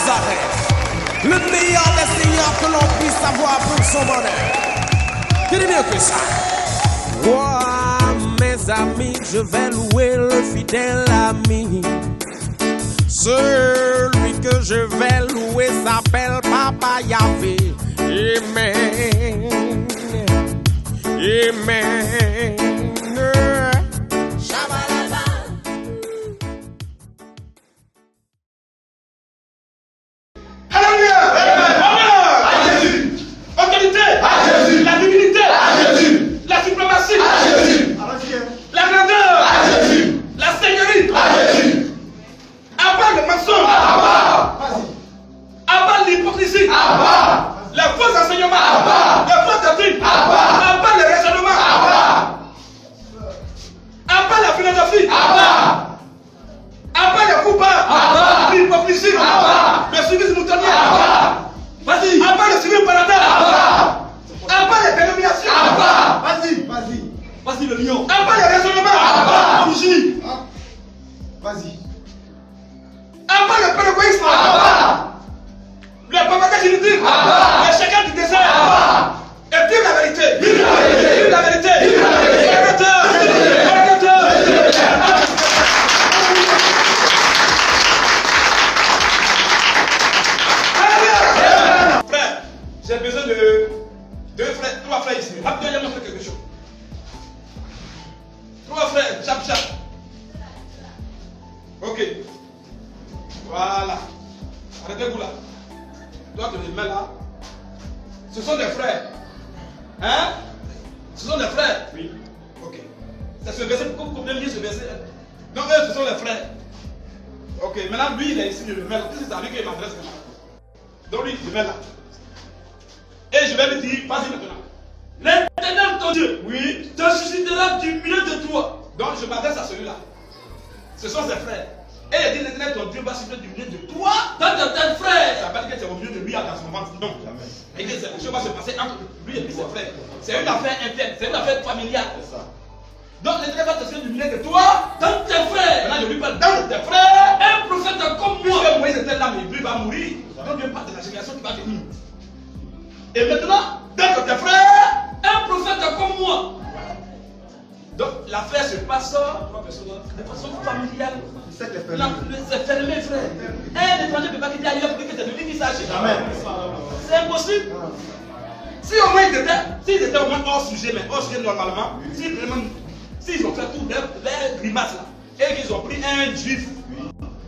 Nazareth, le meilleur des seigneurs que l'on puisse avoir pour son bonheur. Qui dit mieux que ça? Oh, mes amis, je vais louer le fidèle ami. Celui que je vais louer s'appelle Papa Yahvé. Amen. Amen. La fausse enseignement, la fausse doctrine, pas le raisonnement, pas la philosophie, pas les coupables, l'hypocrisie, le civisme moutonnier, pas le civisme parental, pas les dénominations, vas-y le lion, pas le raisonnement, bougie, vas-y, pas le pédagogisme, le propagande inutile, le chacun du désert, et vive la vérité, vive la vérité, vive la vérité, vive la vérité. Frère, j'ai besoin de trois frères ici. Rapidement, moi faire quelque chose. Trois frères, chap. Ok. Voilà. Arrêtez-vous là. Toi, tu les mets là. Ce sont des frères. Hein? Ce sont des frères. Oui. Ok. C'est ce verset. Pourquoi vous comprenez mieux ce verset? Donc, eux, ce sont les frères. Ok. Maintenant, lui, il est ici, je le mets là. C'est à lui qu'il m'adresse maintenant. Donc, lui, je le mets là. Et je vais lui dire, vas-y maintenant. L'Éternel, ton Dieu, oui, te suscitera du milieu de toi. Donc, je m'adresse à celui-là. Ce sont ses frères. Et il dit, l'Éternel, ton Dieu va susciter du milieu de toi dans tes frères. Ça veut dire que c'est au milieu de lui à ce moment. Non, jamais. Et que cette chose va se passer entre lui et puis ses frères. C'est une affaire interne, c'est une affaire familiale. C'est ça. Donc, l'Éternel va te susciter du milieu de toi dans tes frères. Maintenant, je lui parle dans tes frères. Un prophète comme moi. Puisque Moïse était là, mais lui va mourir. Donc, Dieu parle de la génération qui va venir. Et maintenant, dans tes frères, un prophète comme moi. Donc l'affaire se passe de façon familiale. C'est fermé, frère. Un étranger ne peut pas quitter ailleurs pour que c'est de lui qu'il s'agit. C'est impossible. Si au moins s'ils étaient au moins hors sujet, mais hors sujet normalement, s'ils ont fait tout leur grimace là, et qu'ils ont pris un juif,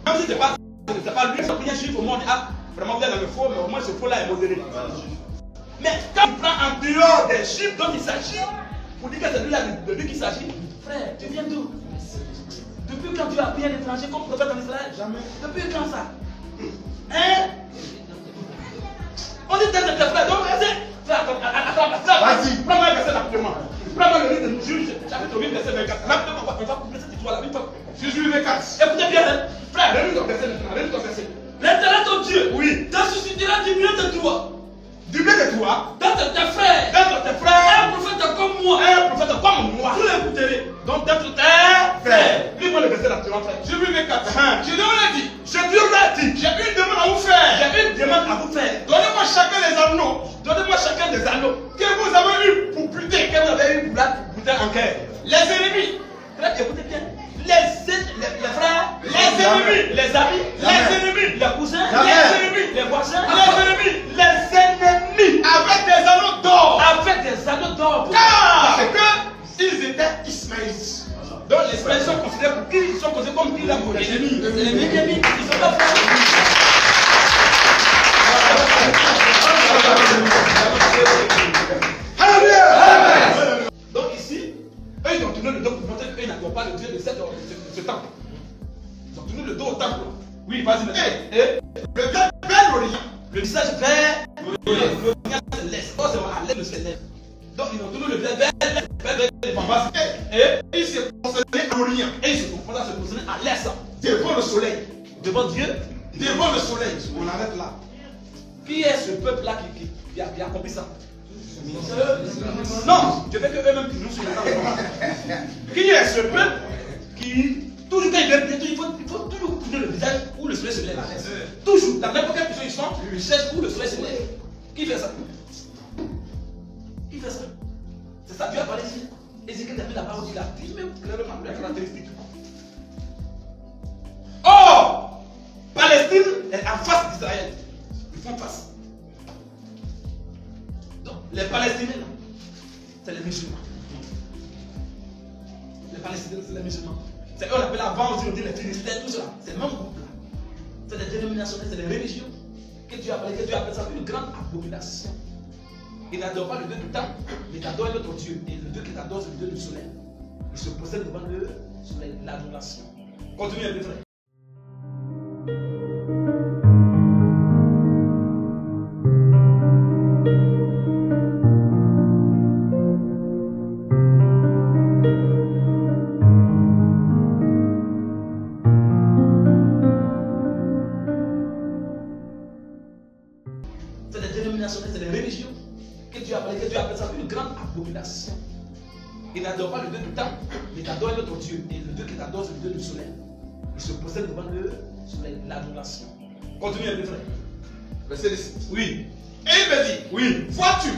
même si ce n'était pas lui, ils ont pris un juif au monde, vraiment bien dans le faux, mais au moins ce faux là est modéré. Mais quand il prend en dehors des juifs dont il s'agit, pour dire que c'est lui-là de lui qu'il s'agit, frère, tu viens d'où? Depuis quand tu as pris un étranger comme prophète en Israël? Jamais. Depuis quand ça? Hein? On dit peut-être tes frères, donc attends, vas-y, prends-moi un verset rapidement. Prends-moi le livre de Juge, chapitre 8, verset 24. Rapidement, on va couper cette histoire-là. Juge 8, 24. Écoutez bien, frère, relis ton verset maintenant, relis ton verset. L'Éternel ton Dieu, oui, te suscitera du milieu de toi. Du milieu de toi, dans tes frères, un prophète comme moi, vous l'écouterez. Donc d'être tes frères. Lis-moi le verset là, tu rentres. Je lui ai 4. Je lui ai dit, j'ai une demande à vous faire. Donnez-moi chacun des anneaux que vous avez eu pour buter, pour buter en guerre. Les ennemis, écoutez bien. Les frères, les ennemis, les amis, les ennemis, les cousins, les ennemis, les voisins, les ennemis, avec des anneaux d'or. Parce que ils étaient ismaélites. Donc les Ismaélites sont considérés pour qui? Ils sont considérés comme qui là pour les ennemis. Les ennemis, ils sont pas frères. Alléluia. Donc ici, eux ils ont tourné le dos pour montrer qu'ils n'attendent pas le Dieu de ce temple. Ils ont tourné le dos au temple. Oui, vas-y. Le vers l'Orient. Le visage vers l'Orient. C'est l'Est. Oh, c'est à l'Est, c'est l'Est. Donc ils ont tourné le vers l'Est. Et ils se concernaient à l'Orient. Et ils se concernaient à l'Est. Devant le soleil. Devant Dieu. Devant le soleil. On arrête là. Qui est ce peuple-là qui a accompli ça? Non, je veux que eux-mêmes qui nous suivent. Qui est ce peuple qui, toujours quand il veut, il faut toujours tourner le visage où le soleil se lève. Toujours, dans n'importe quel Il cherche où le soleil se lève. Qui fait ça? Qui fait ça? C'est ça, Dieu a parlé ici. Ézéchiel a mis la parole, il a dit même clairement la caractéristique. Or, Palestine est en face d'Israël. Ils font face. Donc, les Palestiniens, c'est les musulmans. Les Palestiniens, c'est les musulmans. C'est eux qu'on appelle avant aussi, on dit les Philistins, tout cela. C'est le même groupe-là. C'est des dénominations, c'est des religions que Dieu appelle ça une grande abomination. Il n'adore pas le Dieu du temps, mais il adore notre Dieu. Et le Dieu qu'il adore, c'est le Dieu du soleil. Il se possède devant le soleil, l'adoration. Continuez un peu, frère. C'est des dénominations, c'est des religions que Dieu appelle ça une grande abomination. Il n'adore pas le Dieu du temps, mais il adore notre Dieu. Et le Dieu qu'il adore, c'est le Dieu du soleil. Il se possède devant le soleil, l'adoration. Continue un peu, frère. Verset 10. Oui. Et il me dit, Oui. vois-tu,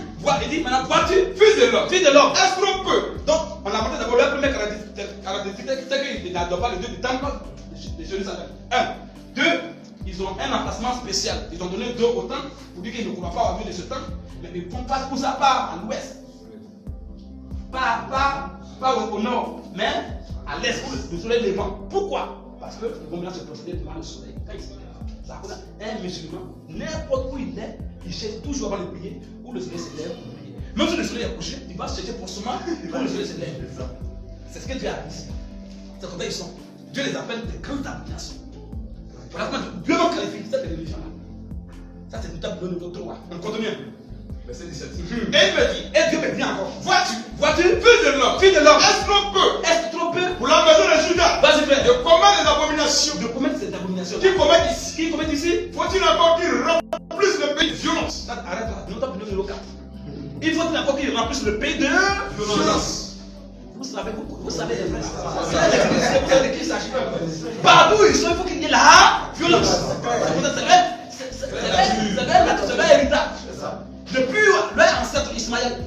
Il dit maintenant, vois-tu, fils de l'homme, fils de l'homme. est-ce trop peu? Donc, on a montré d'abord la première caractéristique, c'est qu'il n'adore pas le Dieu du temple de Jérusalem. 1. 2. Ils ont un emplacement spécial. Ils ont donné 2 au temple pour dire qu'ils ne croient pas au Dieu de ce temple, mais ils font pas tout ça pas à l'ouest. Pas au nord, mais à l'est, où le soleil levant. Pourquoi? Parce que le bon se procéder devant le soleil. Ça cause un musulman, n'importe où il est, il cherche toujours avant de prier, où le soleil se lève pour prier. Même si le soleil est couché, il va chercher forcément où le soleil se lève. C'est ce que Dieu a dit. C'est comme ça ils sont. Dieu les appelle des grandes abominations. Voilà comment Dieu va qualifier cette religion-là. Ça, c'est tout à fait notre droit. On continue. verset 17. Et il me dit, et Dieu me dit encore, Vois-tu, fils de l'homme, est-ce trop peu est-ce trop peu pour la maison de Judas Vas-y, frère. de commettre des abominations De commettre cette abomination. qui commettent ici? Qui commet ici? Faut-il encore qu'ils remplissent le pays de violence? Arrête là, nous t'appelons numéro 4. Il faut encore qu'ils remplissent le pays de violence. Vous savez les frères. Vous savez de qui il s'agit. Partout où ils sont, il faut qu'il y ait la violence. C'est leur héritage. Depuis leur ancêtre Ismaël,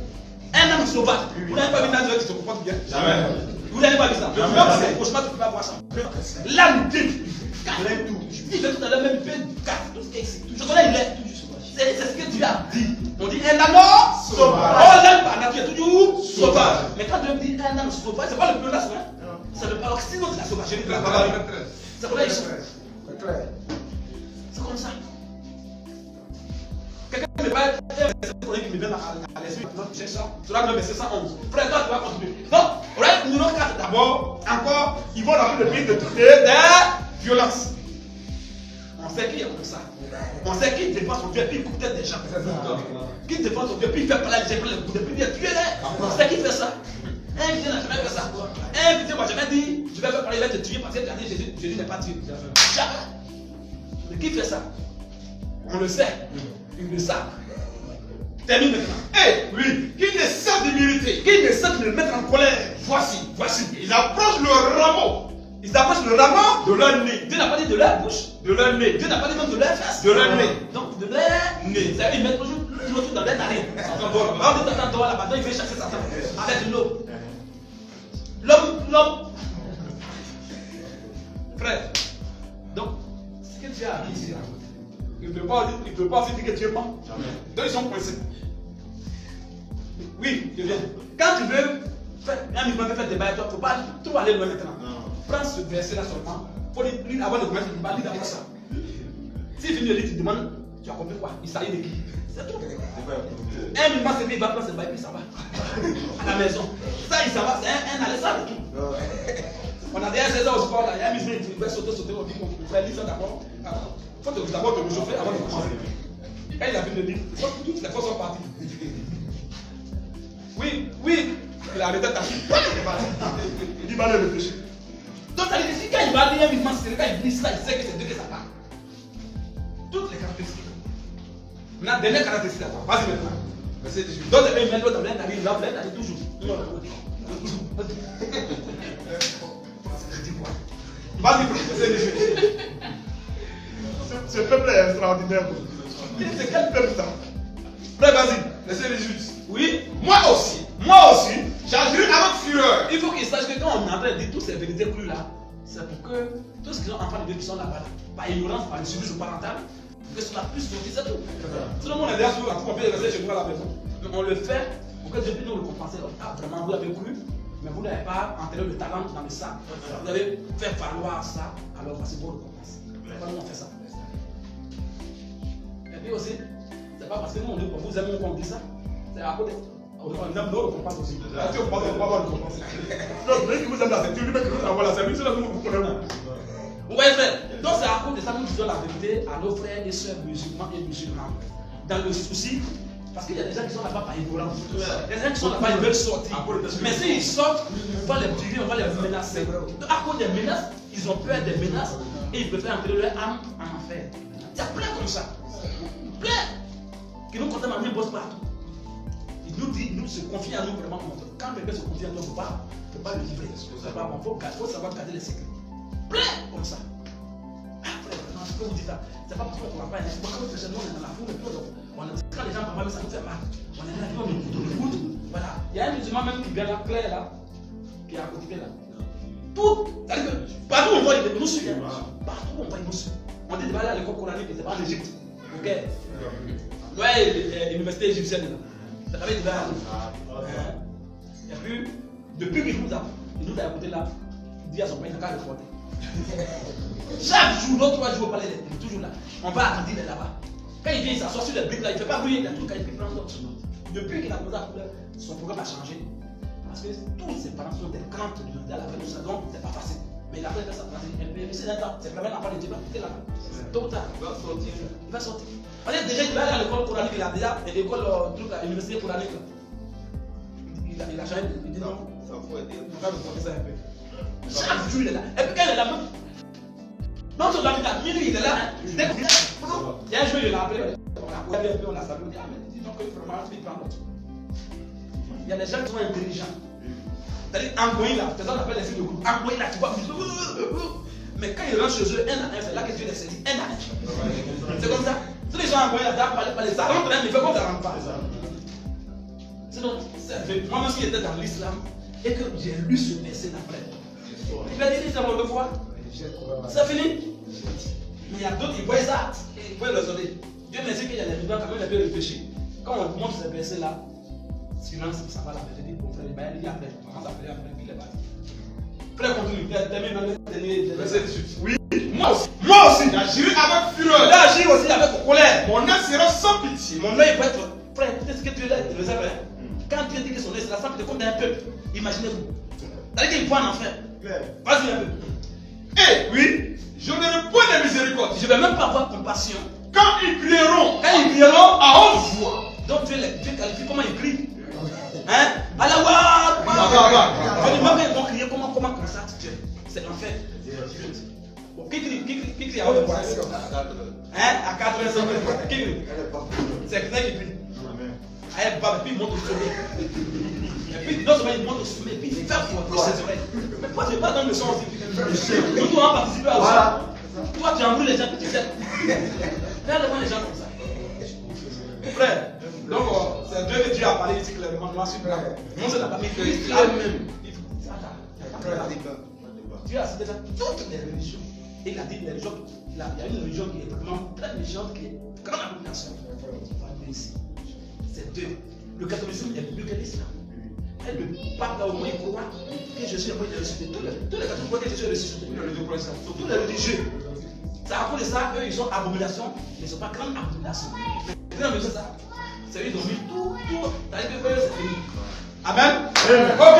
un homme sauvage. Vous n'avez pas vu Nazareth qui se comporte bien? Jamais. Vous n'avez pas vu ça? C'est cauchemar, tu ne peux pas voir ça. L'âme dit, carré tout. Il fait tout à l'heure même, il fait tout ce qui est ici. Je connais, il est toujours sauvage. C'est ce que Dieu a dit. On dit un âme sauvage. Oh, l'âme par nature est toujours sauvage. Mais quand Dieu dit un âme sauvage, c'est pas le pléonasme. C'est le paroxysme de la sauvagerie de la barbarie. C'est comme ça. C'est comme ça. Quelqu'un ne peut pas être un verset qui me vient à l'esprit maintenant, tu cherches ça. Cela le verset 111. Frère, toi, tu vas continuer. Donc, regarde, numéro 4 d'abord. Encore, ils vont remplir le pays de toutes les violences. On sait qui est comme ça. On sait qui défend son Dieu, puis il coupe des gens. Qui défend son Dieu, puis il fait parler les gens, puis il a tué les. On sait qui fait ça. Un invité n'a jamais fait ça. Un invité m'a jamais dit, je vais faire parler, il va te tuer parce que tu as dit Jésus n'est pas tué. Jamais. Mais qui fait ça? On le sait. Ils le savent. Termine maintenant. Eh, oui, qui ne cesse de m'irriter, Qui ne cesse de le mettre en colère. voici, ils approchent le rameau Ils approchent le rameau de leur nez, Dieu n'a pas dit de leur bouche. de leur nez, Dieu n'a pas dit même de leur face. de leur nez. Donc de leur nez. Ça veut dire qu'ils mettent toujours le truc dans leur narine. Quand on est dans là-bas, il veut chercher Satan avec de l'eau. L'homme. Frère. Donc, ce que Dieu a dit ici, il ne peut pas aussi dire que Dieu ment. Donc ils sont coincés. Oui, je viens. Quand tu veux faire un musulman faire des bails, il ne faut pas trop aller loin maintenant. Prends ce verset-là seulement. Il faut lire avant de commencer le débat, lis d'abord ça. S'il finit de lire, tu demandes, tu as compris quoi? Il s'agit de qui? C'est tout. Un musulman, c'est lui, il va prendre ses bails, puis ça va. À la maison. Ça, il s'en va, c'est un aller, ça, c'est tout. On a déjà 16 ans au sport, là. Il y a un musulman, il va sauter, on dit qu'on va lire ça d'abord. Il faut d'abord te réchauffer avant de commencer. Quand il a fini de lire, toutes les forces sont parties. Oui, il a arrêté ta fille. Il va le réfléchir. Donc, ça veut dire que quand il va lire un musulman, c'est quand il lit ça, il sait que c'est Dieu que ça parle. Toutes les caractéristiques. Maintenant, dernière caractéristique d'abord. Vas-y maintenant. Verset 18. Donc, il met l'autre, il arrive là, il arrive toujours. Vas-y, Verset 18. Ce peuple est extraordinaire. C'est quel peuple ça? Frère, vas-y, laissez les juges. Oui, Moi aussi, j'agirai avec fureur. il faut qu'ils sachent que quand on est en train de dire toutes ces vérités crues là, c'est pour que tous ceux qui sont enfants de Dieu qui sont là-bas, par ignorance, par le suivi parental, que ce soit plus sorti, c'est tout. Tout le monde est derrière sur la on peut rester chez moi à la maison. Mais on le fait pour que Dieu puisse nous récompenser. Ah, vraiment, vous avez cru, mais vous n'avez pas enterré le talent dans le sac. Vous avez fait valoir ça, alors voici vos récompenses. Comment on fait ça? Et puis aussi, c'est pas parce que nous on dit que vous aimez qu'on dit ça, c'est à côté. On aime nos récompenses aussi. Si on pense qu'on va avoir une récompense. Non, celui qui vous aime la ceinture, lui, qui nous envoie la ceinture, c'est là que nous connaissons. Vous voyez, frère? Donc c'est à cause de ça que nous disons la vérité à nos frères et sœurs musulmans et musulmans. Dans le souci, parce qu'il y a des gens qui sont là-bas par ignorance. Il y a des gens qui sont là-bas, ils veulent sortir. Mais s'ils sortent, on va les tuer, on va les menacer. Donc à cause des menaces, ils ont peur des menaces et ils préfèrent entrer leur âme en enfer. Il y a plein comme ça. Plein. Qui nous condamnent à venir bosser partout. Il nous dit, nous se confie à nous vraiment. Quand quelqu'un se confie à nous, il ne faut pas le livrer. Il faut savoir garder les secrets. Plein comme ça. Ah, frère, non, je peux vous dire ça. C'est pas parce qu'on ne va pas. C'est pas comme chez nous, on est dans la foule. Quand les gens parlent, ça nous fait mal. On est là, on écoute. Voilà. Il y a un musulman même qui vient là, clair là, qui est à côté là. Tout. C'est-à-dire que partout on voit, il nous suit. Partout on voit, il nous suit. On dit de aller à l'école coranique, c'est pas en Égypte. Ok. Ouais, l'université égyptienne là. Ça avait déjà. Et puis, depuis qu'il nous a écouté là, il dit à son père, il n'a qu'à reporter. Chaque jour, l'autre 3 jours, on parlait, il est toujours là. On va attendre, il est là-bas. Quand il vient, il s'assoit sur les briques là, il ne fait pas bruit, il a tout, quand il prend d'autres. Depuis qu'il a posé la couleur, son programme a changé. Parce que tous ses parents sont des craintes de la fin de ça, donc c'est pas facile. Mais il a fait sa pratique. C'est d'un temps, c'est vraiment l'enfant de Dieu, il est là. Tôt ou tard, il va sortir. Parce que déjà, il va aller à l'école coranique, il a déjà l'école, l'université coranique. Il a changé, il dit non, ça faut aider. On va me porter ça un peu. Chaque jour il est là. Et puis quand il est là, donc on l'a mis il est là. Il y a un jour il l'a appelé. On l'a salué. On dit ah mais dis donc que vraiment tu prends l'autre. Il y a des gens qui sont intelligents. C'est-à-dire Angoï là, c'est ça qu'on appelle les filles de groupe. Angoï là, tu vois. Mais quand ils rentrent chez eux, un à un, c'est là que Dieu les saisit. Un à un. C'est comme ça. Si les gens Angoï là, ça rentre même, il fait comme ça rentre pas. Sinon, moi-même s'il était dans l'islam et que j'ai lu ce verset d'après, il va dire c'est mon devoir. C'est fini. Mais il y a d'autres qui voient ça et ils voient le soleil. Dieu merci qu'il y a des gens quand même un peu réfléchi. Quand on montre ce verset là, silence, ça va la vérité. Bon frère, il y a après, on commence à faire après, puis il est parti. Frère, continue. Termine dans le dernier verset. Oui. Moi aussi, j'agirai avec fureur. J'agis aussi avec colère. Mon œil sera sans pitié. Mon œil peut être. Frère, écoutez ce que Dieu le sait. Quand Dieu dit que son œil sera sans pitié comme d'un peuple, imaginez-vous. C'est-à-dire qu'il voit un enfer. Vas-y un peu. Eh oui, je n'aurai point de miséricorde. Je ne vais même pas avoir compassion. Quand ils crieront à haute voix. Donc Dieu qualifie comment ils crient. Hein? Allah. Je ne vais même pas crier comment ça Dieu. C'est l'enfer. Bon, qui crie à haute voix? Hein? À 85 qui crie? C'est quelqu'un qui crie. Et puis il monte au sommet. Et puis non seulement il monte au sommet, et puis il fait pour ses oreilles. Mais pourquoi tu n'es pas dans le son aussi? Nous devons participer à ça. Toi tu embrouilles les gens, tu sais. Regarde les gens comme ça. Frère, donc c'est Dieu que Dieu a parlé ici clairement. Moi c'est la famille Christ même. Dieu a cité toutes les religions. Et il a dit les religions. Il y a une religion qui est vraiment très méchante, qui est grande abomination. Ici. C'est deux. Le catholicisme est mieux que l'islam. Et le pape là au moins il croit que Jésus est ressuscité. Tous les catholiques croient que Jésus est ressuscité. Tous les religieux. C'est à cause de ça, eux ils sont abominations, mais ils ne sont pas grandes abominations. Mais c'est ça. C'est eux ils ont mis tout. C'est-à-dire que c'est fini. Amen. Ok.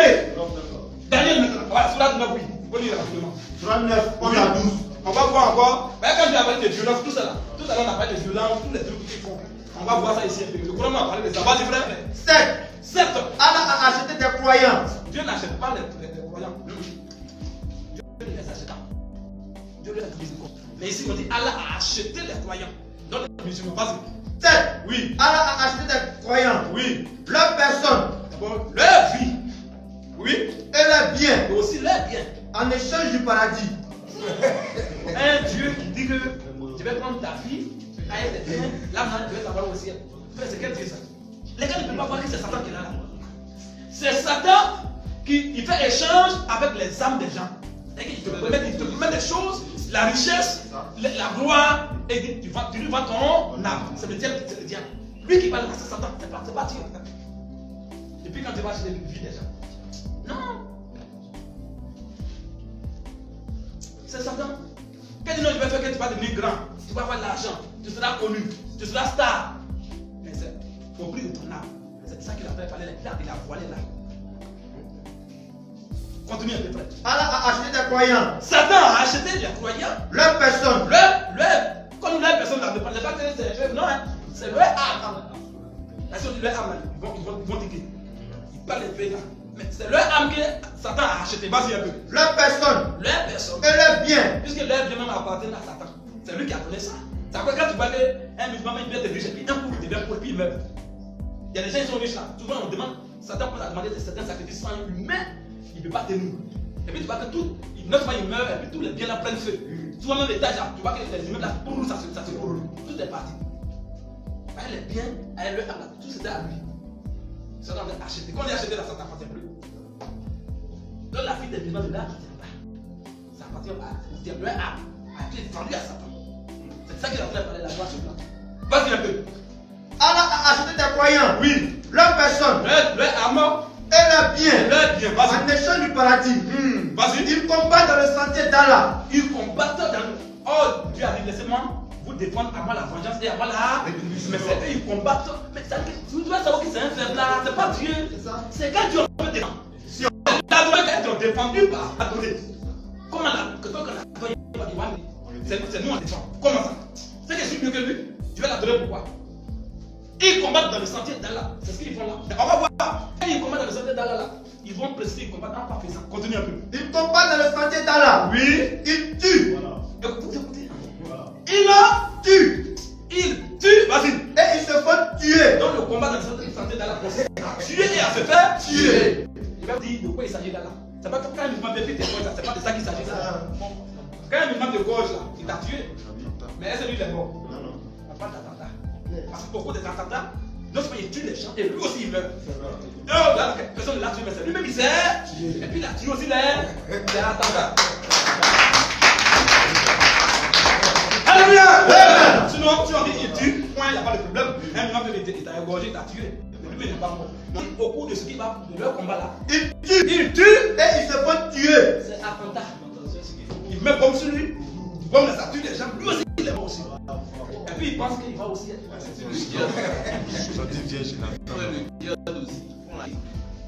Daniel maintenant. Voilà, sur la 9, oui. On y est rapidement. Sur la 9, on est à 12. On va voir encore. Mais quand j'ai parlé de violence, tout ça là. Tout à l'heure on a parlé de violence, tous les trucs qu'ils font. On va voir ça ici un peu. Le gouvernement a parlé de ça. Vas-y frère. 7. Allah a acheté des croyants. Dieu n'achète pas les croyants. Dieu les achète. Dieu les achète. Mais ici on dit Allah a acheté les croyants. Donc les musulmans, vas-y. 7. Oui. Allah a acheté des croyants. Oui. Leur personne. D'abord, leur vie. Oui. Et leurs biens. Et aussi leur bien. En échange du paradis. Un Dieu qui dit que je vais prendre ta vie, Là, maintenant, tu vas savoir au ciel. Frère, c'est quel Dieu ça? Les gars ne peuvent pas voir que c'est Satan qui est là. C'est Satan qui fait échange avec les âmes des gens. Il te promet des choses, la richesse, la gloire, et tu lui vends ton âme. C'est le diable. Lui qui parle, c'est Satan, c'est pas Dieu. Depuis quand tu vas acheter une vie des gens? Non. C'est Satan. Quand tu dis non, je vais faire que tu vas devenir grand, tu vas avoir de l'argent, tu seras connu, tu seras star. Mais c'est au prix de ton âme. C'est ça qu'il a fait parler, il a voilé là. Continue un peu près. Allah a acheté des croyants. Satan a acheté des croyants. Leur personne. Comme leur personne, ne parle pas que c'est non, hein, c'est leur âme. Parce que leur âme, ils vont dire. Ils parlent des pays là. Mais c'est leur âme que Satan a acheté. Vas-y un peu. Leur personne. Leur personne. Et leur bien. Puisque leur bien même appartient à Satan. C'est lui qui a donné ça. C'est pourquoi quand tu vois qu'un musulman vient de riche et puis un coup il devient pauvre et puis il meurt. Il y a des gens qui sont riches là. Souvent on demande, Satan peut demander certains sacrifices sans humain, il ne peut pas tenir. Et puis tu vois que tout, non seulement il meurt et puis tous les biens là prennent feu. Souvent même l'étage là, tu vois que les immeubles là, pour nous ça se brûle. Tout est parti. Elle est bien, elle le âme là, tout c'était à lui. Satan a acheté. Quand on a acheté là, ça n'appartient plus. Donc la vie des musulmans ne l'appartient pas. Ça appartient à leur âme. A été vendu à Satan. C'est ça qu'il a fait parler la loi sur là. Vas-y un peu. Allah a acheté des croyants. Oui. Leur personne. Leur âme. Et leur bien. Leur bien. Vas-y. En échange du paradis. Vas-y. Ils combattent dans le sentier d'Allah. Ils combattent dans le. Oh, Dieu a dit, laissez-moi vous défendre avant la vengeance et avant la. Mais c'est eux, ils combattent. Mais ça, vous devez savoir que c'est un faible là. C'est pas Dieu. C'est quand Dieu peut défendre. Si on a besoin d'être défendu par adoré. Comment là, que toi, quand la c'est nous on défend. Comment ça? C'est que je suis mieux que lui. Tu vas l'adorer pourquoi? Ils combattent dans le sentier d'Allah. C'est ce qu'ils font là. On va voir. Quand ils combattent dans le sentier d'Allah là, ils vont préciser, ils combattent en parfaisant. Continue un peu. Ils combattent dans le sentier d'Allah. Oui. Ils tuent. Voilà. Écoutez. Voilà. Ils tuent. Ils tuent. Vas-y. Et ils se font tuer. Donc le combat dans le sentier d'Allah consiste à tuer et à se faire tuer. Je vais vous dire de quoi il s'agit d'Allah. C'est pas que quand un musulman vient faire tes choses, c'est pas de ça qu'il s'agit là. Quand un musulman te gorge là, il t'a tué. Mais est-ce que lui il est mort? Non. Il n'y a pas d'attentat. Parce que beaucoup des attentats, non seulement il tue les gens, et lui aussi il meurt. Donc là, personne ne l'a tué, mais c'est lui-même il s'est. Et puis il a tué aussi les attentats. Alléluia! Sinon, si on dit il tue, point, il n'y a pas de problème. Un musulman il t'a égorgé, il t'a tué. Mais lui il n'est pas mort. Donc au cours de ce qui va, de leur combat là, Ils tuent. il tue Et ils se font tuer. c'est attentat. Il meurt comme sur lui, comme les statues des gens, lui aussi il est mort aussi. Et puis il pense qu'il va aussi être.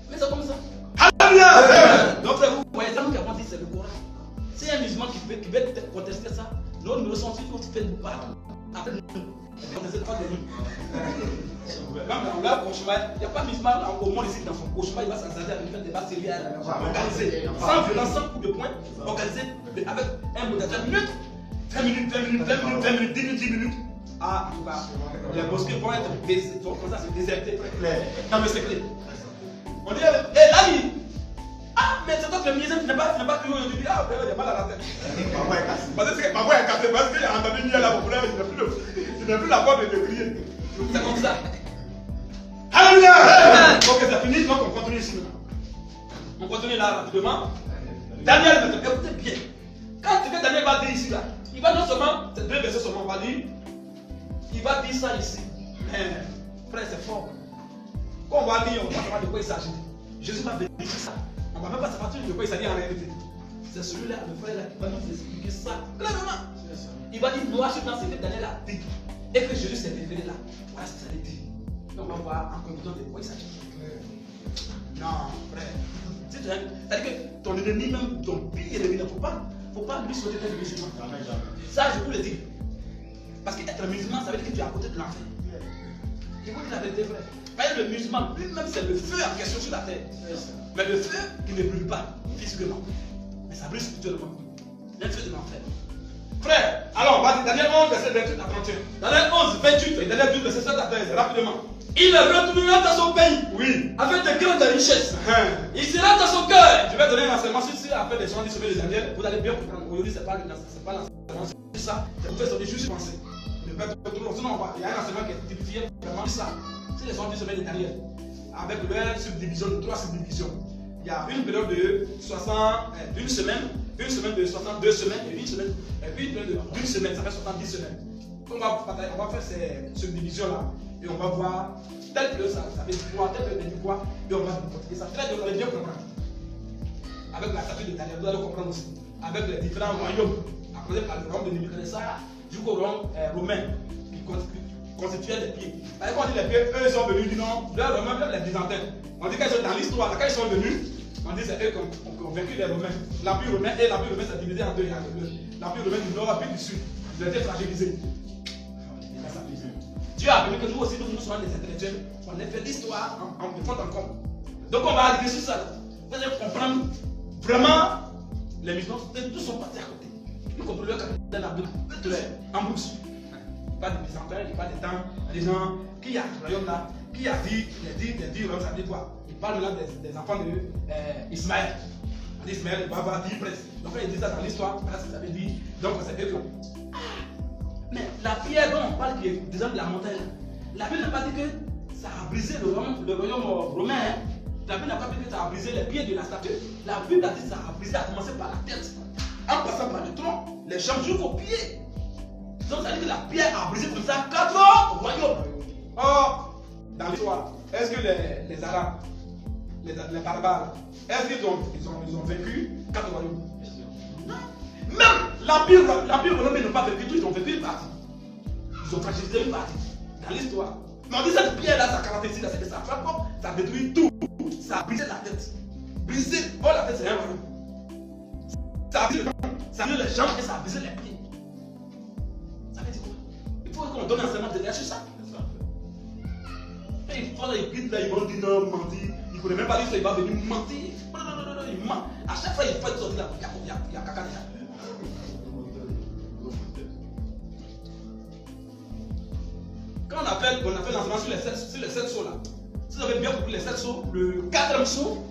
Mais c'est comme ça. Alléluia! Donc vous voyez, ça nous qui avons dit c'est le Coran. C'est un musulman qui veut contester ça. Nous nous ressentons qu'on se fait nous battre. Après nous, on ne sait pas de nous. Même dans leur cauchemar, il n'y a pas de musulman au monde ici dans son cauchemar, il va s'engager avec faire des débats sérieux organisés, sans violence, sans coup de poing, organisés avec un modérateur neutre. 20 minutes, 10 minutes. Ah, en tout cas, les mosquées vont être comme ça, c'est déserté. Non, mais c'est clair. On dit, et là, il. Ah, mais c'est toi le ministre qui n'est pas cru aujourd'hui. Ah, il n'y a pas la tête. Parce que ma voix est cassée, parce qu'il y a entendu mieux la populaire, il n'a plus la voix de crier. C'est comme ça. Alléluia! Ok, c'est fini, donc on continue ici maintenant. On continue là rapidement. Daniel, maintenant, écoutez bien. Quand tu veux Daniel va dire ici là, il va non seulement, c'est 2 versets seulement, on va dire, il va dire ça ici. Mais, frère, c'est fort. Quand on va lire, on va savoir de quoi il s'agit. Jésus va venir ça. On ne va même pas savoir de quoi il s'agit en réalité. C'est celui-là, le frère là, qui va nous expliquer ça clairement. Il va dire, noir sur dans ce que Daniel a dit. Et que Jésus s'est révélé là. Voilà ce que ça veut dire. Donc on va voir en conclusion de quoi il s'agit. Non, frère. C'est-à-dire que ton ennemi, même ton pire ennemi, il ne faut pas lui souhaiter d'être musulman. Ça, je peux le dire. Parce qu'être musulman, ça veut dire que tu es à côté de l'enfer. Je vous dis la vérité, frère. Parce que le musulman, lui-même, c'est le feu en question sur la terre. Mais le feu qui ne brûle pas physiquement. Mais ça brûle spirituellement. Le feu de l'enfer. Frère, alors, vas-y, Daniel 11, verset 28 à 31. Daniel 11, 28 et Daniel 12, verset 7 à 13, rapidement. Il retournera dans son pays. Oui. Avec de grandes richesses. Il sera dans son cœur. Je vais donner un enseignement sur ça. Après, les gens disent sauver les Daniel. Vous allez bien comprendre. Aujourd'hui, ce n'est pas l'enseignement. C'est ça. Vous faites juste penser. Ne faire tout le monde. Sinon, il y a un enseignement qui est typifié vraiment ça. C'est les gens du semaine derrière. Avec leur subdivision de 3 subdivisions. Il y a une période de 60, une semaine de 62 semaines et une semaine, et puis une période d'une semaine, ça fait 70 semaines. On va faire ces subdivisions-là et on va voir tel que ça fait du poids, tel que ça fait du poids, et on va décortiquer ça. Très bien, vous allez bien comprendre. Avec la statue de Daniel, vous allez comprendre aussi. Avec les différents royaumes, à cause par le royaume de Nebuchadnezzar jusqu'au royaume romain qui constituait les pieds. Quand on dit les pieds, eux ils sont venus du nom, leur romains, même les Byzantins. On dit qu'ils sont dans l'histoire, quand ils sont venus, on dit c'est eux qui ont vaincu les Romains. L'Empire romain et l'Empire romain s'est divisé en deux. L'Empire romain du nord et du sud. Ils ont été fragilisés. Dieu a permis que nous aussi, nous soyons des intellectuels. On ait fait l'histoire en fond en comble. Donc on va arriver sur ça. Vous allez comprendre vraiment les musulmans, tous sont partis à côté. Ils comprennent leur capitaine en Bruxelles. Pas de Byzantins, pas des temps, des gens qui a ce royaume là, qui a dit, les royaumes, ça veut dire quoi? Il parle là des enfants d'Ismaël. Ismaël, il va avoir 10 princes. Donc quand il dit ça dans l'histoire, ça veut dire, donc c'est eux qui ont. Mais la pierre dont on parle qui est déjà de la montagne, la Bible n'a pas dit que ça a brisé le royaume romain. Hein. La Bible n'a pas dit que ça a brisé les pieds de la statue. La Bible a dit que ça a brisé, à commencer par la tête, en passant par le tronc, les jambes jusqu'aux pieds. Donc ça veut dire que la pierre a brisé comme ça 4 royaumes. Or, dans l'histoire, est-ce que les Arabes, les barbares, est-ce qu'ils ont vaincu 4 royaumes? Non. Même l'Empire romain n'a pas vaincu tout, ils ont vaincu une partie. Ils ont fragilisé une partie. Dans l'histoire. Mais on dit cette pierre-là, sa caractéristique, c'est que ça frappe, ça détruit tout. Ça a brisé la tête. Brisé, oh la tête c'est un royaume. Ça a brisé les jambes et ça a brisé les pieds. Ça veut dire quoi? Il faut qu'on donne un enseignement derrière sur ça. Et il faut les guides là, ils vont dire non, mentir. Il ne connaît même pas l'histoire, il va venir mentir. Non, il ment. À chaque fois, il faut être sorti là. Il y a caca déjà. Quand on a fait l'enseignement sur les 7 sauts là, si vous avez bien compris les 7 sauts, le 4e saut,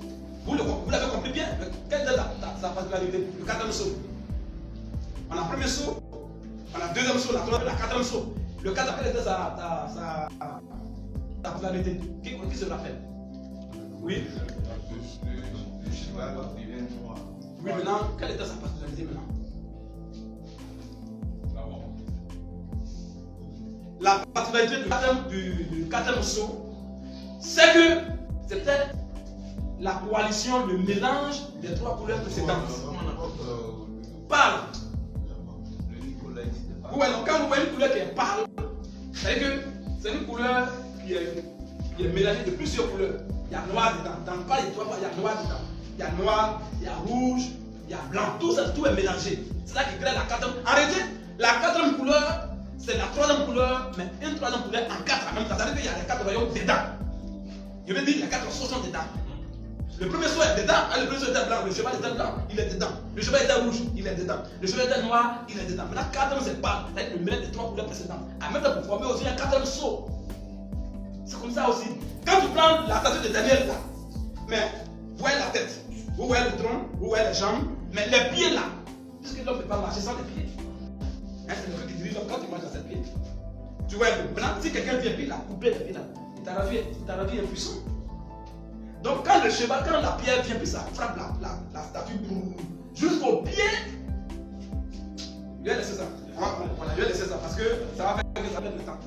vous l'avez compris bien. Quelle est sa particularité? Le 4e saut. On a le premier saut, on a le 2e saut, la 4e saut. Le 4e, quelle était sa particularité? Qui se rappelle? Oui. Oui, maintenant, quelle était sa particularité maintenant? La particularité du 4e saut, c'est que c'était la coalition, le mélange des 3 couleurs précédentes. Pâle. Quand vous voyez une couleur qui est pâle, c'est-à-dire que c'est une couleur qui est mélangée de plusieurs couleurs. Il y a noir dedans. Dans le pâle, il y a noir dedans. Il y a noir, il y a rouge, il y a blanc. Tout est mélangé. C'est ça qui crée la 4e. En réalité, la 4e couleur, c'est la 3e couleur, mais une 3e couleur en 4 en même temps. C'est-à-dire qu'il y a les 4 royaumes dedans. Je veux dire, les 4 sauts sont dedans. Le premier saut est dedans, le premier saut était blanc, le cheval était blanc, il est dedans. Le cheval était rouge, il est dedans. Le cheval était noir, il est dedans. Maintenant, 4e c'est pas, c'est le mélange des 3 couleurs précédentes. En même temps, pour former aussi un 4e saut. C'est comme ça aussi. Quand tu prends la statue de Daniel là, mais vous voyez la tête, vous voyez le tronc, vous voyez les jambes, mais les pieds là, puisque l'homme ne peut pas marcher sans les pieds. Hein, c'est le truc qui dirige l'homme quand tu marches dans cette pied. Tu vois, maintenant, si quelqu'un vient puis il a coupé les pieds là, il t'a ravi impuissant. Donc quand le cheval, quand la pierre vient puis ça frappe la statue jusqu'au pied, je vais laisser ça. Voilà, je vais laisser ça parce que ça va faire que ça perde le temps.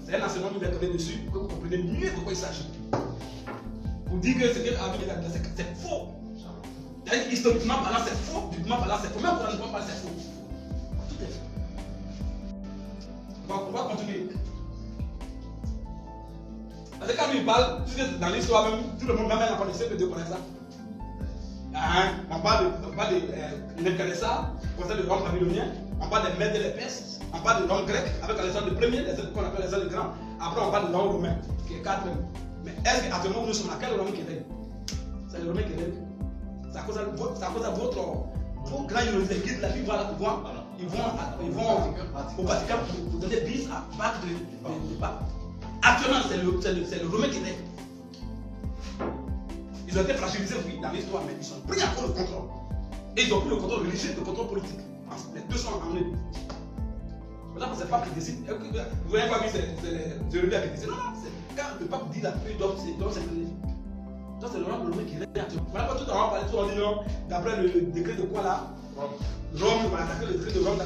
C'est un enseignement que je vais donner dessus pour que vous compreniez mieux de quoi il s'agit. Pour dire que ce qu'il a vu, c'est faux. Historiquement parlant, c'est faux. Bibliquement parlant, c'est faux. Même coraniquement parlant, c'est faux. Tout est faux. On va continuer. Parce que quand il parle, dans l'histoire même, tout le monde va même connaître que Dieu connaît ça. On parle de Nebuchadnezzar, concernant le royaume babylonien, on parle des Mèdes et des Perses, on parle de l'homme grec avec Alexandre le Premier, qu'on appelle Alexandre le Grand, après on parle de l'homme romain, qui est 4 même. Mais est-ce qu'actuellement nous sommes à quel romain qui règne? C'est le romain qui règne. C'est à cause de votre grand les guides de la vie, ils vont au Vatican pour donner bis à Pâques de pape. Actuellement, c'est le romain qui règne. Ils ont été fragilisés, oui, dans l'histoire, mais ils ont pris encore le contrôle. Et ils ont pris le contrôle religieux et le contrôle politique. Les deux sont emmenés. Pourtant, c'est le pape qui décide. Vous n'avez pas vu, c'est Jérémie qui décide. Non, c'est quand le pape dit la pluie, donc c'est créé. Donc c'est le roi Romain qui règne actuellement. Voilà, quand tout le monde parle, tout le monde dit non, d'après le décret de quoi là? Rome, on a attaqué le décret de Rome,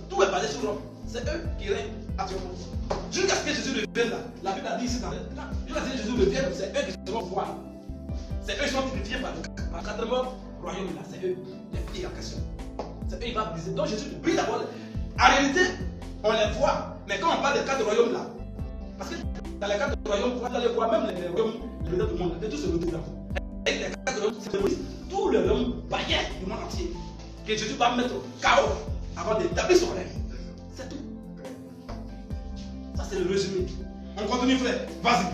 tout est basé sur Rome. C'est eux qui règnent actuellement. Jusqu'à ce que Jésus revienne là. La Bible a dit ici, jusqu'à ce que Jésus revienne, c'est eux qui seront au pouvoir. C'est eux qui sont purifiés par le quatrième royaume là. C'est eux, les filles en question. C'est eux qui vont briser. Donc Jésus brise d'abord. En réalité, on les voit. Mais quand on parle des quatre royaumes là, parce que dans les quatre royaumes, vous allez voir même les royaumes du monde, de tout ce côté là. Et les quatre royaumes symbolisent tout le royaume païen du monde entier. Que Jésus va mettre au chaos avant d'établir son règne. C'est tout. Ça c'est le résumé. On continue frère. Vas-y.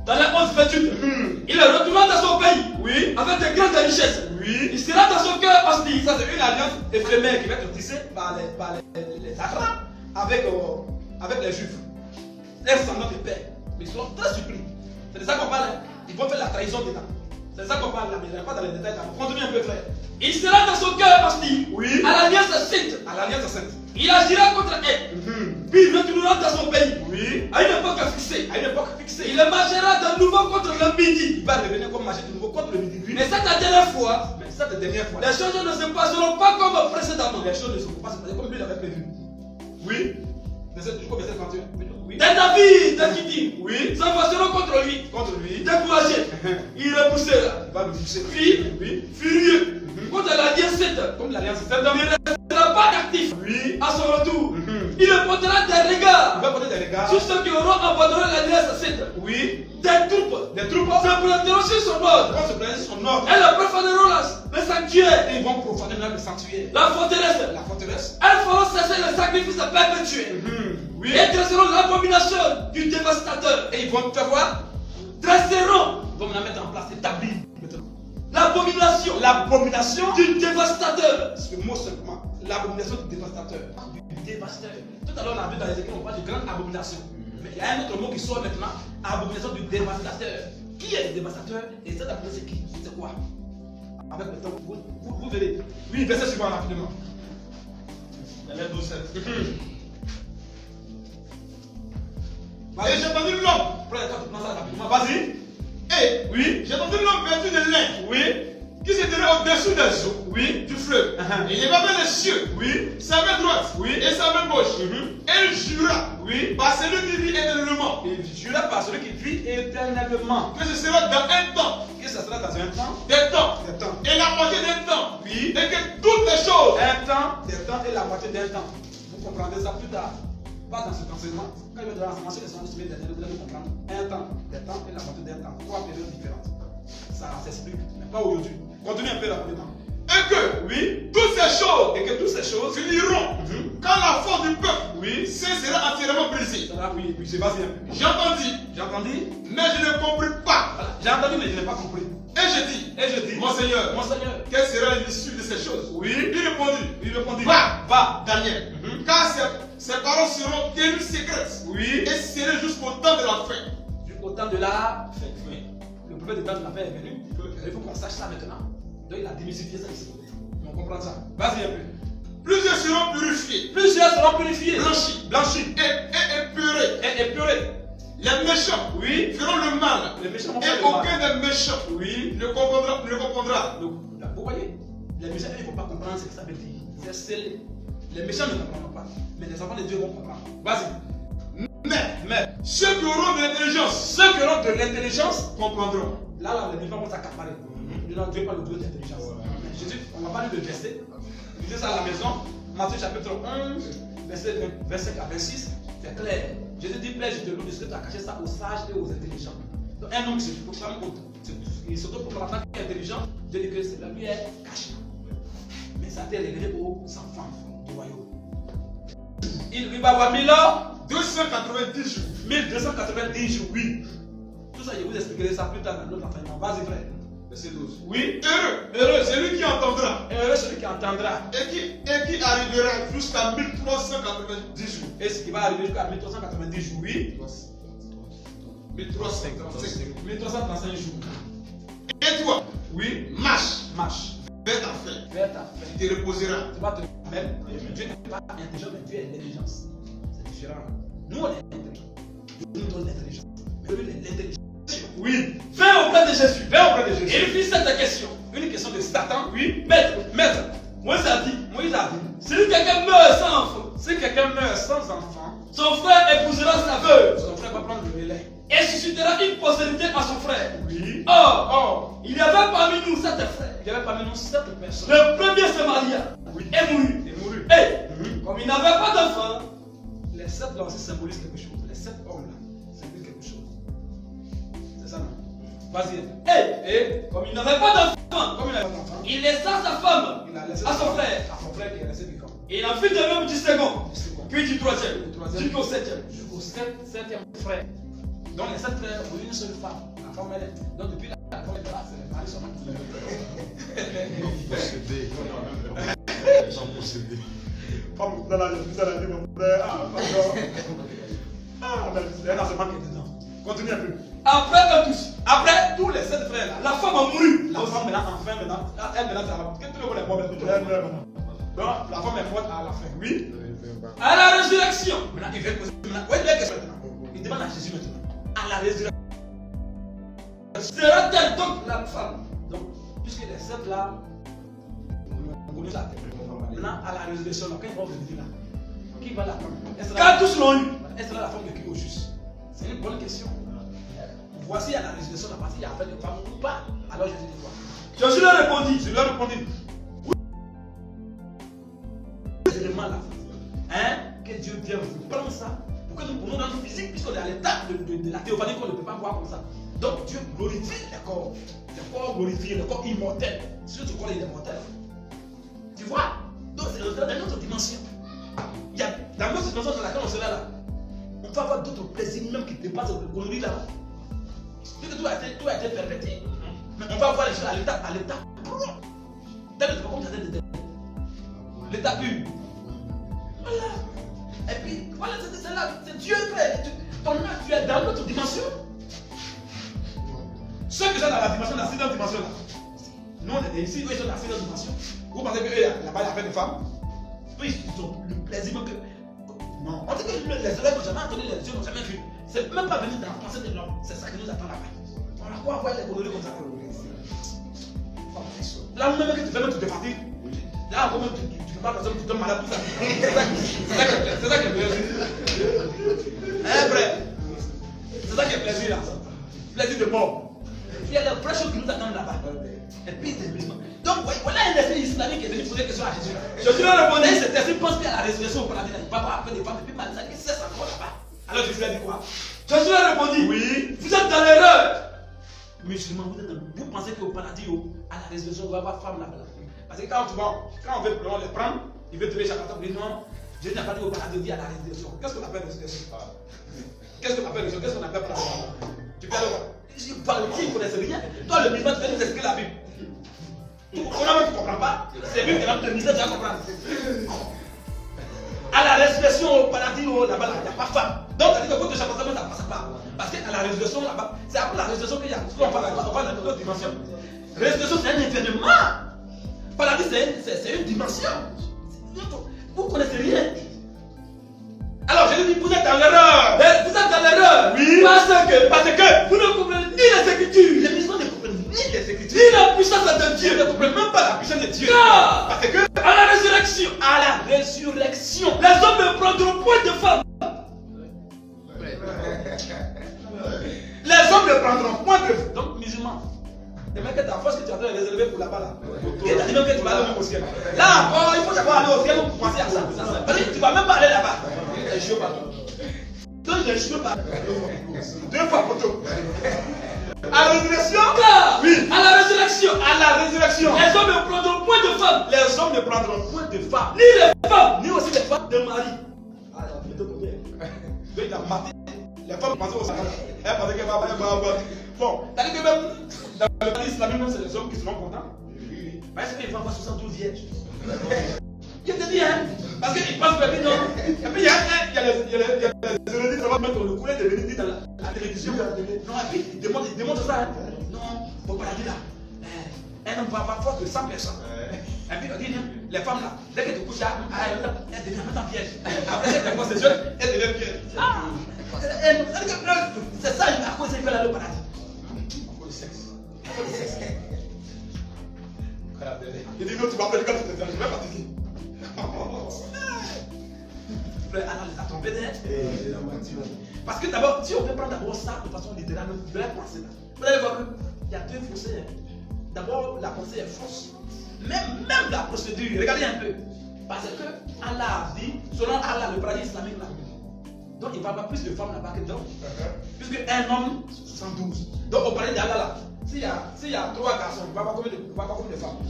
Dans les 11-28, il est retourné dans son pays, oui, avec de grandes richesses. Oui. Il sera dans son cœur hostile. Ça c'est une alliance éphémère qui va être tissée par les Arabes avec les Juifs. Les descendants de père. Mais ils sont très surpris. C'est de ça qu'on parle. Ils vont faire la trahison dedans. C'est de ça qu'on parle là, mais je ne vais pas dans les détails. Continue un peu frère. Il sera dans son cœur hostile, oui, à l'alliance sainte. À l'alliance sainte. Il agira contre elle. Puis il retournera dans son pays, oui, à une époque fixée. À une époque fixée. Il marchera de nouveau contre le midi. Il va revenir comme marcher de nouveau contre le midi. Oui. Mais cette dernière fois, les choses ne se passeront pas comme précédemment. Les choses ne se passeront pas comme lui l'avait prévu. Oui. Jusqu'au verset 31. Oui. Des David, des Kittim, oui, s'enfonceront contre lui. Découragé. Il repoussera. Il va le pousser. Oui. Furieux. Contre l'alliance sainte. Comme l'alliance sainte. Il ne restera pas actif. Oui. À son retour. Il portera des regards. Il va porter des regards sur ceux qui auront abandonné l'alliance sainte. Oui. Des troupes se présenteront sur son ordre. Elles profaneront le sanctuaire. Et ils vont profaner le sanctuaire. La forteresse. Elles feront cesser le sacrifice perpétuel. Oui. Et dresseront l'abomination du dévastateur. Et ils vont faire quoi? Dresseront. Ils vont la mettre en place, établir. L'abomination du dévastateur. Ce mot simplement. L'abomination du dévastateur. Tout à l'heure, on a vu dans les écrits, on parle de grande abomination. Mais il y a un autre mot qui sort maintenant. Abomination du dévastateur. Qui est le dévastateur? Et cette abomination, c'est qui? C'est quoi? Avec le temps, vous verrez. Oui, verset suivant rapidement. Verset 12. Et j'ai entendu l'homme. Vas-y. Et oui, j'ai entendu l'homme vêtu de lin. Oui. Qui se tenait au-dessus des eaux, oui, du fleuve. Et il leva les cieux, oui, sa main droite, oui, et sa main gauche. Et il jura, oui, par celui qui vit éternellement. Il jura par celui qui vit éternellement. Que ce sera dans un temps. Que ce sera dans un temps. Des temps. Et la moitié d'un temps. Oui. Et que toutes les choses. Un temps, des temps et la moitié d'un temps. Vous comprendrez ça plus tard. Pas dans cet enseignement. Quand il va de l'enseignement sur les semaines dernières, vous allez comprendre. Un temps, des temps et la moitié d'un temps. Trois périodes différentes. Ça s'explique, mais pas aujourd'hui. Continue un peu rapidement. Et que, oui, toutes ces choses finiront quand la force du peuple, oui, sera entièrement brisée. Ça va, oui, c'est vas-y un peu. J'ai entendu, mais je ne compris pas. Voilà. J'ai entendu, mais je n'ai pas compris. Et je dis, mon Seigneur, quelle sera l'issue de ces choses? Oui. Il répondit, va, Daniel, car ces paroles seront tenues secrètes, oui, et seront jusqu'au temps de la fin. Jusqu'au temps de la fin. Le prophète de temps de la fin est venu. Il faut qu'on sache ça maintenant. Donc il a démystifié ça ici. On comprend ça. Vas-y un peu. Plusieurs seront purifiés. Blanchis. Et épurés. Les méchants, oui, feront le mal. Les méchants vont et faire le aucun mal. des méchants, oui, ne comprendra. Vous voyez, les méchants, ils ne vont pas comprendre ce que ça veut dire. C'est scellé. Les méchants ne comprendront pas. Mais les enfants de Dieu vont comprendre. Vas-y. Mais ceux qui auront de l'intelligence comprendront. Là, les méchants vont s'accaparer. Dieu parle de Dieu d'intelligence. Jésus, on va pas lui le verset. Lisez ça à la maison. Matthieu chapitre 11, verset 26. C'est clair. Jésus dit, Père, je te loue de ce que tu as caché ça aux sages et aux intelligents. Donc, un homme qui se proclame il s'auto-proclame en tant qu'intelligent, Dieu dit que c'est la lui est caché. Mais ça a été révélé aux enfants du royaume. Il va avoir 290 jours. 1290 jours, oui. Tout ça, je vous expliquerai ça plus tard dans notre enseignement. Vas-y, frère. Verset 12. Oui. Heureux, celui qui entendra. Heureux celui qui entendra. Et qui arrivera jusqu'à 1390 jours. Et ce qui va arriver jusqu'à 1390 jours, oui. 1335 1335 jours. Et toi, Oui. marche vers ta faim. Vers ta faim. Tu te reposeras. Tu vas te même. Dieu n'est pas intelligent, mais Dieu est l'intelligence. C'est différent. Nous, on est intelligent. Dieu nous donne l'intelligence. Mais lui, l'intelligence. Oui. Viens auprès de Jésus. Viens auprès de Jésus. Et il fit cette question. Une question de Satan. Oui. Maître, Moïse a dit, si quelqu'un meurt sans enfant, Si quelqu'un meurt sans enfant, son frère épousera sa veuve. son frère va prendre le relais. Et suscitera une postérité à son frère. Oui. Or, il y avait parmi nous 7 frères. Il y avait parmi nous 7 personnes. Le premier se maria et mourut. Et mourut. Et, comme il n'avait pas d'enfant, les 7 là aussi symbolisent quelque chose. Les 7 hommes là symbolisent quelque chose. C'est ça, non? Vas-y. Et, comme il n'avait pas d'enfant, Comme il n'avait pas d'enfant, il laissa sa femme il a laissé à son frère. à son frère qui est resté vivant. Et il en fit de même du second, Du second. puis du troisième, Du troisième. jusqu'au septième. Jusqu'au 7e frère. Donc les 7 frères ont une seule femme. La femme elle est. Donc depuis la femme est là, c'est le mari seulement qui Ils sont possédés. Femme dans la vie, mon frère. Ah, pardon. Ah, mais c'est un enseignement qui est dedans. Continue un peu. Après eux tous, Après tous les 7 frères là, la femme a mouru. la femme maintenant, enfin maintenant, elle maintenant, ça va. Qu'est-ce que tu veux pour les elle meurt maintenant. Donc la femme est morte à la fin. Oui. À la résurrection, Maintenant il vient poser. Maintenant, où est la question maintenant? Il demande à Jésus maintenant. À la résurrection. sera-t-elle donc la femme? Donc, puisque les 7 là, on connaît la terre. Maintenant, à la résurrection, là, quand ils vont venir là, qui va la prendre? Car tous l'ont eu. Elle sera la femme de qui au juste? C'est une bonne question. Voici à la résurrection la partie, il y a fait de femmes ou pas? Alors Jésus dit quoi? Jésus leur répondit. Je leur répondis. Les éléments là, que Dieu vient vous prendre ça pour que nous prenions dans notre physique, puisqu'on est à l'état de la théophanie qu'on ne peut pas voir comme ça. Donc Dieu glorifie les corps glorifiés, les corps immortels. Si tu crois qu'il est mortel, tu vois? Donc c'est dans une autre dimension. Il y a dans notre dimension dans laquelle on sera là, on va avoir d'autres plaisirs même qui dépassent le connerie là. Puisque tout a été perverti. Mais on va voir les choses à l'état pur. Tel que comme ça l'état pur. Voilà. Et puis, voilà, c'est là, c'est Dieu, frère. Ton âme, tu es dans notre dimension. Ceux qui sont dans la dimension, la 6e dimension là. Nous on est ici, eux ils sont dans la 6e dimension. Vous pensez que eux là-bas il y a fait des femmes? Eux, ils ont le plaisir même que. Non, on dit que les oreilles n'ont jamais entendu, les yeux n'ont jamais vu. C'est même pas venu dans la pensée de l'homme. C'est ça qui nous attend là-bas. On a quoi voir les conneries comme ça. Là où même que tu fais, même tu te fatigues. Là où même tu fais pas attention, tu tombes malade, tout ça. C'est ça qui est plaisir. Hein, frère? C'est ça qui est plaisir là. Plaisir de mort. Il y a des vraies choses qui nous attendent là-bas. Et puis, donc, voilà un esprit islamique qui est venu poser question à Jésus. Jésus leur répondait, cet esprit pense qu'il y a la résurrection au paradis. Il ne va pas appeler des femmes depuis mal, il cesse encore là-bas. Alors Jésus a dit quoi? Jésus leur répondit, oui, vous êtes dans l'erreur. Musulmans, vous pensez qu'au paradis, à la résurrection, il va y avoir femme là-bas. Parce que quand on veut les prendre, il veut trouver chacun pour dire non, Jésus n'a pas dit au paradis, il dit à la résurrection. Qu'est-ce qu'on appelle résurrection? Qu'est-ce qu'on appelle résurrection? Qu'est-ce qu'on appelle paradis? Tu peux aller voir. Je parle, qui ne connaissent rien. Toi, le musulman, tu vas nous expliquer la Bible. Toi-même, tu ne comprends pas. C'est Bible qui va te dire, tu vas comprendre. À la résurrection, au paradis, là-bas, il n'y a pas de femme. Donc, ça dit que votre chacun, ça ne passe pas. Parce qu'à la résurrection, là-bas, c'est après la résurrection qu'il y a. On parle dans une autre dimension. Résurrection, c'est un événement. Paradis, c'est une dimension. Vous ne connaissez rien. Alors, je lui dis, vous êtes dans l'erreur. Vous êtes dans l'erreur. Oui. Parce que vous ne comprenez ni les Écritures. Les musulmans ne comprennent ni les Écritures. Ni la puissance de Dieu. Ils ne comprennent même pas la puissance de Dieu. Car, Parce que à la résurrection, les hommes ne prendront point de femmes. les hommes ne prendront point de. Donc, musulmans, Les mecs, ta force que tu as réservé pour là-bas là. et t'as dit même que tu vas aller au ciel. là encore, il faut savoir aller au ciel pour penser à ça. Parce que tu ne vas même pas aller là-bas. J'ai échoué partout. Donc, je ne suis pas. 2 fois poteau. À la résurrection. Car, Oui. à la résurrection, À la résurrection. les hommes ne prendront point de femmes. Les hommes ne prendront point de femmes. Ni les femmes, ni aussi les femmes de Marie. Ah, il faut combien? Donc il a maté. Les femmes pensaient au sacrifice. Elles pensaient qu'elles va. Bon, c'est-à-dire que même dans le pays islamique, c'est les hommes qui seront contents. Parce qu'ils vont avoir 72 vierges. Je te dis, hein. Parce qu'ils pensent que non. Et puis il y a les érudits qui vont mettre le courrier de Bénédicte dans la télévision. Non, et puis ils démontrent ça. Hein. Non, au paradis là. Un homme va avoir force de 100 personnes. les femmes là, dès qu'elles te couchent là, elles deviennent maintenant piège. Après, elles te c'est jeune, elles deviennent piège. C'est ça, à cause qu'elle a le paradis. À cause du sexe. À cause du sexe. Il dit non, tu m'appelles quand tu te dis, je vais fatiguer. Frère, Allah les a trompés d'air. Parce que d'abord, si on peut prendre d'abord ça de façon littérale, notre vraie pensée là, vous allez voir qu'il y a deux fossés. D'abord, la pensée est fausse. Même la procédure, regardez un peu. Parce que Allah a dit, selon Allah, le paradis islamique là. Donc il va y avoir plus de femmes là-bas que d'hommes. Puisque un homme, 72. Donc au paradis d'Allah là, s'il y a 3 garçons, il va y avoir combien de femmes?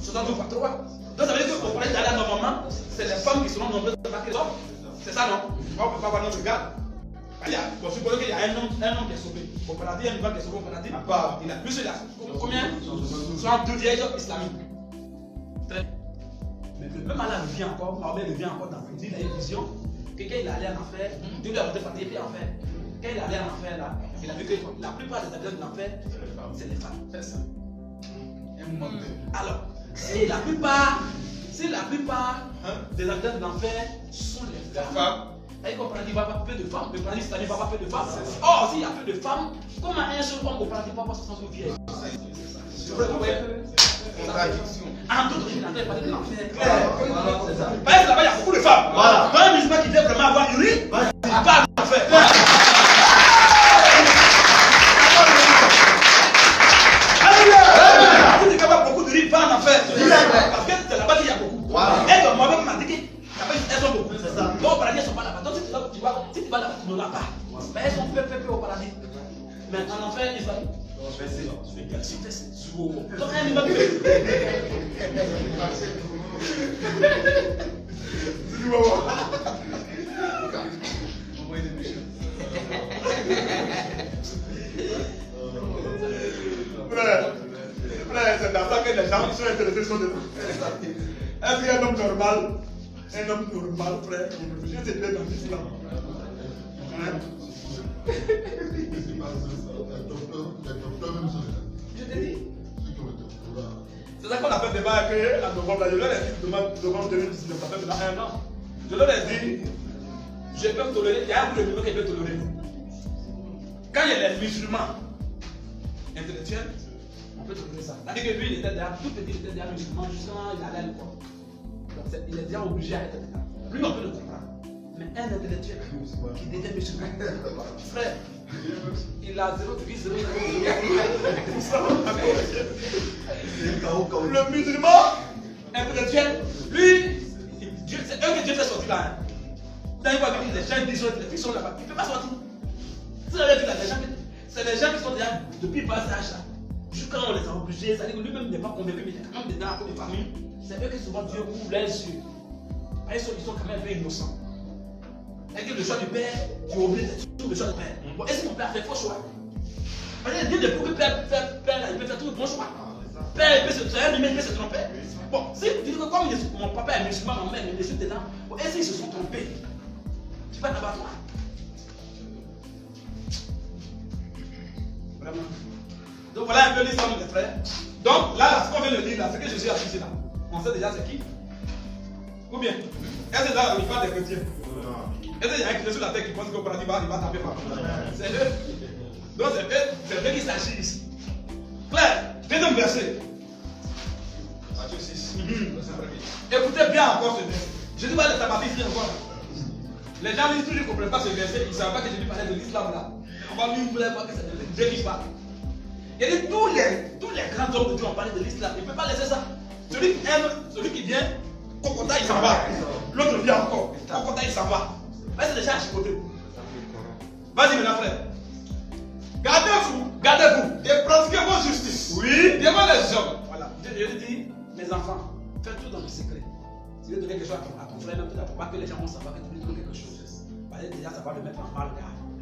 72 fois 3. Donc ça veut dire qu'au paradis d'Allah, normalement, c'est les femmes qui seront nombreuses là-bas que les hommes. C'est ça non? On ne peut pas avoir notre regard. Bon, supposons qu'il y a un homme qui est sauvé. Au paradis, il y a une femme qui est sauvée au paradis. Il a plus de combien? 62 vieilles islamiques. Mais même Allah revient encore, Mahomet revient encore dans il a une vision que quand il allait en enfer, Dieu lui a montré fatigué en enfer. Quand il allait en enfer là, il a vu que la plupart des habitants de l'enfer, c'est les femmes. C'est ça. Alors, si la plupart des habitants de l'enfer sont les femmes, et qu'on prend, il va pas peu de femmes, le paradis islamique va pas peu de femmes. Or, s'il y a peu de femmes, comment un seul homme au paradis va pas 60 vieilles? En d'autres termes, il parle de l'enfer. Parce que là-bas, il y a beaucoup de femmes. Quand un musulman qui veut vraiment avoir une rue, il parle de l'enfer. Si tu es capable beaucoup de riz, pas en enfer. Parce que c'est là-bas qu'il y a beaucoup. Et donc, moi-même, m'a dit qu'elles sont beaucoup. Donc, au paradis, elles ne sont pas là-bas. Donc, si tu vas là-bas, tu n'auras pas. Mais elles sont peu au paradis. Mais en enfer, ils sont. Donc, un minimum. Frère, c'est dans ça que les gens sont intéressés sur le. Est-ce qu'un homme normal, frère, je sais bien dans l'islam. Je te dis. C'est ça qu'on appelle débat que à novembre, je leur ai dit novembre 2019, ça fait maintenant 1 an. Je leur ai dit, je peux me tolérer, il y a un peu de musulmans qui peut tolérer. Quand il y a les musulmans intellectuels, on peut tolérer ça. C'est-à-dire que lui, il était déjà, tout petit, il était déjà musulman, justement, il allait à l'école. Donc il est déjà obligé à être là. Lui, on peut le comprendre. Mais un intellectuel qui devient musulman, frère, il a 0,000. Le musulman intellectuel, lui, c'est eux que Dieu fait sortir là. Vous allez voir que les gens disent les filles sont là-bas, il ne peut pas sortir. Vous avez vu là, c'est les gens qui sont déjà depuis bas âge là. Jusqu'à on les a obligés, c'est-à-dire que lui-même n'est pas convaincu, mais il est quand même dedans à cause des familles. C'est eux que souvent Dieu ouvre les yeux. Ils sont quand même un peu innocents. Et que le choix du père, tu oublies tout le choix du père. Bon, est-ce que mon père fait faux choix? Parce que Dieu ne peut que père, il peut faire tout le bon choix. Père, il peut se tromper. Bon, si tu dis que comme mon papa est musulman, ma mère est musulmane dedans, bon, est-ce qu'ils se sont trompés? Tu vas t'abattre toi. Vraiment. Donc voilà un peu l'histoire, mes frères. Donc là, ce qu'on vient de dire, là, ce que Jésus a dit là, on sait déjà c'est qui? Ou bien, est-ce que là, il parle des chrétiens? Est-ce qu'il y a un chrétien sur la terre qui pense qu'au paradis, il va taper par contre? C'est eux. Donc c'est eux qui s'agissent. Claire, deuxième verset. Matthieu 6. Écoutez bien encore ce verset. Jésus va les tabatisser encore. Les gens lisent toujours, ils ne comprennent pas ce verset. Ils ne savent pas que Jésus parlait de l'islam là. On va lui voir que c'est Dieu qui parle. Il dit tous les grands hommes de Dieu ont parlé de l'islam. Il ne peut pas laisser ça. Celui qui aime, celui qui vient, Kokota il s'en va. L'autre vient encore. Kokota il s'en va. C'est déjà à chicoter. Vas-y maintenant frère. Gardez-vous et pratiquez vos justices. Oui. Devant les hommes. Voilà. Je dis, mes enfants, faites tout dans le secret. Si tu veux donner quelque chose à ton frère, même pour pas que les gens vont savoir que tu lui donnes quelque chose. Parce que déjà ça va le mettre en mal.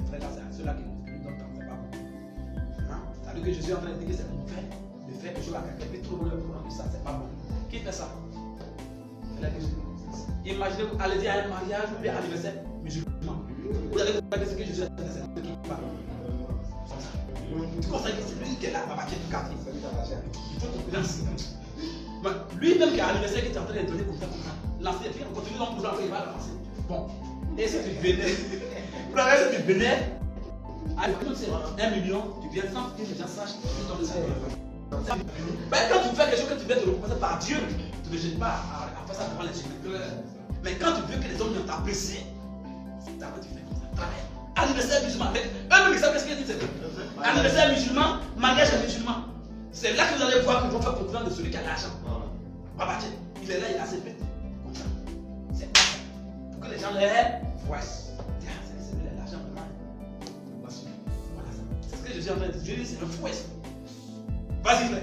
Les frères là, c'est ceux-là qui nous donnent tant, c'est pas bon. C'est-à-dire que Jésus est en train de dire que c'est mon frère de faire quelque chose à quelqu'un qui trouve le courant de ça, c'est pas bon. Qui fait ça? C'est la question. Imaginez-vous, allez dire à un mariage ou bien à l'anniversaire musulman. Vous allez regarder ce que Jésus a dit, c'est qui parle. Tu conseilles que c'est lui qui est là, qui est tout quartier. Il faut comprendre. Lui-même qui a l'anniversaire qui est en train de donner comme ça. Lancer, puis on continue dans le programme, il va avancer. Bon. Et si tu venais, si tu venais, comme c'est 1 million, tu viens sans que les gens sachent que tu donnes ça. Quand tu fais quelque chose que tu viens te représenter par Dieu, tu ne gênes pas à faire ça devant les humains. Mais quand tu veux que les hommes t'apprécient, c'est ça que tu fais comme ça. Travaille. Anniversaire musulman. Eux-mêmes, ils savent ce qu'ils disent. Anniversaire musulman, mariage musulman. C'est là que vous allez voir qu'ils vont faire confiance de celui qui a l'argent. Baba, il est là, il a ses bêtes. Comme ça. C'est ça. Pour que les gens les voient. Tiens, c'est l'argent vraiment. Voilà ça. C'est ce que je suis en train de dire. C'est le fouet. Vas-y, frère.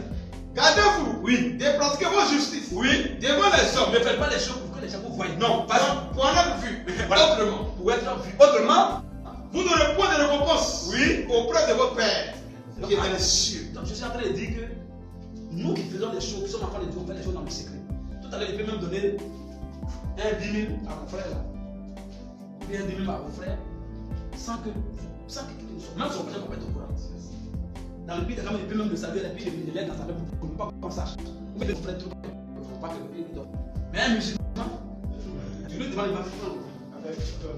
Gardez-vous. Oui. De pratiquer votre justice. Oui. Devant les hommes. Ne faites pas les choses pour que les gens vous voient. Non, vas-y. Pour en être vu. Voilà. Autrement. Pour être vu. Autrement, vous n'aurez point de récompense. Oui. Auprès de votre Père qui est dans les cieux. Donc je suis en train de dire que nous qui faisons les choses, qui sommes en train de dire, on fait les choses dans le secret. Tout à l'heure, il peut même donner un 10 000 à mon frère là. Puis un 10 000 à mon frère. Sans que même son frère ne peut pas être au courant. Dans le pays, il peut même le savoir et puis il l'aide dans sa main pour ne pas qu'on sache. Ou bien le frère tout il ne faut pas que le pays lui donne. Mais un musulman, tu lui demandes, il va faire.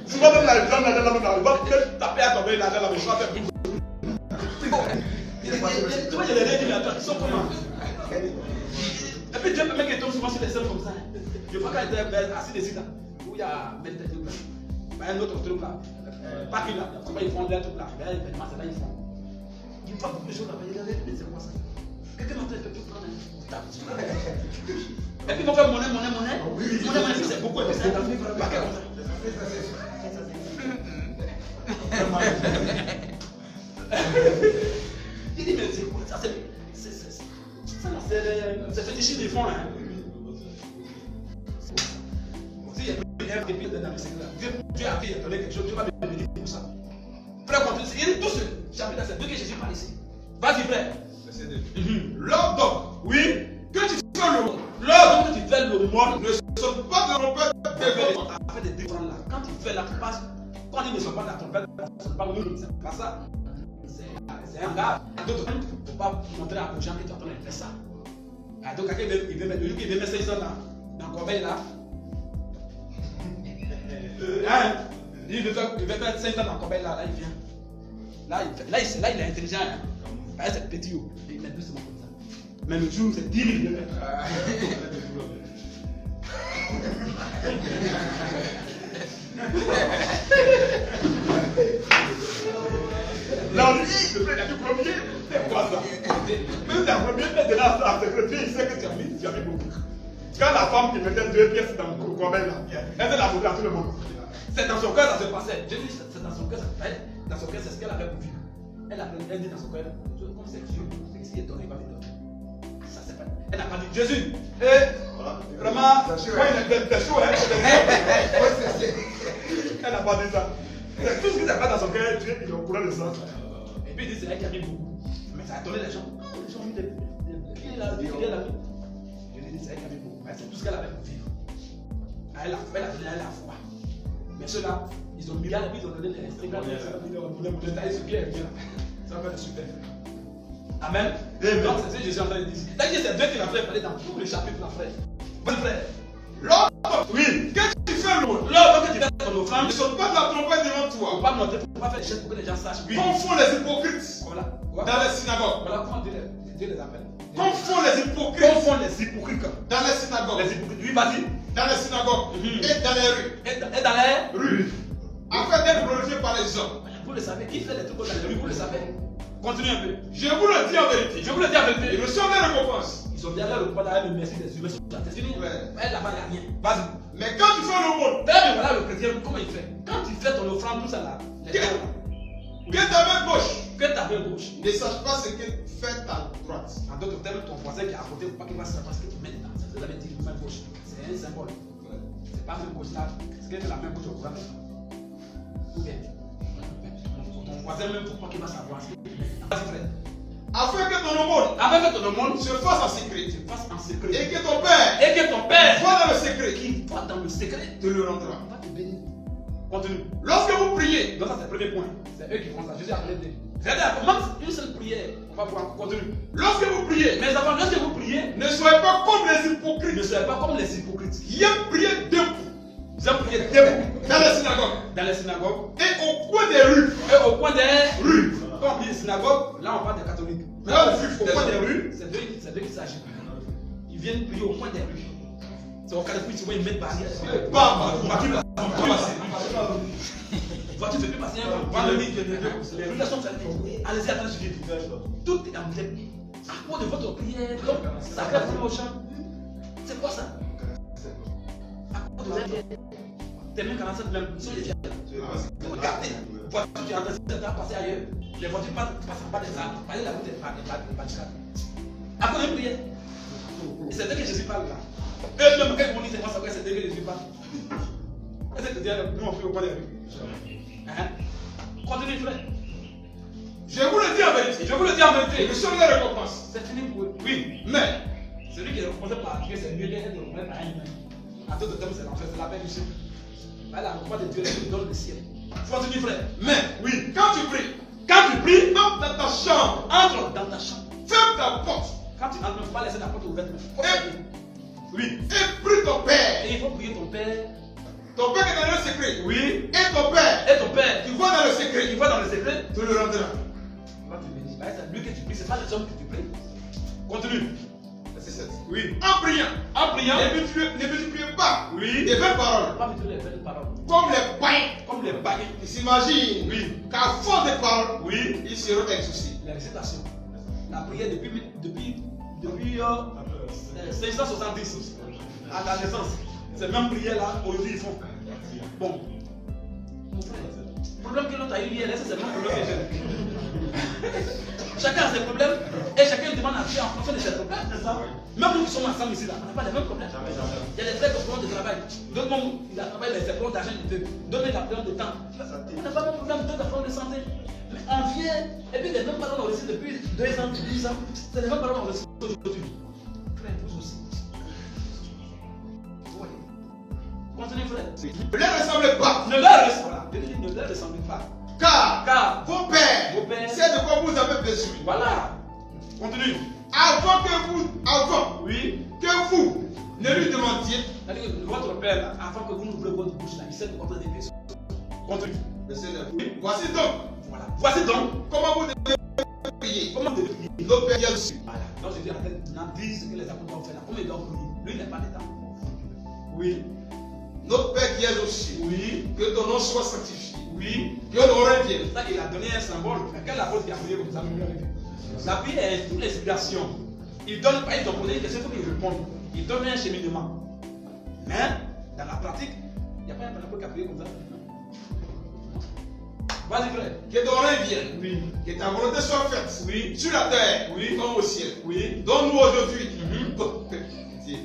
Souvent même la viande là, il va peut-être taper à tomber là, mais je vais faire plus. Tu vois, il y a des règles là, qui sont comment? Et puis Dieu permet qu'il tombe souvent sur les scènes comme ça. Je vois quand il était assis ici là, où il y a un autre truc là, pas qu'il là, comment ils font des trucs là, c'est là ils font. Ils font beaucoup de choses là, mais c'est quoi ça? Quelqu'un m'a fait tout prendre un. Et puis ils vont faire monnaie, puis c'est beaucoup, et puis c'est un paquet comme ça. Il dit, mais c'est quoi ça? C'est fétichiste des fonds. Si il y a un débit dans le secret, Dieu a fait donner quelque chose, Dieu va me bénir pour ça. Frère, continue. Il est tout seul. Chapitre 7, 2 que Jésus parle ici. Vas-y, frère. Lors donc, Oui. que tu fais le monde, Lors que tu fais le monde, ne sonne pas de trompette d'éveil. on t'a fait des différents là. Quand tu fais la passe, quand il ne sonne pas de la trompette, ce n'est pas nous, c'est pas ça. C'est un gars. D'autres, il ne faut pas montrer aux gens que tu es en train de faire ça. Donc, quelqu'un il veut mettre 600 dans le corbeil là. Il veut mettre 5 ans dans le corbeil là, il vient. Là, il est intelligent. Hein. C'est petit. Il met doucement comme ça. Mais le jour, c'est 10 000. Là, lui, le frère, il a dit premier, c'est quoi ça? Même la première de la secrétaire, il sait que tu as mis beaucoup. Quand la femme qui mettait 2 pièces dans le corbeil là, elle fait la photo à tout le monde. C'est dans son cœur, ça se passait. Je dis, c'est dans son cœur, ça se passait. Dans son cœur, c'est ce qu'elle avait pour vivre. Elle dit dans son cœur, comme c'est Dieu, s'il est donné, il va me donner. Ça c'est pas. Elle n'a pas dit Jésus. Vraiment, moi, il est chaud, hein. Elle n'a pas dit ça. Tout ce qui s'est fait dans son cœur, Dieu, il est au courant de ça. Et puis il dit, c'est elle qui a mis beaucoup. Mais ça a donné les gens. Les gens ont mis des pieds là, des pieds là. Je lui ai dit, c'est elle qui a mis beaucoup. Mais c'est tout ce qu'elle avait pour vivre. Elle a donné à la foi. Mais ceux-là, ils ont mis là, ils ont donné les Instagram, ils ont taillé ce qui est bien. Ça va faire le super. Amen. Donc c'est ce que je suis en train de dire. C'est-à-dire que c'est Dieu qui l'a fait parler dans tous les chapitres là, frère. Bon frère. Lors Oui. que tu fais le monde, Lors que tu fais ton offrande, ne sonne pas de la trompette devant il ne toi. faut pas montrer, il ne faut pas faire les choses pour que les gens sachent. Oui. Comme font les hypocrites Voilà. dans les synagogues. Voilà comment Dieu les appelle. Comme font les hypocrites Comme font les hypocrites. dans les synagogues. Les hypocrites. Oui, vas-y. Dans les synagogues et dans les rues. Et dans les Rues. Afin d'être glorifié par les hommes. Vous le savez, qui fait les trucs dans les rues, vous le savez. Continue un peu. Je vous le dis en vérité. Je vous le dis en Ils vérité. reçoivent des récompenses. Ils sont bien là, le pas là, le merci des humains sur la tête. Ouais. Elle là-bas, il n'y a rien. Vas-y. Mais quand tu fais le monde, Très bien, voilà le chrétien, comment il fait. Quand tu fais ton offrande, tout ça là, les gens là, que ta main gauche que ta main gauche. ne sache pas ce que fait ta droite. En d'autres termes, ton voisin qui est à côté, il ne faut pas qu'il va savoir ce que tu mets dedans. Ça veut dire main gauche. C'est un symbole. C'est pas main gauche là. C'est que la main gauche au courant maintenant. Ou bien, ton voisin même, il ne faut pas qu'il va savoir ce que tu mets dedans. Vas-y, frère. Afin que ton aumône Afin que ton monde se fasse en secret. se fasse en secret. Et que ton Père Et que ton père, voit dans le secret qui voit dans le secret, te le rendra. va te bénir. Continue. Lorsque vous priez, Donc ça c'est le premier point. C'est eux qui font ça. Jésus a appelé deux. C'est-à-dire, même une seule prière, on va pouvoir continuer. Lorsque vous priez, Mais avant, lorsque vous priez, ne soyez pas comme les hypocrites. ne soyez pas comme les hypocrites. Qui aiment prier debout Vous avez prié debout dans les synagogues dans les synagogues et au coin des rues. et au coin des rues. Quand on dit synagogue, là on parle des catholiques. Mais Là, au coin des rues, c'est d'eux qu'il s'agit. Ils viennent prier au coin des rues. C'est au carrefour, tu vois, ils mettent barrière. Voiture ne peut plus passer un vendredi, les rues sont fermées. Allez-y, attendez, je dis. Tout est emblème. À cause de votre prière, donc, ça fait plus au champ. C'est quoi ça? À cause de votre prière. Tes mains 47 même sont les diables. Regardez, voiture qui est en train de passer ailleurs. Les voitures ne passent pas des arbres. Pas la route des barricades. À cause de la prière. Et c'est dès que Jésus parle là. Eux même quand ils vont dire c'est moi ça, c'est dès que Jésus parle. Est-ce que tu dis, nous on prie au coin des rues? Continuez, frère. Je vous le dis en vérité. Je vous le dis en vérité. Je serai la récompense. C'est fini pour eux. Oui, mais Celui qui est récompensé par Dieu, c'est mieux d'être récompensé par un humain. À d'autres termes, c'est l'enfer, c'est la paix du ciel. Là, la récompense de Dieu, elle nous donne le ciel. Continue, frère. oui, quand tu pries, Quand tu pries, entre dans ta chambre, entre dans ta chambre. ferme ta porte. Quand tu entres, il ne faut pas laisser la porte ouverte. Oui, et prie ton Père. Et il faut prier ton Père. Ton Père est dans le secret. Oui. Et ton Père, Et ton Père, tu vois dans le secret, il va dans le secret. tu le rendras. Quand tu bénis, c'est lui que tu pries, c'est pas les hommes que tu pries. Continue. Verset 7. Oui. En priant, En priant, ne multipliez pas oui. les vaines paroles Pas mettre les belles paroles. comme les païens. Comme les baguettes. Ils s'imaginent Oui. qu'à force de paroles, Oui. ils seront exaucés. La récitation. La prière depuis 570 à la naissance. Cette même prière là, aujourd'hui ils font. Bon. Mon frère, le problème que l'autre a eu hier, c'est le même problème que j'ai. Chacun a ses problèmes et chacun demande à Dieu en fonction de ses problèmes, c'est ça? Même nous qui sommes ensemble ici là, on n'a pas les mêmes problèmes. Il y a des frères qui ont problème de travail. D'autres membres, il a travaillé, mais c'est problème d'argent de Dieu. D'autres, il a problème de temps. On n'a pas le même problème, d'autres ont problème de santé. Mais on vient, et puis les mêmes paroles on reçu depuis 2 ans, 10 ans. C'est les mêmes paroles on reçu aujourd'hui. Frère, vous aussi. Oui. Continuez, frère. Ne leur ressemblez pas, Ne leur ressemblez pas. Ne leur ressemblez pas. car vos pères, Vos pères, c'est de quoi vous avez besoin. voilà. Continue. Avant Oui. que vous ne lui demandiez. C'est-à-dire que votre père, là, avant que vous n'ouvrez votre bouche, là, il sait de quoi des questions. Continue. Verset 9. Voici donc Voilà. Voici donc comment vous devez prier. comment vous devez prier. Nos pères qui sont dessus. Voilà. Donc je dis à la tête, on a dit ce que les apôtres ont fait là. Comment ils doivent prier? Lui, il n'est pas dedans. Oui. Notre Père qui est aux cieux, Oui. que ton nom soit sanctifié. Oui. Que ton règne vienne. C'est ça qu'il a donné un symbole. Mais quel apôtre qui a prié comme ça? La prière est toute l'inspiration. Il donne, par exemple, poser une question, il faut qu'il réponde. Il donne un cheminement. Mais, dans la pratique, il n'y a pas un apôtre qui a prié comme ça. Vas-y, frère. Que ton règne vienne. Oui. Que ta volonté soit faite. Oui. Sur la terre. Oui. Comme au ciel. Oui. Donne-nous aujourd'hui.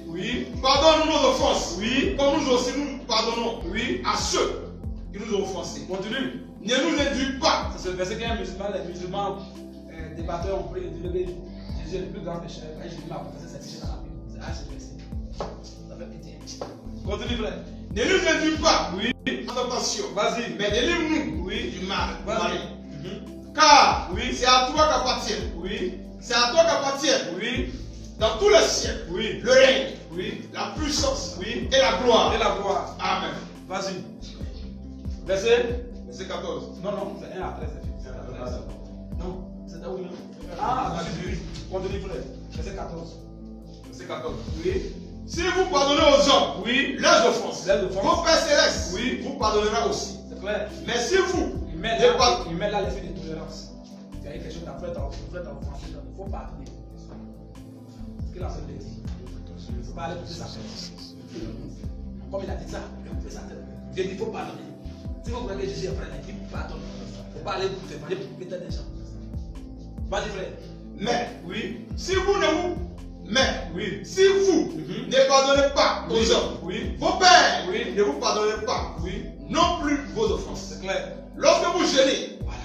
Oui. Pardonne-nous nos offenses. Oui. Comme nous aussi nous pardonnons. Oui. À ceux qui nous ont offensés. Continue. Ne nous induis pas. C'est ce verset qu'un musulman, les musulmans débatteurs ont pris et dit Jésus est le plus grand pécheur. Et Jésus m'a confessé cette péché dans la Bible. C'est ce verset. Ça fait pitié. Continue, frère. Ne nous induis pas. Oui. En tentation. Vas-y. Mais délivre-nous Oui. du mal. Vas-y. Car Oui. c'est à toi qu'appartient. Oui. C'est à toi qu'appartient. Oui. Dans tous les siècles. Oui. Le règne. Oui. La puissance. Oui. Et la gloire. Et la gloire. Amen. Vas-y. Verset. Verset 14. Non, non, c'est 1 à 13. C'est 1 à 13. Non, c'est là où il est. Ah, oui. Continue, frère. Verset 14. Verset 14. Oui. Si vous pardonnez aux hommes, Oui. leurs offenses, Leurs offenses. vos Pères célestes, Oui. vous pardonnera aussi. C'est clair. Mais si vous Il met ne pas- là l'effet de tolérance. Il y a quelque chose à faire dans offensé, il faut pardonner. Ce qu'il a fait de dire. Il ne faut pas aller pousser sa tête. Comme il a dit ça, il a poussé sa tête. Dieu dit il faut pardonner. Si vous prenez Jésus après, il dit pardonne. Il ne faut pas aller pour mettre des gens. Vas-y, frère. Mais Oui. si vous ne vous mais Oui. si vous ne pardonnez pas aux Oui. hommes, Oui. vos pères Oui. ne vous pardonnez pas Oui. non plus vos offenses. C'est clair. Lorsque vous jeûnez, Voilà.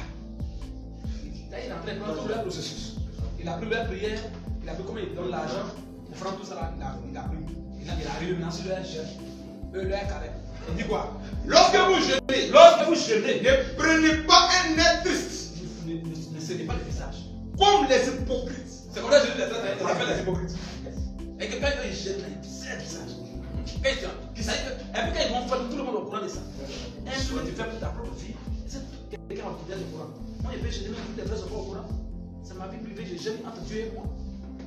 Là, il a pris tout le processus. Il a pris leur prière, il a pris comment il donne l'argent, il prend tout ça là, il a pris. Il a arrivé maintenant sur leur chef, eux leur carré. Il dit quoi? Lorsque vous jeûnez, Ne prenez pas un air triste, ne serrez pas le visage. comme les hypocrites. C'est comme ça que Jésus les appelle les hypocrites. Et que quand ils jeûnent, ils serrent le visage. Et puis quand ils vont faire, tout le monde est au courant de ça. Un jour, tu fais pour ta propre vie. Quelqu'un va te dire au courant. Moi, je vais jeûner, mais tous les frères sont pas au courant. C'est ma vie privée, je jeûne entre Dieu et moi.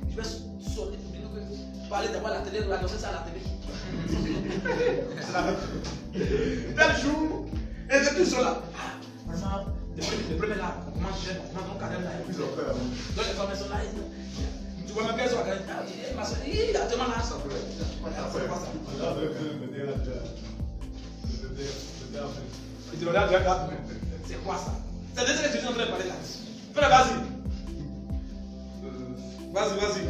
Je vais sortir pour dire que parler d'abord à la télé, ou annoncer ça à la télé. C'est la même chose. Tel jour, et c'est tout cela. Vraiment, le premier là, on commence jeune, on commence carême là. Donc les femmes sont là, tu vois même qu'elles sont là, ma soeur, il a tellement là, ça. C'est pas ça. Il te regarde, regarde. C'est quoi ça? C'est déjà que je suis en train de parler là. Fais-le, vas-y. Vas-y.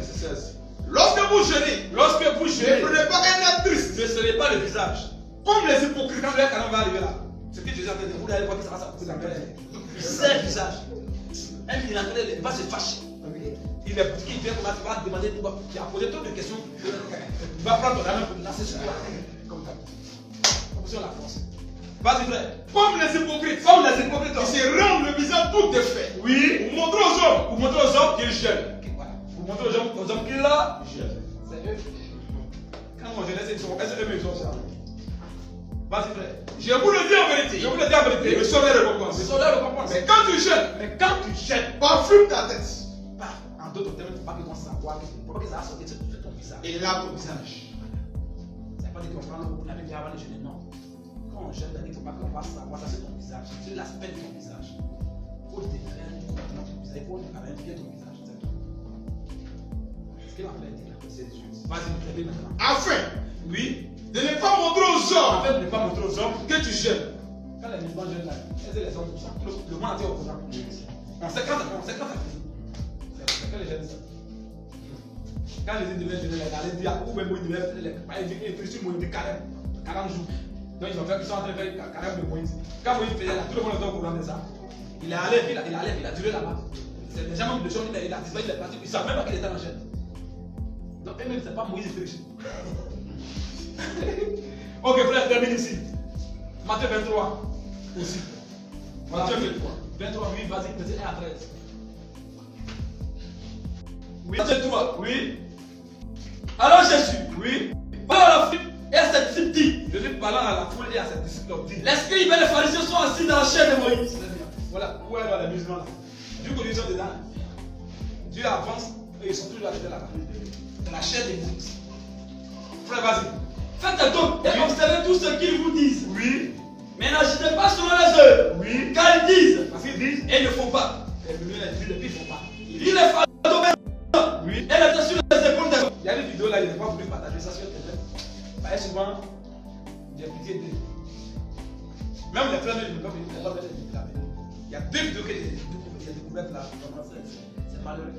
Lorsque vous jeûnez, Ne ne prenez pas un air triste, ne serrez pas le visage. comme les hypocrites. Quand le carême va arriver là, c'est que Jésus a dit, vous allez voir que ça va s'appuyer dans le serre le visage. Même il est en train de, il va se fâcher. Il est boutique, il vient commencer, il va demander pourquoi. Il a posé trop de questions. Il va prendre ton arme pour lancer sur toi. Comme ça. Comme si on la force. Vas-y, frère. Comme les hypocrites. Ils Ils se rendent le visage tout défait. Oui. Pour montrer aux hommes. Pour montrer aux hommes qu'ils jeûnent. Voilà. Pour montrer aux hommes qu'ils là. C'est eux. Quand on jeûne, ils sont eux-mêmes, ils sont ça. Vas-y, frère. Je vous le dis en vérité. Je vous le dis en vérité. Le soleil récompense. Le soleil récompense. Mais quand tu jeûnes, Mais quand tu jeûnes, parfume ta tête en d'autres termes, il ne faut pas qu'ils vont savoir que ça a sorti de ton visage. et lave ton visage. Ça ne veut pas dire qu'on prend l'eau pour laver bien avant de jeûner, non. Quand on jeûne, il ne faut pas qu'on va savoir ça c'est ton visage. C'est l'aspect de ton visage. Il faut décrire complètement ton visage. Il faut décrire bien ton visage. C'est tout. Ce qu'il va faire dire. Vas-y, nous traiter maintenant. Afin Oui. de ne pas montrer aux En hommes fait, ne pas montrer aux hommes. que tu jeûnes. Quand les musulmans jeûnent là, c'est les hommes tout ça. Le monde entier est au courant. On sait quand ça fait. C'est quand les jeunes ça. Quand les gens devaient jeûner, ils disaient, ou même ils devaient faire les Christians m'ont dit carême, 40 jours. Donc ils sont en train de faire carême de Moïse. Quand Moïse faisait là, tout le monde était au courant de ça. Il est allé, il a duré là-bas. C'est déjà même de choses, il a disparu, il est parti. Ils ne savent même pas qu'il était en jeûne. Donc eux-mêmes, c'est pas Moïse qui fait. Ok, frère, termine ici. Matthieu 23 aussi. Voilà, Matthieu 23, oui, vas-y, verset 1 à 13. Oui, Matthieu 3, oui. Alors Jésus, oui, parle à la foule et à ses disciples dit. Jésus parlant à la foule et à ses disciples dit. Les scribes et les pharisiens sont assis dans la chair de Moïse. Voilà, où est les musulmans là? Dieu que ils sont dedans. Dieu avance et ils sont toujours là-bas. Dans la chair de Moïse. Frère, vas-y. Faites donc et observez tout ce qu'ils vous disent. Oui. Mais n'agitez pas selon les heures. Oui. Car ils disent. Parce qu'ils disent et ils ne font pas. Et ils ne font pas. Ils disent les fardeaux maintenant. Oui. Et les têtes sur les épaules des. Il y a des vidéos là, ils n'ont pas voulu partager ça sur Internet. Parce que souvent, j'ai pitié d'eux. Même les frères ne peuvent pas mettre la vidéo. Il y a 2 vidéos que j'ai découvertes là. C'est malheureux.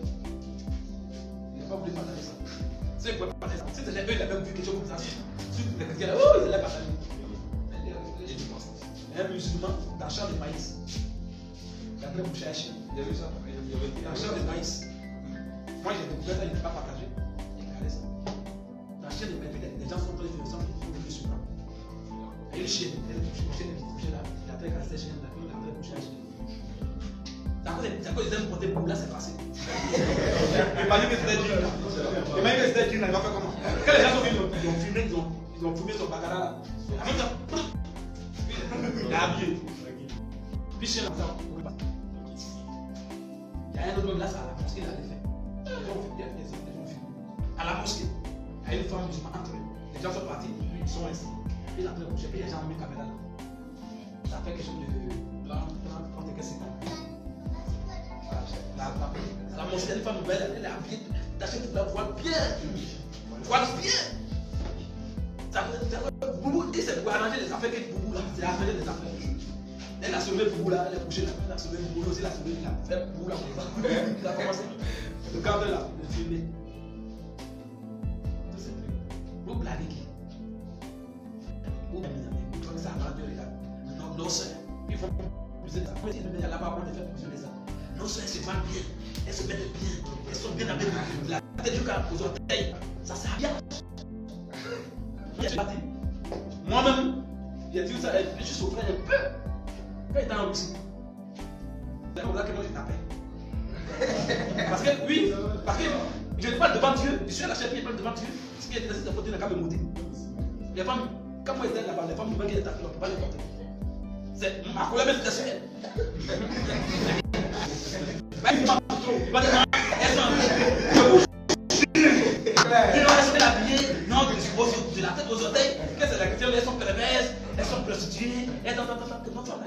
Ils n'ont pas voulu partager ça. C'est quoi partager ça? Si c'était eux, ils avaient vu quelque chose comme ça. Les chrétiens, oh, ils allaient partager. Un musulman dans le champ de maïs. Il a pris pour chercher. Dans le champ de maïs. Moi, j'ai découvert ça, il ne pas partagé. Il a regardé ça. Dans le champ de maïs, les gens sont tous les gens qui font des souvent. Et le chien, il est couché là. Il a très cassé le chien, il a très couché là. C'est à cause des hommes portés pour là, c'est passé. Imagine que c'était Dieu là. Imagine que c'était Dieu là, il va faire comment? Quand les gens sont venus, ils ont fumé son baccarat là. Il est habillé. Puis chez la femme, il y a un autre homme là, c'est à la mosquée, il a fait. Ils ont filmé. À la mosquée, il y a une femme musulmane entre eux. Les gens sont partis, ils sont restés. Ils ont couché, puis les gens ont mis la caméra là. Ça fait quelque chose de 30 et 50. La mosquée, une femme belle, elle est habillée, t'achètes toute la voile bien. Voile bien. Boubou, c'est pour arranger les affaires que Boubou là, c'est arranger les affaires. Elle a sauvé Boubou là, elle est couchée là, elle a sauvé Boubou aussi, elle a sauvé là, elle a fait Boubou là, il a commencé. Regardez là, le filmer. Tout c'est truc. Vous blaguez qui? Vous m'aimez, vous trouvez ça à la radio, les gars. Nos soeurs, ils font plus de ça. Il y a là-bas, on fait plus de ça. Nos soeurs, elles se vendent bien, elles se mettent bien, elles sont bien habillées. La tête du cas, aux orteils, ça sert à rien. Moi-même, ça, je souffrais un peu. Quand il était en Russie. C'est comme ça que moi je tapais. Parce que, oui, parce que je ne parle devant Dieu, je suis à la chair, il parle devant Dieu. Ce qui est décidé de porter, n'a qu'à me monter. Les femmes, quand moi j'étais là-bas, les femmes me disaient qu'on ne peut pas les porter. C'est ma colère, mais c'était sur elle. Il m'a trop. Il va dire, ils ont resté habillés, non, de la tête aux orteils. Qu'est-ce que c'est la question? Elles sont perverses, elles sont prostituées, elles sont. Non, tu vois,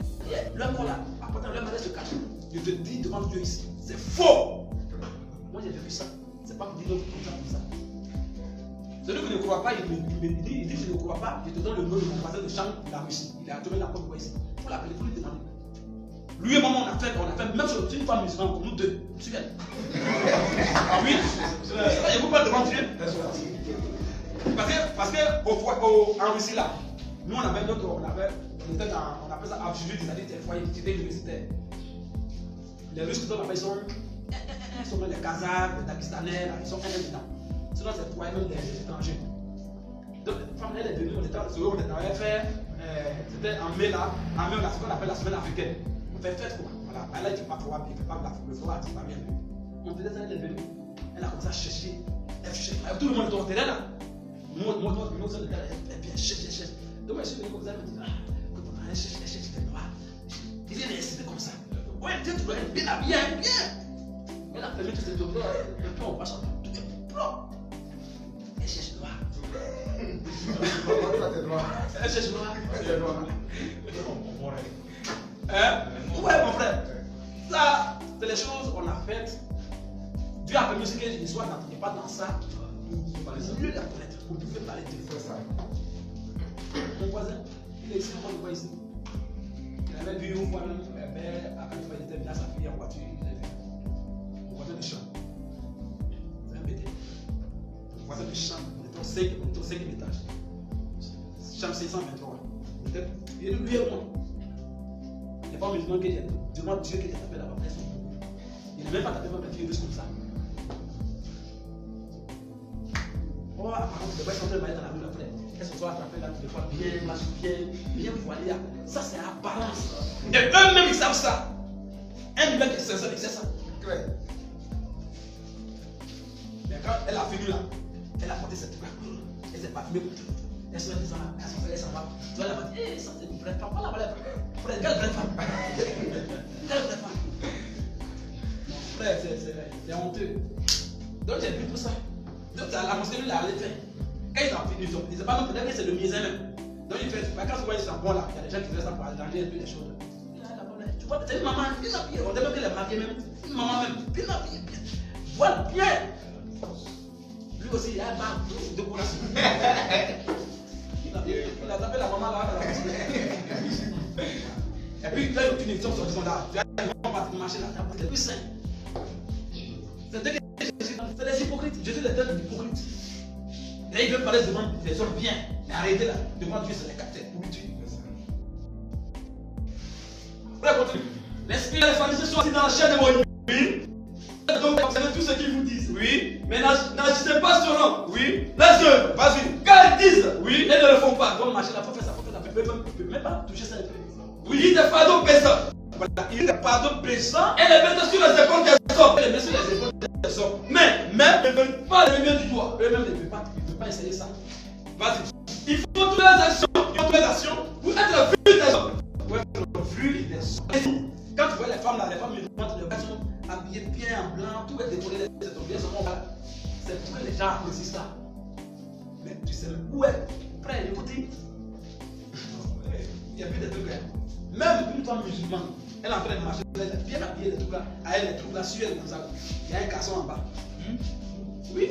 leur corps là, après leur mariage se cache. Je te dis devant Dieu ici, c'est faux. Moi j'ai vécu ça. C'est pas pour dire comme ça. Celui qui ne croit pas, il dit je ne crois pas, je te donne le nom de mon voisin de chambre de la Russie. Il a tourné la porte ici. Il faut l'appeler, il faut lui demander. Lui et maman, on a fait même sur une femme musulmane, comme nous deux. Tu viens. Ah oui, c'est ça, il ne faut pas devant Dieu. Parce que en Russie là, nous on avait notre, on appelle ça absolu, c'est-à-dire des foyers qui étaient universitaires. Les Russes, on appelle sont les Kazakhs, les Dagestanais, ils sont dedans. Sinon c'est pour même des étrangers. Donc la femme elle est venue, on était faire, c'était en mai là, on a ce qu'on appelle la semaine africaine. On fait fête quoi. Voilà, elle a dit pas trop, il ne fait pas le froid, il va bien. On faisait ça, elle est venue, elle a commencé à chercher. Elle cherchait, tout le monde était au terrain là. Moi, elle cherche. Donc moi je suis venu comme ça, elle me dit, écoute, elle cherche des noirs. Il est resté comme ça. Ouais, tu dois être bien habillé, bien. Elle a fait tout ce truc là, et puis on passe tout est propre. Elle cherche noir. Elle cherche noir. Hein? Ouais, mon frère. Ça, c'est les choses qu'on a faites. Dieu a permis que je ne sois pas dans ça. Mieux la connaître pour pouvoir parler de ça. Mon voisin, il est ici, on le voit ici. Il avait vu une fois même, à quand il était venu à sa fille en voiture, il avait vu. Mon voisin de chambre. C'est un bêté. Mon voisin de chambre, on était au 5e étage. Chambre 623. Il est lui et moi. Il n'y a pas musulman qui est demande Dieu qui est tapé là-bas. Il n'a même pas tapé ma fille juste comme ça. Oh, par contre, les boys sont en train de dans la rue après. Elles se sont attrapées là, des fois bien voilées. Ça, c'est apparence. Et eux-mêmes, ils savent ça. Un mec qui sait ça, il sait ça. Mais quand elle a fini là, elle a porté cette truc là. Elle s'est pas fumée. Elle s'en va. Elle s'en va. Tu vois, elle va dire, ça, c'est une vraie femme. Voilà, voilà. Frère, quelle vraie femme? Quelle vraie femme? Mon frère, c'est honteux. Donc, j'ai vu tout ça. Donc la mosquée l'a allé faire. Quand ils ont fini, ils ne savent pas même peut-être que c'est le misain même. Donc il fait, quand tu vois ils sont bons là, il y a des gens qui font ça pour arranger un peu les choses. Tu vois, c'est une maman bien habillée, on dirait même qu'elle est mariée même. Une maman même bien habillée, bien. Voilà, bien. Lui aussi, il a un bar de coulation. Il a tapé la maman là. Et puis quand ils ont fini, ils sont sortis là. Ils vont partir marcher là, c'est plus sain. C'est des hypocrites. Jésus les donne d'hypocrites. Et ils veulent parler devant les hommes bien. Mais arrêtez là. Devant Dieu, c'est les capteurs. Pour lui tuer. Voilà, continue. L'esprit et les pharisiens sont assis dans la chair de Moïse. Oui. Donc, vous savez tout ce qu'ils vous disent. Oui. Mais n'agissez pas selon. Oui. Les œuvres. Vas-y. Quand ils disent. Oui. Et ne le font pas. Donc, marcher là, il faut faire ça. Il faut faire ça. Il ne peut même pas toucher ça. Oui. Il des fardeaux pesants. Voilà. Il des fardeaux pesants. Et les mettre sur les épaules des hommes. Et les mettre sur les épaules des hommes. Mais ne veulent pas les lumières du doigt. Eux-mêmes ne peuvent pas essayer ça. Vas-y. Il faut toutes les actions. Pour être vu des hommes. Pour être vu des hommes. Quand tu vois les femmes là, les femmes musulmanes, les femmes sont habillées bien en blanc, tout est décoré, c'est pour que les gens apprécient ça. Mais tu sais où est. Frère, écoutez. Il y a plus de trucs là. Même une femme musulmane, elle est en train de marcher, elle est bien habillée, les trucs là, elle les trucs là, sur elle comme ça. Il y a un garçon en bas. Oui.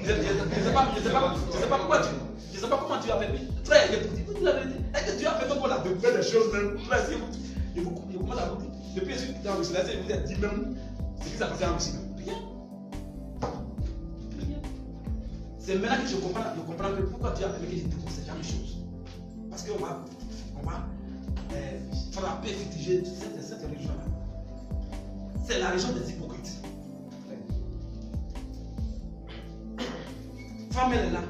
Je ne sais pas pourquoi tu. Je ne sais pas comment tu as fait. Frère, il dit la vérité. Est-ce que tu as fait donc on a de belles choses même. Frère, il commence à vous dire. Depuis que je suis dans le Russie, il vous a dit même ce qui s'est passé en Russie. Rien. C'est maintenant que je comprends que pourquoi tu as fait que j'ai dit c'est la même chose. Parce qu'on va frapper, fitiger cette religion-là. C'est la religion des hypocrites. Femme, elle est là.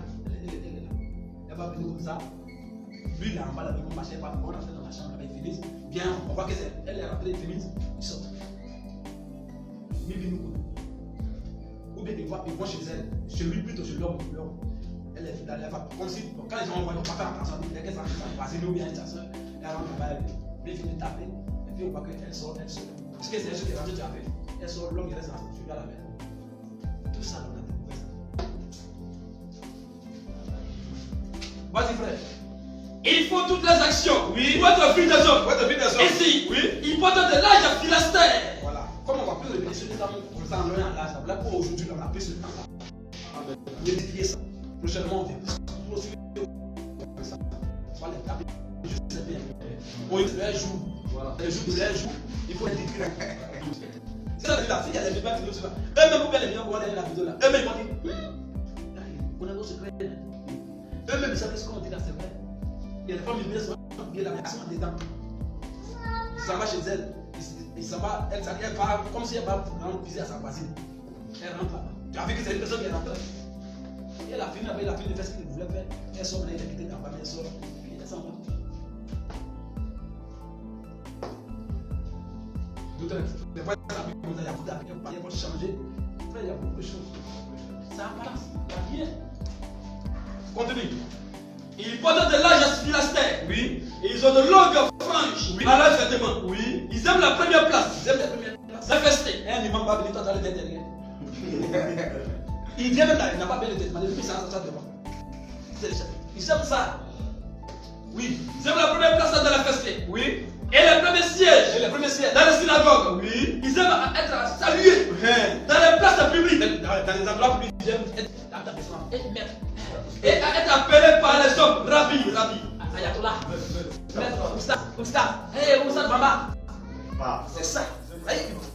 Elle va venir comme ça. Lui, il est en bas, là, on marchait pas, on est rentré dans la chambre, il finit. Bien, on voit qu'elle est rentrée, il finit, il sort. Ou bien ils vont chez elle, chez lui plutôt, chez l'homme. Elle est là, comme si, quand ils ont envoyé, on va faire attention, dès qu'elle s'en passe, ou bien sa soeur, elle rentre là-bas, elle finit de taper, et puis on voit qu'elle sort, elle sort. Parce que c'est elle qui est rentrée de taper. Elle sort, l'homme il reste dans la à la maison. Tout ça, on a découvert ça. Vas-y, frère. Il faut toutes les actions. Oui. Pour être fils des hommes. Pour être fils des hommes. Ici, Oui. il faut être de l'âge à Philistin. Voilà. Comme on va plus revenir sur les temps, on s'en loin à l'âge. Là, pour aujourd'hui, on a plus ce temps-là. On va défier ça. Prochainement, on va aussi ça. On va les taper. Juste bien. On y les joue. Voilà. Les jours de les jours, il faut les détruire. C'est ça, la fille, elle est bien vidéo. Eux-mêmes, vous allez bien voir la vidéo là. Eux-mêmes, ils vont dire on a nos secrets. Eux-mêmes, ils savent ce qu'on dit là, c'est vrai. Il y a des femmes qui viennent la maison dedans. Il s'en va chez elle. Il s'en va, elle va comme si elle va puiser à sa voisine. Elle rentre là-bas. Tu as vu que c'est une personne qui est rentrée. Et elle a fini de faire ce qu'elle voulait faire. Elle sort, elle a quitté la famille, elle sort. Puis elle s'en va. Des fois, il y a beaucoup d'habitudes, il faut changer. Il y a beaucoup de choses. Ça avance, ça vient. Continue. Ils portent de l'âge à Philistin. Oui. Et ils ont de longues franges Oui. à leurs vêtements. Oui. Ils aiment la première place. Ils aiment la première place. La fester. Un imam va venir dans le derrière. Il vient même là, il n'a pas bien le tête, mais depuis ça devant. C'est le chef. Ils aiment ça. Oui. Ils aiment la première place dans la fester. Oui. Et le premier siège. Et le premier siège. Dans les synagogues. Oui. Ils aiment être salués. Dans les places publiques. Dans les endroits publics, ils aiment être maître. Et à être appelés par les hommes. Rabbi. Ayatollah. Maître. Oustaz. Hey, Oustaz Bamba. C'est ça.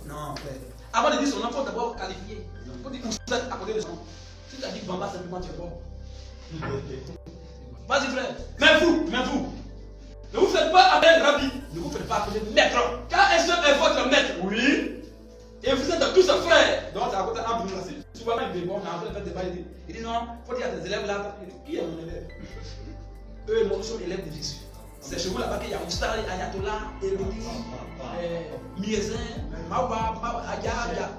Non, frère. Avant de dire son nom, il faut d'abord qualifier. Il faut dire Oustaz à côté de son nom. Si tu as dit Bamba, simplement tu es bon. Vas-y, frère. Mais vous. Ne vous faites pas appeler Rabbi. Ne vous faites pas appeler maître. Car un seul est votre maître. Oui. Et vous êtes tous frères. Donc, c'est à côté d'un boulot là. Souvent, il dit bon, on a fait débat. Il dit non, il faut dire à tes élèves là. Il dit qui est mon élève? Eux, nous sommes élèves de Jésus. C'est chez vous là-bas qu'il y a Oustaz, Ayatollah, Elodie, Miezin, Mawa, Aya,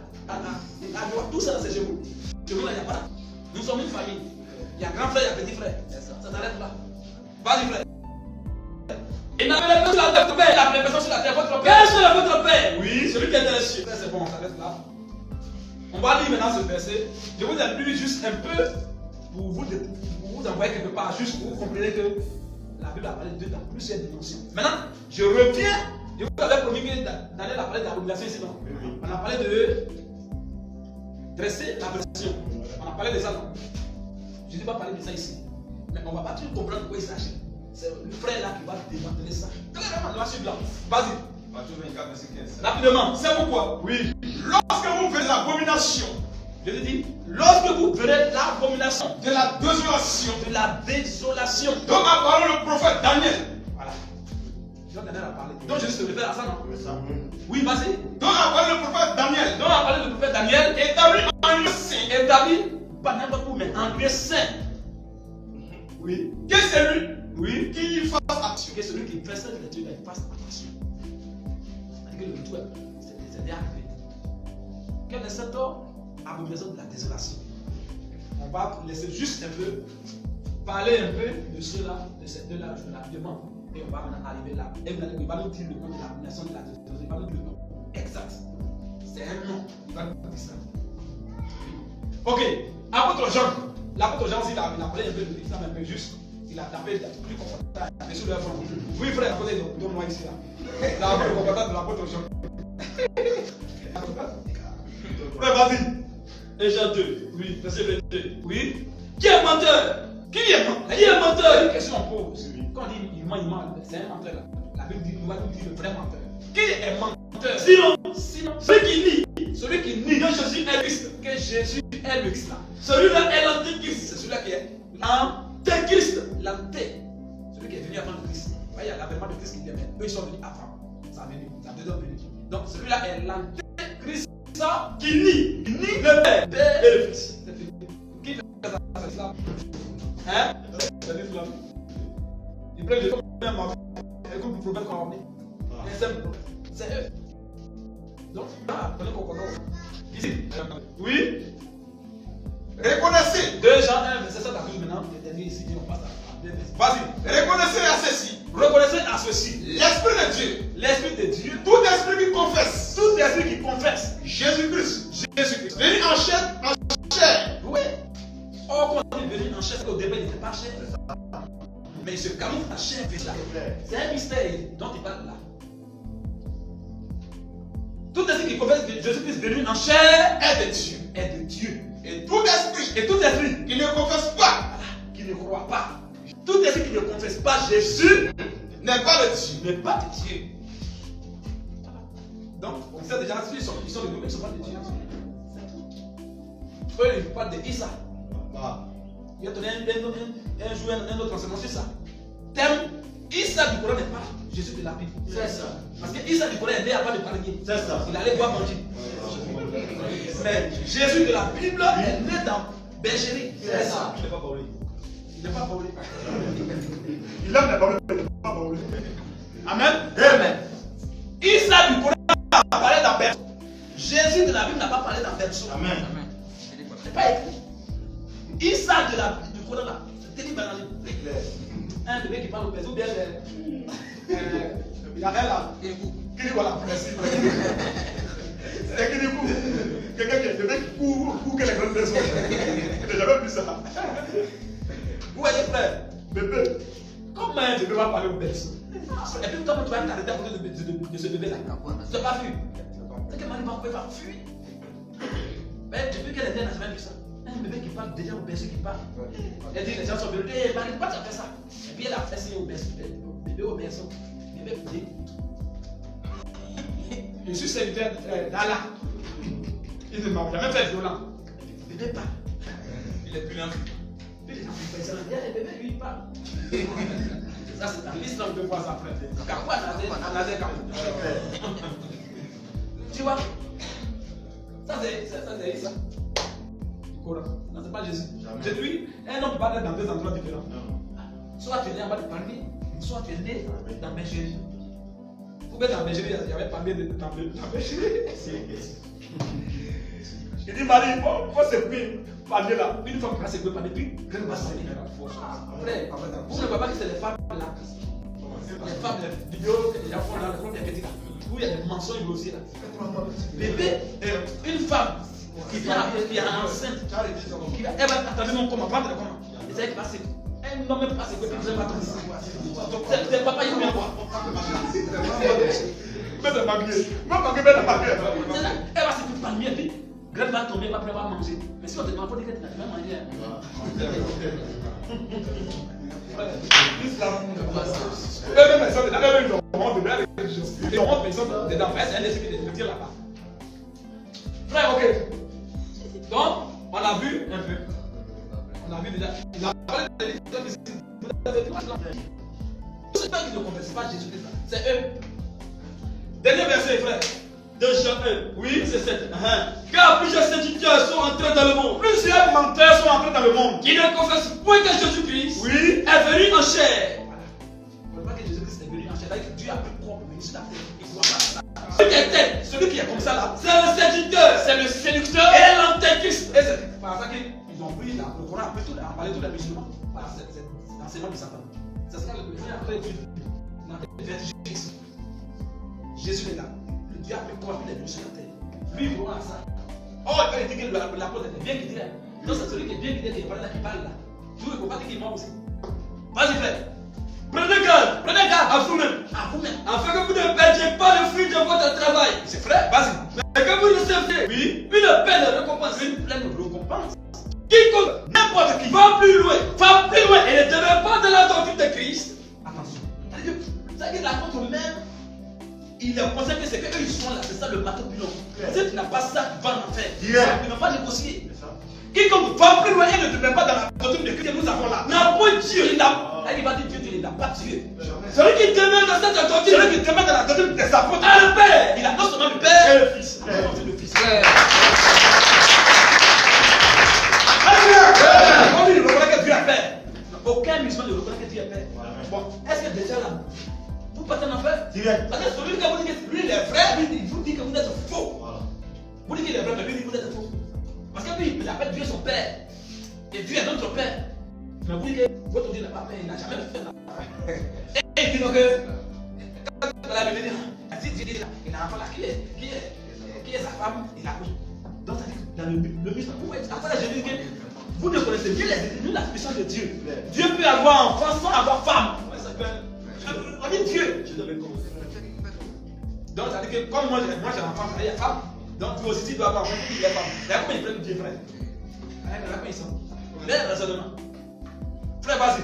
tout ça c'est chez vous. Chez vous là, il n'y a pas. Nous sommes une famille. Il y a grand frère, il y a petit frère. Ça s'arrête là. Vas-y, frère. Et n'appelez pas sur la terre père. Appelez personne sur la terre, votre Quel père. est votre père? Oui. Celui qui est dans les cieux. C'est bon, on s'arrête là. On va lire maintenant ce verset. Je vous ai lu juste un peu pour vous envoyer quelque part, juste pour vous compreniez que la Bible a parlé de Dieu dans plusieurs dimensions. Maintenant, je reviens. Je vous avais promis que Daniel a parlé d'abomination ici, non? On a parlé de dresser la version. On a parlé de ça, non? Je ne vais pas parler de ça ici. Mais on ne va pas tout comprendre de quoi il s'agit. C'est le frère là qui va démanteler ça. Clairement, noir sur blanc. Vas-y. Matthieu 24, verset 15. Rapidement. C'est pourquoi? Oui. Lorsque vous verrez l'abomination, Je te dis, lorsque vous verrez l'abomination de la désolation, dont a parlé le prophète Daniel, voilà. Donc Daniel a parlé. Donc Jésus se réfère à ça, non? Oui, vas-y. dont a parlé le prophète Daniel, Donc on a parlé du prophète Daniel établi en lieu saint, établi, pas n'importe où, mais en lieu saint. Oui. que c'est lui Oui. qui y fasse action. Que celui qui fait ça, Dieu il fasse attention. C'est-à-dire que le retour, c'est déjà arrivé. Quel est cet homme? Abomination de la désolation. On va laisser juste un peu, parler un peu de ceux-là, de ces deux-là, rapidement. Et on va maintenant arriver là. Et il va nous dire le nom de l'abomination de la désolation. Il va nous dire le nom exact. C'est un nom. Il va nous dire ça. Ok. Apôtre Jean. L'apôtre Jean aussi, il a parlé un peu de l'islam, un peu juste. Il a tapé plus confortable. Mais sur le front. Oui, frère, à côté de moi ici. Là, le confortable de l'apôtre Jean. Frère, vas-y. Et Jean 2. Oui. Verset 22. Oui. Qui est menteur? Qui est menteur? Qui est menteur? Une question on pose. Quand on dit il ment, c'est un menteur là. La Bible dit, nous va nous dire le vrai menteur. Qui est menteur? Sinon, celui qui nie Celui qui nie que Jésus est Christ. que Jésus est le Christ là. Celui-là est l'antéchrist. C'est celui-là qui est Antéchrist. l'anté. Celui qui est venu avant le Christ. Il y a l'avènement de Christ qui vient, mais eux ils sont venus avant. Ça a venu, ça a déjà venu. Donc celui-là est l'antéchrist Qui nie le Père et le Fils. C'est fini. Qui fait ça? C'est l'islam. Hein? C'est l'islam. Il prend Ici. Oui. Reconnaissez. 2 Jean 1, verset 7 à 12 maintenant. Le dernier ici, on passe à 2 versets. Vas-y. Reconnaissez à ceci. Reconnaissez à ceci L'Esprit de Dieu. l'Esprit de Dieu. Tout esprit qui confesse. Tout esprit qui confesse Jésus-Christ. Jésus-Christ. Venu en chair. Oui. Or, quand il est venu en chair, au début, il n'était pas chair. Mais il se camoufle en chair. C'est un mystère dont il parle là. Tout esprit qui confesse que Jésus-Christ est venu en chair Est de Dieu. est de Dieu. Et tout esprit Et tout esprit qui ne confesse pas qui ne croit pas, tout esprit qui ne confesse pas Jésus n'est pas de Dieu. n'est pas de Dieu. Donc, on sait déjà, ils sont de nous, ils ne sont pas de Dieu. Eux, ils parlent de Issa. Il a donné un jour un autre enseignement sur ça. Thème, Issa du Coran n'est pas Jésus de la Bible. C'est ça. Parce que Issa du Coran est né avant de parler. C'est ça. Il allait boire manger. Mais Jésus de la Bible est né dans bergerie. C'est ça. Il n'est pas parlé. Il n'est pas parlé. Il aime la parole, mais il ne peut pas parler. Amen. Amen. Issa du Coran a parlé dans berceau. Jésus de la Bible n'a pas parlé dans berceau. Amen. C'est pas écrit. Issa du Coran là, c'est écrit dans la Bible. Un bébé qui parle au berceau, bien il y a un là, qui dit voilà, merci. C'est qui dit coup. Quelqu'un qui est bébé qui court que les grandes personnes. Je n'ai jamais vu ça. Où est le frère? Bébé. Comment un bébé va parler au berceau? Et puis comment tu vas t'arrêter à côté de ce bébé là? Tu n'as pas vu? C'est que Marie va fuir. Mais depuis qu'elle était, elle n'a jamais vu ça. Un bébé qui parle déjà au berceau qui parle. Elle dit les gens sont venus, hey, Marie, pourquoi tu as fait ça? Et puis elle a fait ça au berceau, bébé au berceau. Bébé écoutez. Je suis serviteur d'Allah. Il ne m'a jamais fait violent. Bébé parle. Il est plus lent. Puis les gens font ça. Le bébé lui il parle. Ça c'est dans l'islam de fois après. Car quoi, tu vois? Ça c'est ça. Coran. Non, c'est pas Jésus. Jésus, un homme peut être dans deux endroits différents. Soit tu es né en bas de Palmier, soit tu es né dans Bergerie. Vous êtes dans Bergerie, il y avait Palmier dans Bergerie. Il dit Marie, il faut s'écouer Palmier là. Une femme qui va s'écouer Palmier, puis elle va s'écouer. Frère, vous ne voyez pas que c'est les femmes là. Les femmes, les vidéos, les gens font là, les critiques là. Où il y a des mensonges aussi là. Bébé, une femme qui est enceinte, elle va attendre mon comment, prendre le comment. Et c'est elle qui va s'écouer. Elle n'a même pas s'écouer, puis elle va attendre. Donc c'est papa, il vient voir. Mais c'est maquillé. Moi, maquillé, mais c'est maquillé. Elle va s'écouer par mieux, puis Grève va tomber, après elle va manger. Mais si on te demande pas de dire que tu n'as jamais mangé. L'islam. Ils auront personne dedans. C'est un esprit de dire là-bas. Frère, ok. Donc, on a vu un peu. On a vu déjà. Il a parlé de l'histoire ici. Vous avez vu maintenant. Tous ceux qui ne confessent pas Jésus-Christ, c'est eux. Dernier verset, frère. De Jean 1. Oui, c'est 7. Car plusieurs séducteurs sont entrés dans le monde. Plusieurs menteurs sont entrés dans le monde. Qui ne confessent point que Jésus-Christ Oui. est venu en chair. Vous ne voyez pas que Jésus-Christ est venu en chair. Dieu a pris corps pour venir sur la terre. Il ne voit pas ça. Celui qui est comme ça là, c'est le séducteur. C'est le séducteur et l'antéchrist. Et c'est par ça qu'ils ont pris le Coran, après tout, en parlé tous les musulmans. Par cet enseignement de Satan. C'est ça que le Dieu a fait Jésus. Jésus est là. Le Dieu a pris corps pour les sur la terre. Lui, il voit ça. Oh, il dit que l'apôtre est bien guidé. Non, c'est celui qui est bien guidé qui parle là. Vous, il ne faut pas dire qu'il est mort aussi. Vas-y, frère. Prenez garde à vous-même, afin que vous ne perdiez pas le fruit de votre travail. C'est vrai, vas-y. Mais que vous receviez, oui, une pleine récompense. Quiconque, n'importe qui, va plus loin, et ne demeure pas de la doctrine de Christ. Attention. C'est-à-dire que l'apôtre même, il est conscient que c'est qu'eux ils sont là, c'est ça le bateau pilon. Si tu n'as pas ça, tu vas en faire. Tu ne vas pas négocier. Quiconque va plus loin et ne demeure pas dans la doctrine de Christ que nous avons là. N'a pas Dieu, il va dire Dieu, il n'a pas Dieu. Celui qui demeure dans cette doctrine, celui qui demeure dans la doctrine des apôtres, le Père, il a non seulement le Père et le Fils. Le Fils. On dit, il reconnaît que Dieu est Père. Aucun musulman ne reconnaît que Dieu est Père. Bon, est-ce que déjà là, vous partez en enfer? Parce que celui qui vous dit que lui il est vrai, il vous dit que vous êtes faux. Vous dites qu'il est vrai. frère, mais lui, vous êtes faux. Parce que lui, il appelle Dieu son père. Et Dieu est notre père. Mais vous dites que votre Dieu n'a pas peur, il n'a jamais fait ça. Et il dit donc que, quand la Bible dit, il n'a pas là, qui est sa femme, il a pris. Donc ça dit que dans le mystère, après je dis que vous ne connaissez bien les la puissance de Dieu. Dieu peut avoir enfant sans avoir femme. On dit Dieu. Donc ça dit que comme moi j'ai un enfant, il y a femme. Donc vous aussi tu dois avoir un enfant, il y a femme. D'ailleurs comment ils prennent Dieu frère? Là comment ils sont? Là raisonnement. Frère vas-y.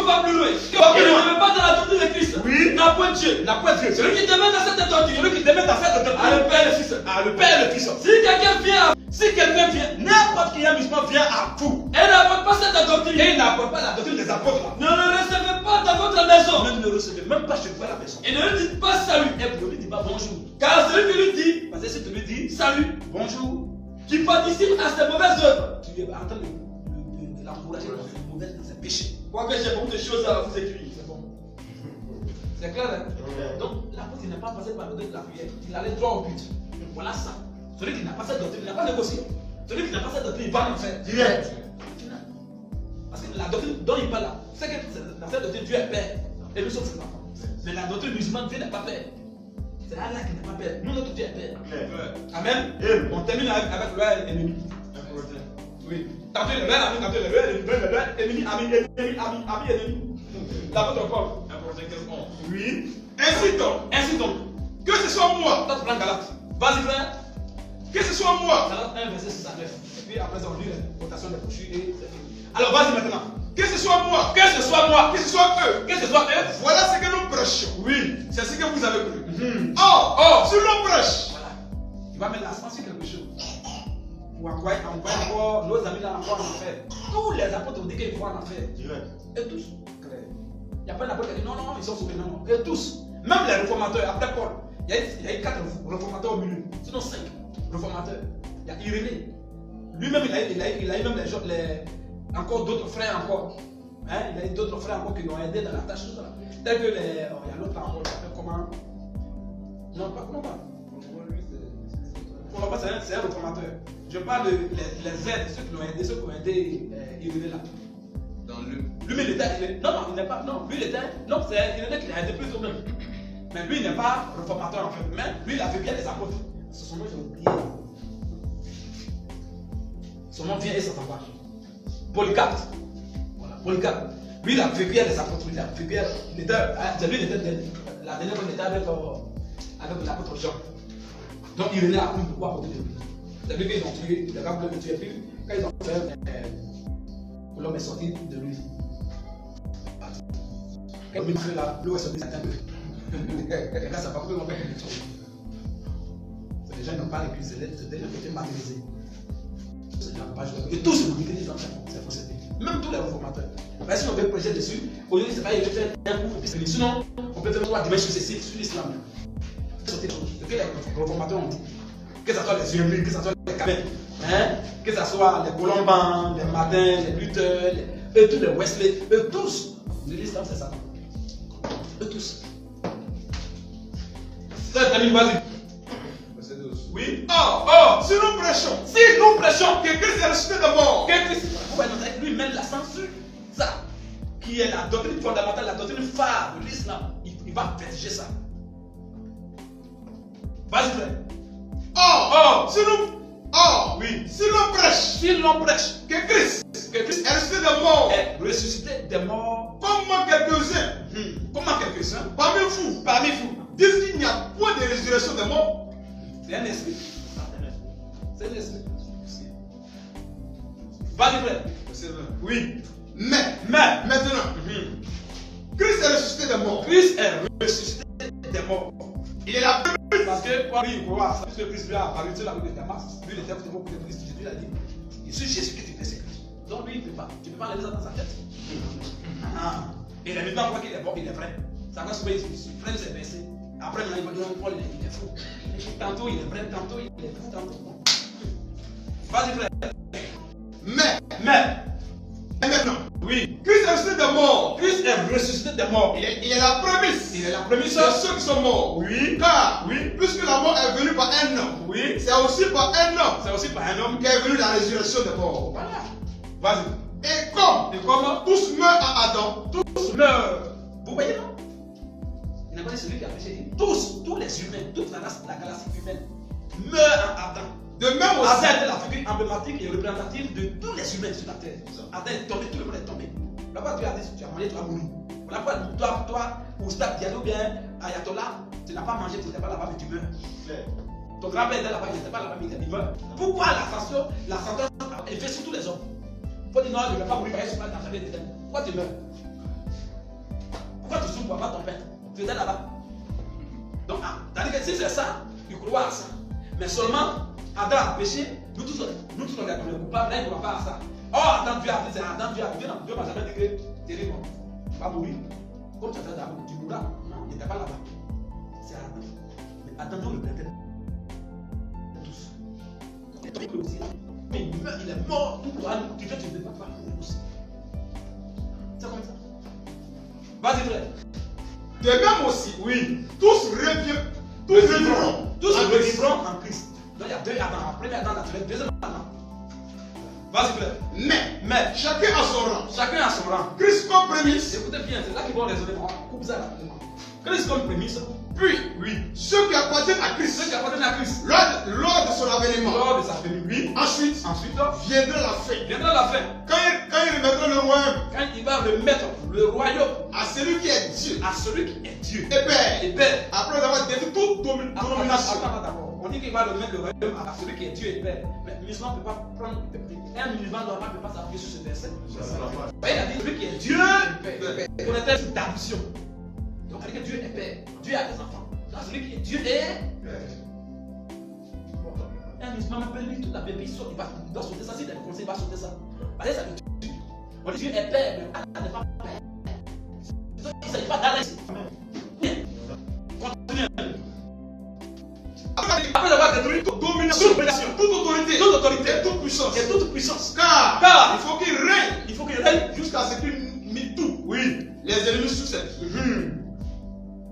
On va plus loin. Tu ne veux pas dans la doctrine de Christ. Oui. N'a point Dieu. N'a point Dieu. Celui qui te met dans cette doctrine, celui qui te met dans cette doctrine. Ah, le Père et le Fils. Ah, le Père et le Fils. Si quelqu'un vient, n'importe qui est musulman vient à vous. Et n'apporte pas cette doctrine. Et il n'apporte pas la doctrine des apôtres. Ne le recevez pas dans votre maison. Ne le recevez même pas chez vous à la maison. Et ne lui dites pas salut. Et vous ne lui dites pas bonjour. Car celui qui lui dit, parce que si tu lui dis salut, bonjour, qui participe à ses mauvaises œuvres, tu es en train de l'encourager dans ses péchés. Quoi que j'ai beaucoup de choses à vous écrire. C'est bon. C'est clair, hein? Donc, l'apôtre n'a pas passé par le de la prière. Il allait droit au but. Voilà ça. Celui qui n'a pas cette doctrine, il n'a pas négocié. Celui qui n'a pas cette doctrine, il va en faire. Direct. Parce que la doctrine dont il parle là, c'est que dans cette doctrine, Dieu est père. Et nous sommes ses enfants. Mais la doctrine musulmane, Dieu n'est pas père. C'est Allah qui n'est pas père. Nous, notre Dieu est père. Amen. On termine avec le roi ennemi. Oui. Tantôt le roi ami, tantôt le roi ennemi, ami. L'apôtre Paul. Oui. Ainsi donc, que ce soit moi. Toi, tu prends Galate. Vas-y, frère. Que ce soit moi. Galate 1, verset 6 à 9. Et puis après, on lit la rotation des couchures et c'est fini. Alors, vas-y maintenant. Que ce soit moi. Que ce soit moi. Que ce soit eux. Que ce soit eux. Voilà ce que nous prêchons. Oui. C'est ce que vous avez cru. Oh. Sur nos prêches. Voilà. Tu vas mettre l'accent sur quelque chose. Ou envoyer encore nos amis là encore en enfer. Tous les apôtres ont dit qu'ils vont en enfer. Et tous. Il n'y a pas d'apôtre qui dit non, ils sont sauvés. Non. Et tous. Même les réformateurs, après Paul, il y a eu 4 réformateurs au milieu. Sinon 5 réformateurs. Il y a Irénée. Lui-même, il a eu même encore d'autres frères encore. Hein? Il y a eu d'autres frères encore qui l'ont aidé dans la tâche. Tel que il y a l'autre encore, comment? Non, pas comment pas. C'est un réformateur. Je parle de les aides, ceux qui l'ont aidé, Irénée là. Lui, il était. Non, il n'est pas. Non, lui, il était. Non, c'est Irénée qui l'a aidé plus ou moins. Mais lui, il n'est pas réformateur en fait. Mais lui, il a fait bien les apôtres. C'est son nom, j'ai oublié. Son nom vient et s'entend pas. Polycarpe. Voilà, Polycarpe. Lui, il a fait bien les apôtres. Il a fait bien. C'est lui, il était. La dernière fois, il était avec l'apôtre Jean. Donc, Irénée a appris beaucoup à côté de lui. C'est lui qu'ils ont tué. Les gars ne tuaient plus. Quand ils ont fait. L'homme est sorti de lui. Quand il fait là, l'eau est sortie de sa tête. Les gars, ça va pas plus longtemps que les c'est des gens qui n'ont pas écrit, c'est des gens qui étaient martyrisés. Et tous se dit que les gens c'est faussité. Même tous les réformateurs. Mais si on veut projeter dessus, aujourd'hui, c'est pas, il veut faire un coup, puis c'est fini. Sinon, on peut faire 3 dimensions successives sur l'islam. Ce que les réformateurs ont dit. Que ce soit les Urmines, que ce soit les Cabets, que ce soit les Colombans, les Martins, les Luthers, eux tous les Wesley, eux tous. L'islam, c'est ça. Eux tous. Ça, vas-y. Oui. Si nous prêchons que Christ est ressuscité de mort. Que Christ, lui met l'accent sur ça, qui est la doctrine fondamentale, la doctrine phare de l'islam. Il va verger ça. Vas-y, frère. Si l'on prêche que Christ est ressuscité de mort. Est ressuscité des morts. Comment quelques-uns parmi vous disent qu'il n'y a point de résurrection des morts. C'est un esprit. C'est un esprit. Vas-y, frère. Oui. Mais maintenant, Christ est ressuscité des morts. Christ est ressuscité des morts. Il est la première. Parce que quoi, lui, il croit, puisque Christ lui a apparu sur la rue de Damas, lui, il était pour Christ, Jésus l'a dit. Il suit Jésus qui te persécute. Donc lui, il ne peut pas. Tu ne peux pas aller ça dans sa tête. Et les militants croient qu'il est bon, il est vrai. Ça va se faire, il freine ses versets. Après, il va dire, Paul, il est fou. Tantôt, il est vrai, tantôt, il est fou, tantôt. Vas-y, frère. Mais maintenant, oui, Christ est est ressuscité des morts. Christ est ressuscité des morts. Il est la prémisse. Il est la prémisse. De ceux qui sont morts. Oui. Car, Oui. puisque la mort est venue par un homme, Oui. c'est aussi par un homme C'est aussi par un homme. qu'est venue la résurrection des morts. Voilà. Vas-y. Et comme Et comment tous meurent en Adam, tous meurent. Vous voyez non? Il n'a pas dit celui qui a péché. Tous les humains, toute la galaxie humaine meurent en Adam. de même aussi, Adam était la figure emblématique et représentative de tous les humains sur la terre. Adam est tombé, tout le monde est tombé. Là-bas, Dieu a dit, tu as mangé, tu vas mourir. Voilà pourquoi toi, Oustad Diallo ou bien Ayatollah, tu n'as pas mangé, tu n'étais pas là-bas, mais tu meurs. Ton grand-père était là-bas, il n'était pas là-bas, mais il meurt. Pourquoi la sentence est faite sur tous les hommes? Il faut dire non, je ne vais pas mourir, parce que je ne suis pas dans la vie d'éternel. Pourquoi tu meurs? Pourquoi tu souffres pour avoir ton père? Tu étais là-bas. Donc, c'est-à-dire que si c'est ça, il croit à ça. Mais seulement, Adam a péché, nous tous on est comme les coupables, là il ne croit pas à ça. Oh, Adam, Dieu a dit, c'est Adam, Dieu a dit, Dieu m'a jamais dit que tu es mort. Tu vas mourir. Comme tu as fait d'abord, tu mourras. Non, il n'était pas là-bas. C'est Adam. Mais Adam, nous le prêtait. Tous. Il est tombé aussi. Mais il meurt, il est mort. Nous, tu veux, tu ne peux pas mourir aussi. C'est comme ça. Vas-y, frère. de même aussi, Oui. tous reviennent, tous reviendront. Tous en se Christ. revivront en Christ. Donc il y a deux Adam. Premier Adam naturel, deuxième Adam. Vas-y, frère. Mais chacun a son rang. Chacun a son rang. Christ comme prémisse, Écoutez bien, c'est là qu'ils vont raisonner. Coupe ça là. Christ comme prémisse. puis Oui. ceux qui appartiennent à Christ Ceux qui appartiennent à Christ. lors de son avènement. Lors de sa venue, oui. Ensuite, viendra la fin. Viendra la fin. Quand il remettra le royaume Quand il va remettre le royaume à celui qui est Dieu à celui qui est Dieu. et Père, Et Père. après avoir détruit toute domination. Attends, d'abord. On dit qu'il va remettre le royaume à celui qui est Dieu et Père. Mais le musulman ne peut pas prendre. Un musulman normal ne peut pas s'appuyer sur ce verset. Il a dit celui qui est Dieu et Père. On était une traduction. Donc, on dit que Dieu est Père. Dieu a des enfants. Donc, celui qui est Dieu est. Un musulman peut lire toute la Bible, il doit sauter ça. S'il est conseil, il va sauter ça. Parce que ça veut dire on dit Dieu est Père, mais Allah n'est pas Père. Donc, il ne s'agit pas d'Allah ici. Continue. Après avoir détruit toute domination, Toute autorité, et toute puissance. et toute puissance. Car il faut qu'il règne Il faut qu'il règne. jusqu'à ce qu'il mit tout, Oui. les ennemis sous ses pieds.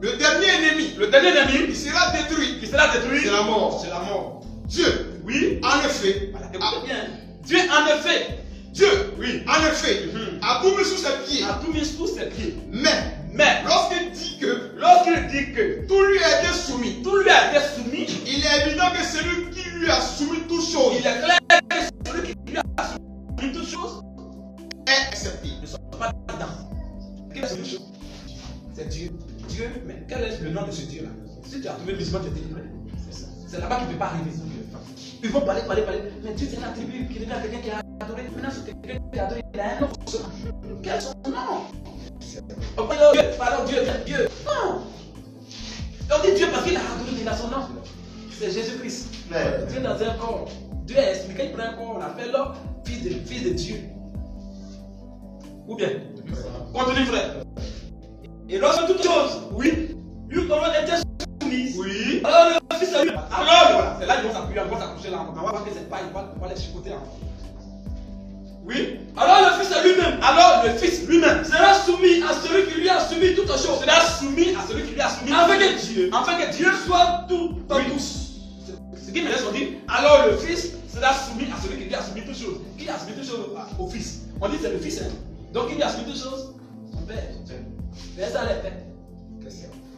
Le dernier ennemi, Le dernier ennemi il sera détruit. qui sera détruit, C'est la mort. c'est la mort. Dieu, Oui. en effet, Voilà. Écoutez bien. Dieu, en effet, Dieu, Oui. en effet, a tout mis sous ses pieds. a tout mis sous ses pieds. Mais lorsqu'il dit que Lorsqu'il dit que tout lui a été soumis, tout lui a été soumis, il est évident que celui qui lui a soumis toutes choses il est clair que celui qui lui a soumis toutes choses est accepté. ne sont pas dedans. Quelle est cette chose? C'est Dieu. Dieu, mais quel est le nom de ce Dieu-là? Si tu as trouvé le musulman, tu es délivré. C'est là-bas qu'il ne peut pas arriver. Ils vont parler. Mais Dieu, c'est un attribut qui revient à quelqu'un qui a adoré. Maintenant, c'est quelqu'un qui a adoré, il a un nom. Quel est son nom? On parle de Dieu, pardon, Dieu. Non. On dit Dieu parce qu'il a adoré, il a son nom. C'est Jésus-Christ. Dieu dans un corps. Dieu a expliqué, il prend un corps, on appelle l'homme fils de Dieu. Ou bien, continue, frère. Et lorsque toutes choses, oui, lui comment était soumise. Oui. Alors le fils à lui. Alors voilà, c'est là qu'ils vont s'appuyer, on va s'accoucher là. On va voir que c'est pas, il va les chicoter en. Oui. Alors le fils à lui-même. Alors le fils lui-même sera soumis à celui qui lui a soumis toutes choses. Sera soumis à celui qui lui a soumis. Afin que Dieu soit tout en tous. Ce qui me laisse on dit. Alors le fils sera soumis à celui qui lui a soumis toutes choses. Qui a soumis toutes choses au fils? On dit c'est le fils. Hein? Donc qui lui a soumis toutes choses? Son père. Mais ça les fait.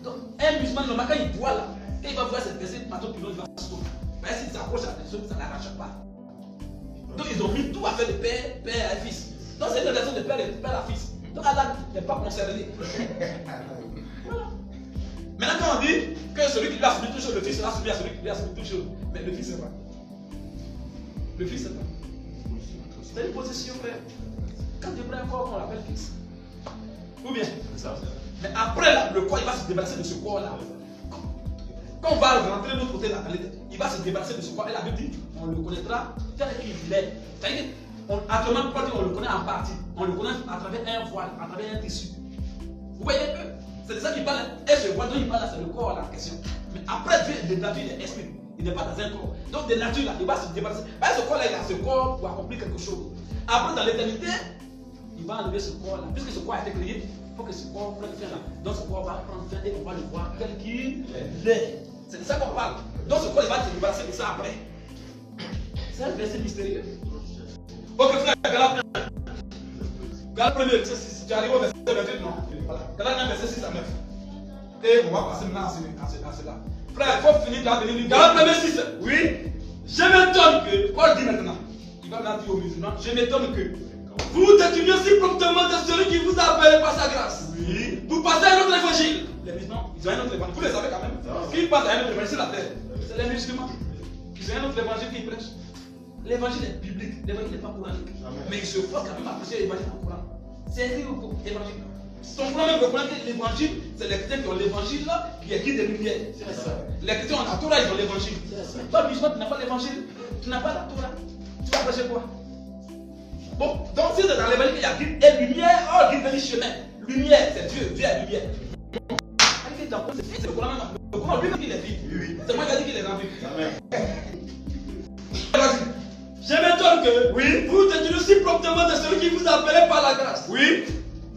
Donc, un musulman normal, quand il voit là, quand il va voir cette personne, maintenant, il va se sauver. Mais s'il s'approche à la personne, ça n'arrache pas. Donc, ils ont mis tout à faire de père à fils. Donc, c'est une relation de père à fils. Donc, Allah n'est pas concerné. Voilà. Maintenant, quand on dit que celui qui lui a soumis toutes choses, le fils sera soumis à celui qui lui a soumis toutes choses. Mais le fils, c'est pas. Le fils, c'est pas. C'est une position, frère. Quand Dieu prend un corps, on l'appelle fils. Ou bien, mais après là, le corps il va se débarrasser de ce corps là. Quand on va rentrer de l'autre côté là, il va se débarrasser de ce corps. Et la Bible dit, on le connaîtra tel qu'il est. C'est-à-dire actuellement, on le connaît en partie. On le connaît à travers un voile, à travers un tissu. Vous voyez un peu? C'est de ça qu'il parle. Et ce voile dont il parle là, c'est le corps là en question. Mais après Dieu, de nature, il est esprit. Il n'est pas dans un corps. Donc de nature là, il va se débarrasser. Parce que ce corps là, il a ce corps pour accomplir quelque chose. Après, dans l'éternité, il va enlever ce corps-là. Puisque ce corps a été créé, il faut que ce corps prenne fin là. Donc ce corps va prendre fin et on va le voir tel qu'il est. C'est de ça qu'on parle. Donc ce corps, il va te débarrasser de ça après. C'est un verset mystérieux. Ok frère, Galate 1. Galate 1, verset 6. Tu arrives au verset 28, non? Galate 1, verset 6 à 9. Et on va passer maintenant à cela. Frère, il faut finir de venir. Galate 1, 6. Oui. Je m'étonne que, Paul dit maintenant, il va maintenant dire aux musulmans, je m'étonne que vous détourniez si promptement de celui qui vous a appelé par sa grâce. Oui. Vous passez à un autre évangile. Les musulmans, ils ont un autre évangile. Vous les savez quand même. Qui passe à un autre évangile sur la terre? C'est les musulmans. Ils ont un autre évangile qu'ils prêchent. L'évangile est biblique, l'évangile n'est pas coranique. Mais ils se forcent quand même à prêcher l'évangile en Coran. C'est écrit au évangile. Ton frère même reconnaît que l'évangile, c'est les chrétiens qui ont l'évangile là, qui est guide des lumières. Les chrétiens ont la Torah, ils ont l'évangile. Toi, musulman, tu n'as pas l'évangile, tu n'as pas la Torah. Tu vas prêcher quoi? Bon, donc si c'est dans l'évangile qu'il y a guide et lumière, oh, guide de chemin. Lumière, c'est Dieu, Dieu est lumière. C'est le Coran même. Le Coran lui-même qui les vit. C'est moi qui ai dit qu'il est rempli. Vas-y. Je m'étonne que oui, vous êtes aussi promptement de celui qui vous a appelé par la grâce. Oui.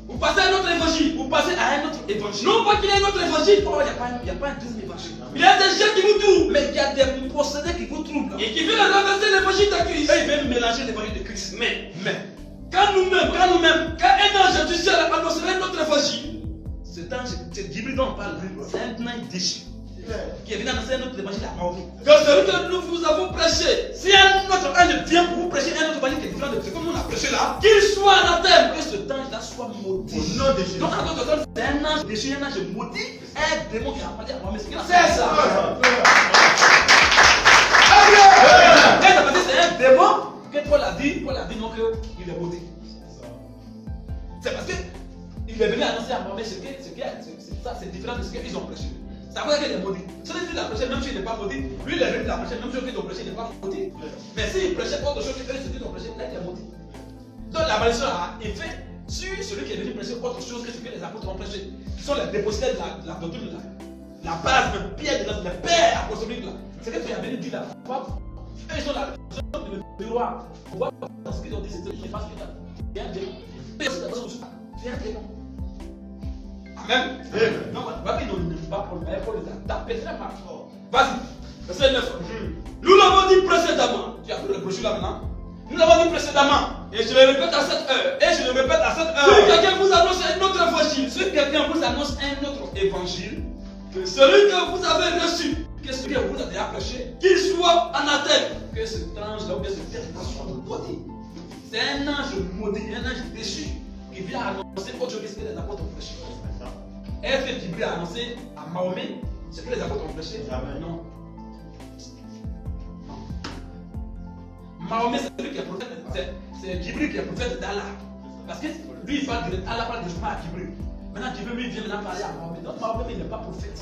Vous passez à un autre évangile. Vous passez à un autre évangile. Non pas qu'il y ait un autre évangile. Oh, il n'y a pas un deuxième évangile. Il y a des gens qui vous troublent. Mais il y a des procédés qui vous troublent. Et qui viennent renverser l'évangile de Christ. Et ils viennent mélanger l'évangile de Christ. Mais, quand nous-mêmes, quand un ange du ciel a annoncé notre évangile, cet ange, c'est Jibril dont on parle. C'est un ange déchu. Qui est venu annoncer notre évangile à Mahomet. Que celui que nous vous avons prêché, si un autre ange vient pour vous prêcher un autre évangile qui est différent de ce que nous on a prêché là, qu'il soit anathème, que ce ange-là soit maudit. Au nom de Jésus. Donc, en d'autres termes, c'est un ange déchu, un ange maudit, un démon qui a parlé à Mahomet. C'est ça. C'est un démon que Paul a dit non qu'il est maudit. C'est parce qu'il est venu annoncer à Mahomet c'est différent de ce qu'ils ont prêché. C'est à cause qu'il est maudit. Celui qui l'a prêché, même s'il n'est pas maudit, lui il est venu la prêcher, même si ils ont prêché, il n'est pas maudit. Mais s'il prêchait autre chose que ceux qui ont prêché, là il est maudit. Donc la malédiction a effet sur celui qui est venu prêcher autre chose que ce que les apôtres ont prêché. Qui sont les dépositaires de la doctrine là. La base, le pierre de la père apostolique là. C'est ce que tu as venu dire là. Eux ils sont là, le miroir. On voit ce qu'ils ont dit, c'est pas ce qu'il y a. Il y a un démon. Il y a un démon. Amen. Non, il ne pas pour le faire, Paul les a tapés très mal. Vas-y, verset 9. Nous l'avons dit précédemment. Tu as pris le brochure là maintenant. Nous l'avons dit précédemment. Et je le répète à cette heure. Si quelqu'un vous annonce un autre évangile, que celui que vous avez reçu, que celui que vous avez prêché, qu'il soit anathème. Que cet ange-là ou que ce terme soit maudit. C'est un ange maudit, un ange déchu qui vient annoncer autre chose que les apôtres ont prêché. Est-ce que Jibril a annoncé à Mahomet ce que les apôtres ont prêché? Non. Mahomet, c'est celui qui est prophète, c'est Jibril qui est prophète d'Allah. Parce que lui, il parle de Allah, parle directement à Jibril. Maintenant, Jibril, lui, vient maintenant parler à Mahomet. Donc, Mahomet, il n'est pas prophète.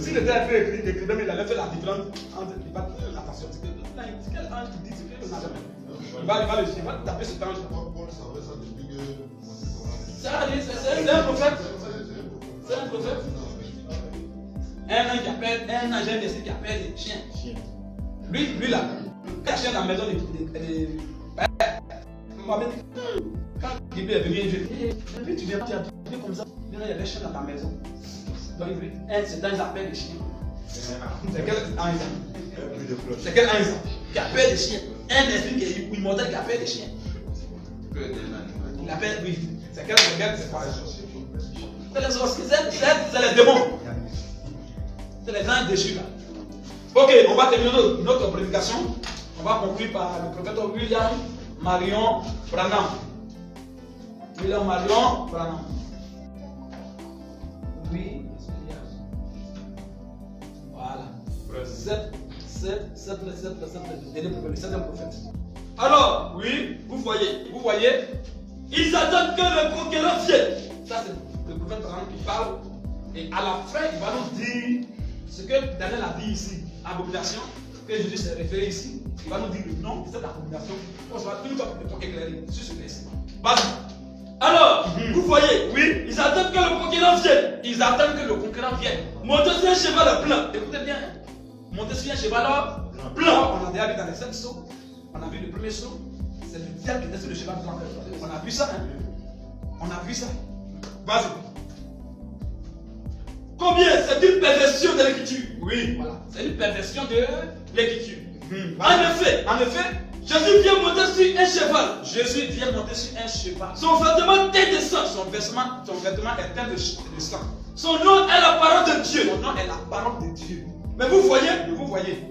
S'il était un peu écrit, il avait fait la différence entre. Attention, c'est quel ange qui dit ce que n'a jamais. Il va taper ce ange. C'est un prophète. C'est un prophète. Un ange qui appelle, un ange qui appelle les chiens. Lui là, il y a un chien dans la maison quand Jibril est venu, il dit, tu viens comme ça, il y a des chiens dans ta maison. Donc cet ange appelle les chiens. C'est quel ange? C'est quel ange qui appelle les chiens? Un esprit qui est immortel qui appelle les chiens. Il appelle, oui. C'est quel regard? C'est quoi? C'est les démons. C'est les anges déchus là. Ok, on va terminer notre prédication. On va conclure par le prophète William Marion Branham. William Marion Branham. Oui, voilà. Le septième prophète. Alors, oui, vous voyez, ils attendent que le conquérant vienne. Ça, c'est le prophète Branham qui parle. Et à la fin, il va nous dire ce que Daniel a dit ici, abomination, que Jésus s'est référé ici. Il va nous dire le nom de cette abomination. On sera une fois pour éclairer sur ce verset. Alors, vous voyez, oui, ils attendent que le conquérant vienne. Montez sur un cheval blanc. Écoutez bien. Montez sur un cheval Blanc, on a déjà vu dans les 5 sauts. On a vu le premier saut. C'est le diable qui était sur le cheval blanc. On a vu ça, hein? On a vu ça. Vas-y. Combien? C'est une perversion de l'écriture. Oui. Voilà. C'est une perversion de l'écriture. Vas-y. En effet, Jésus vient monter sur un cheval. Jésus vient monter sur un cheval. Son vêtement teint de sang. Son vêtement est teint de sang. Son nom est la parole de Dieu. Son nom est la parole de Dieu. Mais vous voyez,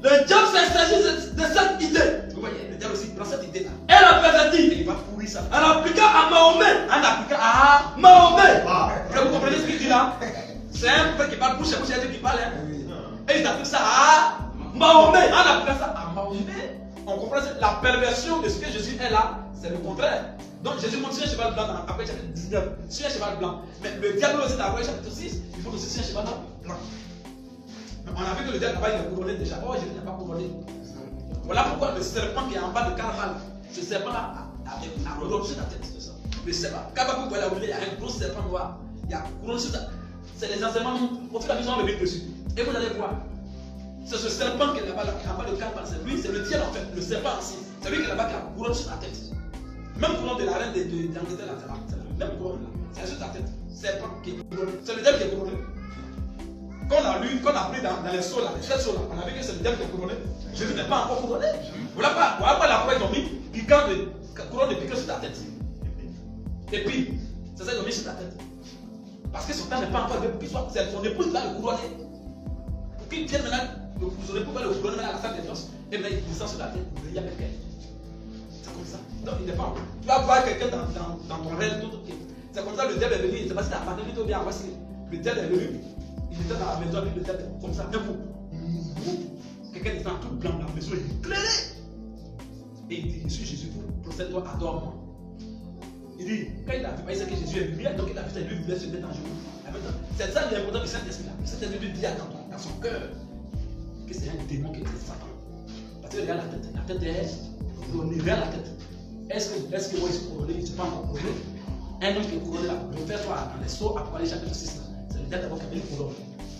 le diable s'agit de cette idée. Vous voyez, le diable aussi prend cette idée-là. Elle a perverti. Il va pourrir ça. Elle appliqua à Mahomet. Elle appliqua à Mahomet. Vous comprenez ce qu'il dit là? C'est un frère qui parle bouche à bouche, il y a qui parle. Et il applique ça à Mahomet. Elle appliqua ça à Mahomet. On comprend la perversion de ce que Jésus est là. C'est le contraire. Donc Jésus monte sur un cheval blanc dans Apocalypse chapitre 19. Sur un cheval blanc. Mais le diable aussi dans Apocalypse chapitre 6, il faut aussi sur un cheval blanc. On a vu que le diable là-bas il est couronné déjà. Oh, Jésus n'est pas couronné. Voilà pourquoi le serpent qui est en bas de Carval, ce serpent là a couronné sur la tête. C'est ça. Le serpent. Quand vous voyez il y a un gros serpent noir. Il y a couronné sur ça. C'est les enseignements. Au fur et à mesure, on le met dessus. Et vous allez voir. C'est ce serpent qui est là-bas, qui est en bas de Carval. C'est lui, c'est le diable en fait. Le serpent aussi. C'est lui qui est là-bas qui a couronné sur la tête. Même couronne de la reine d'Angleterre là, c'est le même couronne là. C'est sur ta tête. Serpent qui est couronné. C'est le diable qui est couronné. Quand on a pris dans les sauts là, les 7 sauts là, on a vu que c'est le diable qui est couronné. Jésus n'est pas encore couronné. Voilà pas la croix ils ont mis piquant de couronne de piquant sur ta tête. Et puis, c'est ça qu'ils ont mis sur ta tête. Parce que son temps n'est pas encore venu, c'est son épouse qui va le couronner. Pour qu'il vienne maintenant, son épouse va le couronner maintenant à la salle des noces. Et maintenant il descend sur la tête, il y a quelqu'un. C'est comme ça. Donc il n'est pas encore. Tu vas voir quelqu'un dans ton rêve, tout. C'est comme ça le diable est venu, c'est parce qu'il a abandonné tout bien. Voici, le diable est venu. Il était dans la maison avec le diable comme ça, d'un coup. Quelqu'un était en tout blanc, la maison est éclairée. Et il dit, je suis Jésus, procède-toi, adore-moi. Il dit, quand il a vu, il sait que Jésus est venu, donc il a vu ça, lui voulait se mettre en jour. C'est ça l'important du Saint-Esprit. Le Saint-Esprit lui dit dans son cœur que c'est un démon qui est Satan. Parce que regarde la tête est couronnée, regarde la tête. Est-ce que moi je suis couronné, je ne suis pas encore couronné? Un homme qui est couronné là, refais-toi dans les sauts, Apocalypse chapitre 6 là. C'est le diable d'abord qui a mis le couronne.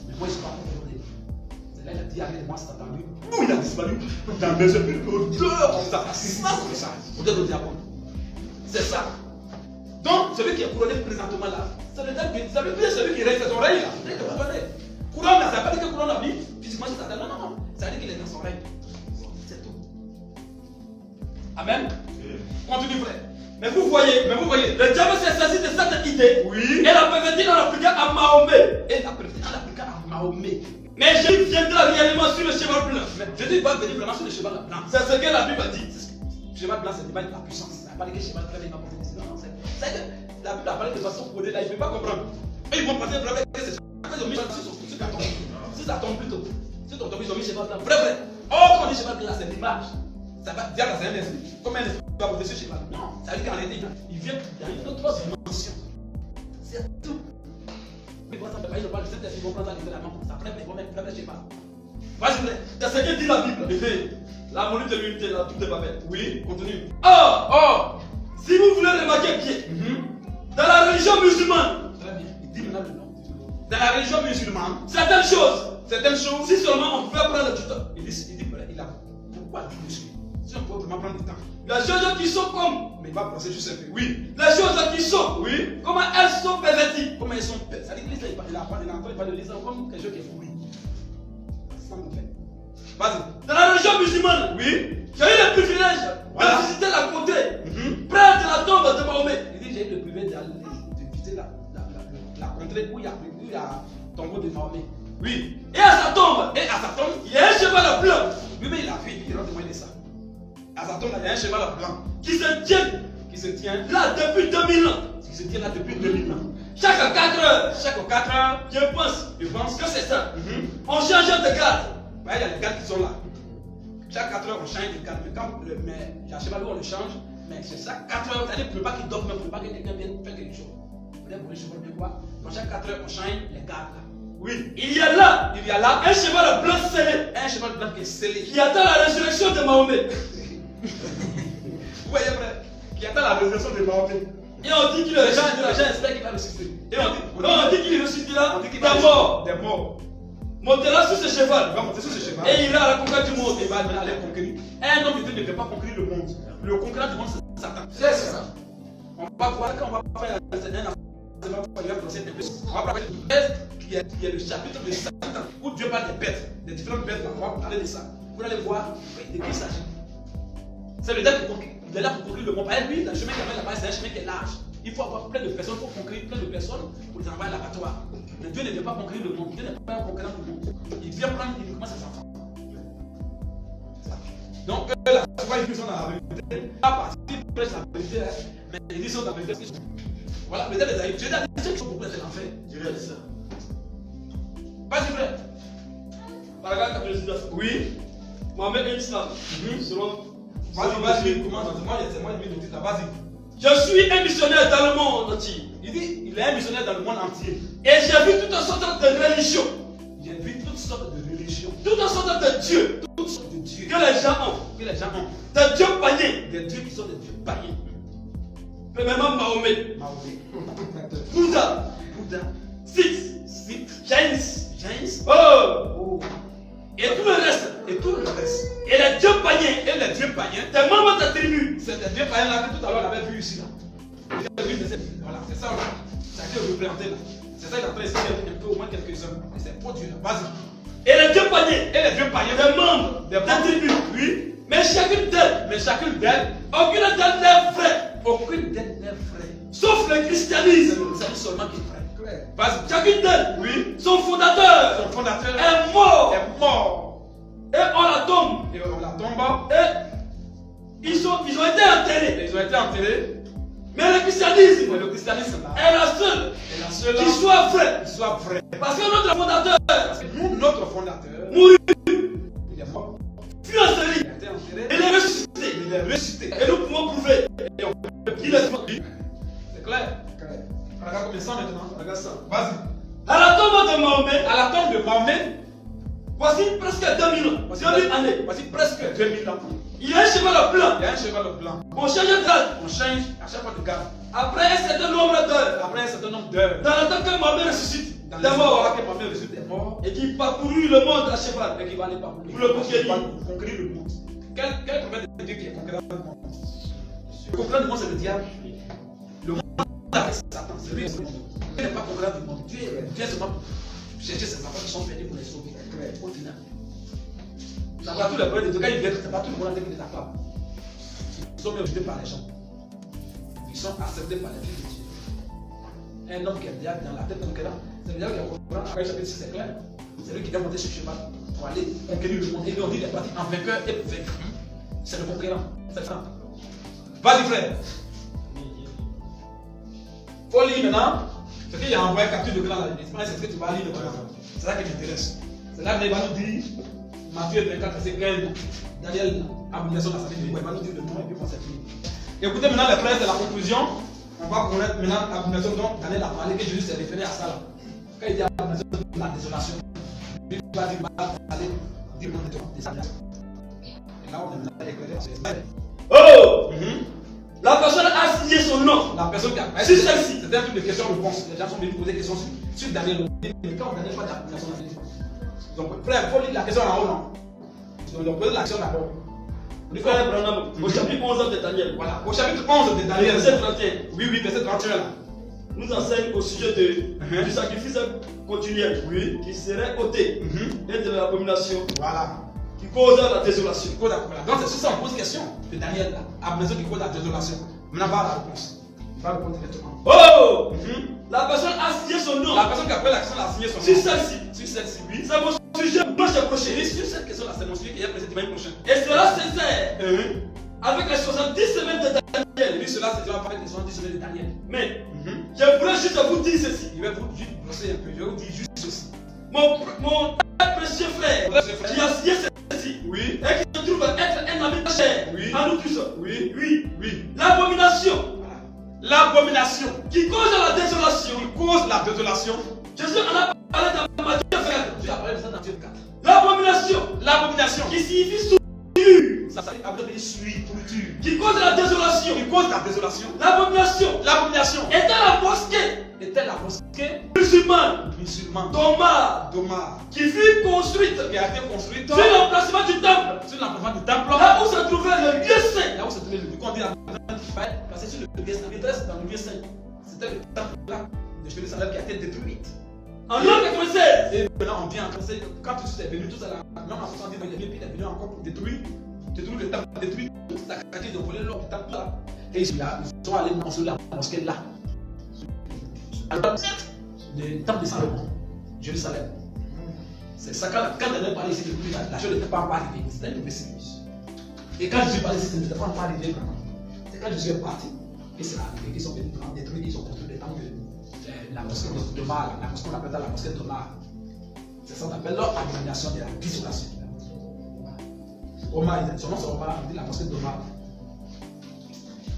Mais moi je ne suis pas encore couronné. C'est là il a dit, allez, moi Satan, lui, boum, il a disparu. Dans la maison, puis odeur comme ça, comme ça, odeur de diable. C'est ça. Donc, celui qui est couronné présentement là, c'est le diable qui, ça veut dire celui qui règne, c'est son règne là. Il est couronné. Couronne là, ça ne veut pas dire que couronne a mis physiquement sur Satan. Non. Ça veut dire qu'il est dans son règne. C'est tout. Amen. Continue, frère. Mais vous voyez, le diable s'est saisi de cette idée. Oui. Et la perverti en l'appliquant à Mahomet. Mais Jésus viendra réellement sur le cheval blanc. Mais Jésus va venir vraiment sur le cheval blanc. C'est ce que la Bible a dit. Le cheval blanc, c'est la puissance. Ça n'a pas dit que le cheval blanc il va porter. Non, c'est que la Bible a parlé de façon codée là, il ne peut pas comprendre. Et ils vont penser vraiment que c'est ça. Ils ont mis sur ta tombe. Si ça tombe plutôt. Si ton tombe, ils ont mis cheval blanc. Vrai. Oh, quand on dit cheval blanc, c'est l'image. Ça va dire que c'est un esprit. Comme un esprit va porter ce cheval. Non, ça veut dire qu'en réalité, il vient dans une autre dimension. C'est tout. Mais pour ça, ils vont pas le Saint-Esprit, ils vont prendre ça littéralement comme ça. Après, ils vont mettre le cheval. Vas-y, c'est ce que dit la Bible. La monnaie de l'unité, la toute de Babel. Oui, continue. Oh, si vous voulez remarquer bien, dans la religion musulmane, très bien, il dit maintenant le nom. Dans la religion musulmane, certaines choses, si seulement on pouvait prendre du temps, il a pourquoi du musulman? Si on pouvait vraiment prendre du temps. Les choses qui sont comme, mais il va penser juste un peu. Oui. Les choses qui sont, oui. Comment elles sont perverties, comment elles sont perverties. Ça dit que l'Église, il a parlé de l'Islam comme quelque chose qui est pourri. Ça me fait. Vas-y. Dans la religion musulmane, oui. J'ai eu le privilège de visiter la contrée, près de la tombe de Mahomet. Il dit, j'ai eu le privilège de visiter la contrée où il y a tombeau de Mahomet. Oui. Et à sa tombe, il y a un cheval blanc. Oui, mais il a vu, il rentre témoigner ça. À sa tombe, il y a un cheval blanc qui se tient là depuis 2000 ans. Qui se tient là depuis 2000 ans. Chaque 4 heures, je pense que c'est ça. On change de garde. Il y a les gardes qui sont là. Chaque 4 heures, on change de garde. Mais il y a un cheval où on le change. Mais c'est chaque 4 heures, c'est-à-dire qu'il ne peut pas qu'il dorme, il ne peut pas que quelqu'un vienne faire quelque chose. Vous avez pour les chevaux de quoi? Donc chaque 4 heures, on change les gardes là. Oui. Il y a là un cheval blanc scellé. Un cheval blanc qui est scellé. Qui attend la résurrection de Mahomet. Vous voyez, frère? Qui attend la résurrection de Mahomet. Et on dit qu'il est ressuscité. Les gens espèrent qu'il va ressusciter. Et on dit qu'il est ressuscité là. On dit qu'il est mort. Des morts. montera sur ce cheval. Il va monter sur ce cheval. Et il ira à la conquête du monde. Et il va aller conquérir. Un homme de Dieu ne peut pas conquérir le monde. Le conquérant du monde, c'est Satan. C'est ça. On va voir quand on va faire un enseignement. On va parler de bêtes qui est le chapitre de Satan. Où Dieu parle des bêtes, des différentes bêtes. On va parler de ça. Vous allez voir de qui il s'agit. C'est le diable qui est là pour conquérir le monde. Par exemple, lui, le chemin qu'il avait là-bas, c'est un chemin qui est large. Il faut avoir plein de personnes pour conquérir plein de personnes pour les envoyer à l'abattoir. Mais Dieu ne veut pas conquérir le monde. Dieu n'est pas un conquérant du monde. Il vient prendre uniquement ses enfants. Donc, la foi, ils sont dans la vérité. Pas parce qu'ils prêchent la vérité, mais ils sont dans la vérité. Voilà, le diable les a eu. Dieu a dit ceux qui sont beaucoup dans l'enfer. Dieu a dit ça. Vas-y, frère. Paragraphe 99. Oui. Mohamed et l'islam. Selon. Vas-y, commence. C'est moi, je dis là, vas-y. Je suis un missionnaire dans le monde entier. Il dit, il est un missionnaire dans le monde entier. Et j'ai vu toutes sortes de religions. J'ai vu toutes sortes de religions. Toutes sortes de dieux. Toutes sortes de dieux. Que les gens ont. Que les gens ont. Des dieux païens. Des dieux qui sont des dieux païens. Premièrement, Mahomet. Mahomet. Bouddha. Bouddha. Sikh. Jains. Jains. Oh. Et tout le reste. Et tout le reste. Et les dieux païens. Et les dieux païens. Des membres de tribu. C'est des dieux païens là que tout à l'heure on avait vu ici là. Voilà, c'est ça. Ça a été représenté là. C'est ça qu'il est en train d'expliquer un peu, au moins quelques-uns. Et c'est pour Dieu là. Vas-y. Et les dieux païens. Et les dieux païens. Des membres Des tribus. Oui. Mais chacune d'elles. Aucune d'elles n'est vraie. Aucune d'elles n'est vraie. Sauf le christianisme. C'est seulement qui est vrai. Vas-y. Chacune d'elles. Oui. Son fondateur. Son fondateur est mort. est mort. Et on la tombe. Et on la tombe. Et ils ont été enterrés. Ils ont été enterrés. Mais le christianisme. Mais le christianisme là est la seule. là, Qui soit vrai. qui soit vrai. Parce que notre fondateur. Parce que nous, notre fondateur, Mourut. il est mort. Fut enseveli. Il a été enterré. Il est ressuscité. Il est ressuscité. Et nous pouvons prouver qu'il est mort. C'est clair. Regarde combien ça maintenant. Regarde ça. Vas-y. À la tombe de Mahomet. À la tombe de Mahomet, Voici presque 2000 ans. voici 2000 années. voici presque 2000 ans. Il y a un cheval blanc. Il y a un cheval blanc. On change de grade. On change à chaque fois de garde. Après un certain nombre d'heures. Après un certain nombre d'heures. Dans le temps que Mahomet ressuscite. Dans les D'abord. fois que Mahomet ressuscite est mort. Et qui parcourut le monde à cheval. Et qui va aller parcourir. Pour le conquérir. Pour conquérir le monde. Quel problème de Dieu qui est conquérant du monde? Le conquérant du monde, c'est le diable. Le monde avec Satan. C'est lui. Dieu n'est pas conquérant du monde. Dieu est seulement pour chercher ses enfants qui sont perdus pour les sauver. Au final. Ça va tous les problèmes de Dieu. Quand ils viennent, c'est pas tout le monde qui les acclame. Ils sont rejetés par les gens. Ils sont acceptés par les fils de Dieu. Un homme qui est diable dans la tête conquérant, c'est le diable qui est conquérant. Après, chapitre 6, c'est clair. C'est lui qui vient monter sur le cheval pour aller conquérir le monde. Et lui, on dit les parties en vainqueur et pour vaincre. C'est le conquérant. C'est ça. Vas-y, frère. Faut lire maintenant. Parce qu'il y a envoyé capture de clan là. C'est ce que tu vas lire. C'est ça qui m'intéresse. C'est là qu'il va nous dire Matthieu 24, verset 15. Daniel, abomination de la salut. Il va nous dire le nom et puis on s'est fini. Écoutez maintenant les frères, c'est la conclusion. On va connaître maintenant l'abomination dont Daniel a parlé, que Jésus s'est référé à ça là. Quand il dit abomination de la désolation, il va dire allez, dire mon désolation. Et là, on est maintenant éclairé. Oh! La personne a signé son nom. La personne qui a Si celle-ci. c'était un truc de questions-réponses. Les gens sont venus poser des questions sur Daniel. Mais quand Daniel pas d'abomination, donc, frère, il faut lire la question en haut, non? Donc, poser la question d'abord. Le frère Branham, au chapitre 11 de Daniel. Voilà, au chapitre 11 de Daniel. Verset 31. Oui, verset 31 là. Nous enseigne au sujet du sacrifice continuel qui serait ôté et de l'abomination Voilà. qui cause la désolation. Voilà. Donc, c'est sur ça on pose question de Daniel là. Abomination qui cause la désolation. Maintenant, va à la réponse. Il va répondre directement. Oh! La personne a signé son nom. La personne qui a fait l'action a signé son nom. Sur celle-ci. Sur celle-ci, oui. C'est mon sujet prochain. Et sur cette question-là, c'est mon sujet qui est présenté dimanche prochain. Et cela se fait avec les 70 semaines de Daniel. Lui, cela, c'est avec les 70 semaines de Daniel. Mais je voudrais juste vous dire ceci. Il va vous juste brosser un peu. Je vais vous dire juste ceci. Mon précieux frère qui a signé ceci Oui. et qui se trouve être un ami cher Oui. à nous tous. Oui. Oui. L'abomination L'abomination qui cause la désolation. qui cause la désolation. Jésus en a parlé dans Matthieu 4. Dieu a parlé de ça dans Matthieu 4. L'abomination qui signifie souillure. Ça veut dire suie, pourriture. Qui cause la désolation. Qui cause la désolation. L'abomination L'abomination est dans la mosquée était la mosquée musulmane. Thomas, qui fut construite, Qui a été construite sur l'emplacement du temple. sur l'emplacement du temple. Là où se trouvait le lieu saint. Là où se trouvait le lieu. Quand on dit la placé sur le lieu saint, dans le lieu saint. C'était le temple là de Jérusalem qui a été détruite. En l'an 96. Et maintenant on vient en français, quand Jésus est venu, tout ça là, même en 70, il est venu, puis il est venu encore pour détruire le temple, détruire toute la qualité de voler l'or du temple là. Et ils sont allés construire la mosquée là. Alors, le temple de Salomon, Jérusalem. C'est ça, quand on a parlé ici de lui, la chose n'était pas encore arrivée, c'était une prophétie. Et quand Jésus parlait ici, ce n'était pas encore arrivé vraiment. C'est quand Jésus est parti, et c'est arrivé, qu'ils sont venus détruire, ils ont construit le temple de la mosquée de Thomas, la mosquée qu'on appelle la mosquée de Thomas. C'est ça qu'on appelle leur abomination de la désolation. Omar, son nom c'est Omar, on dit la mosquée de Thomas.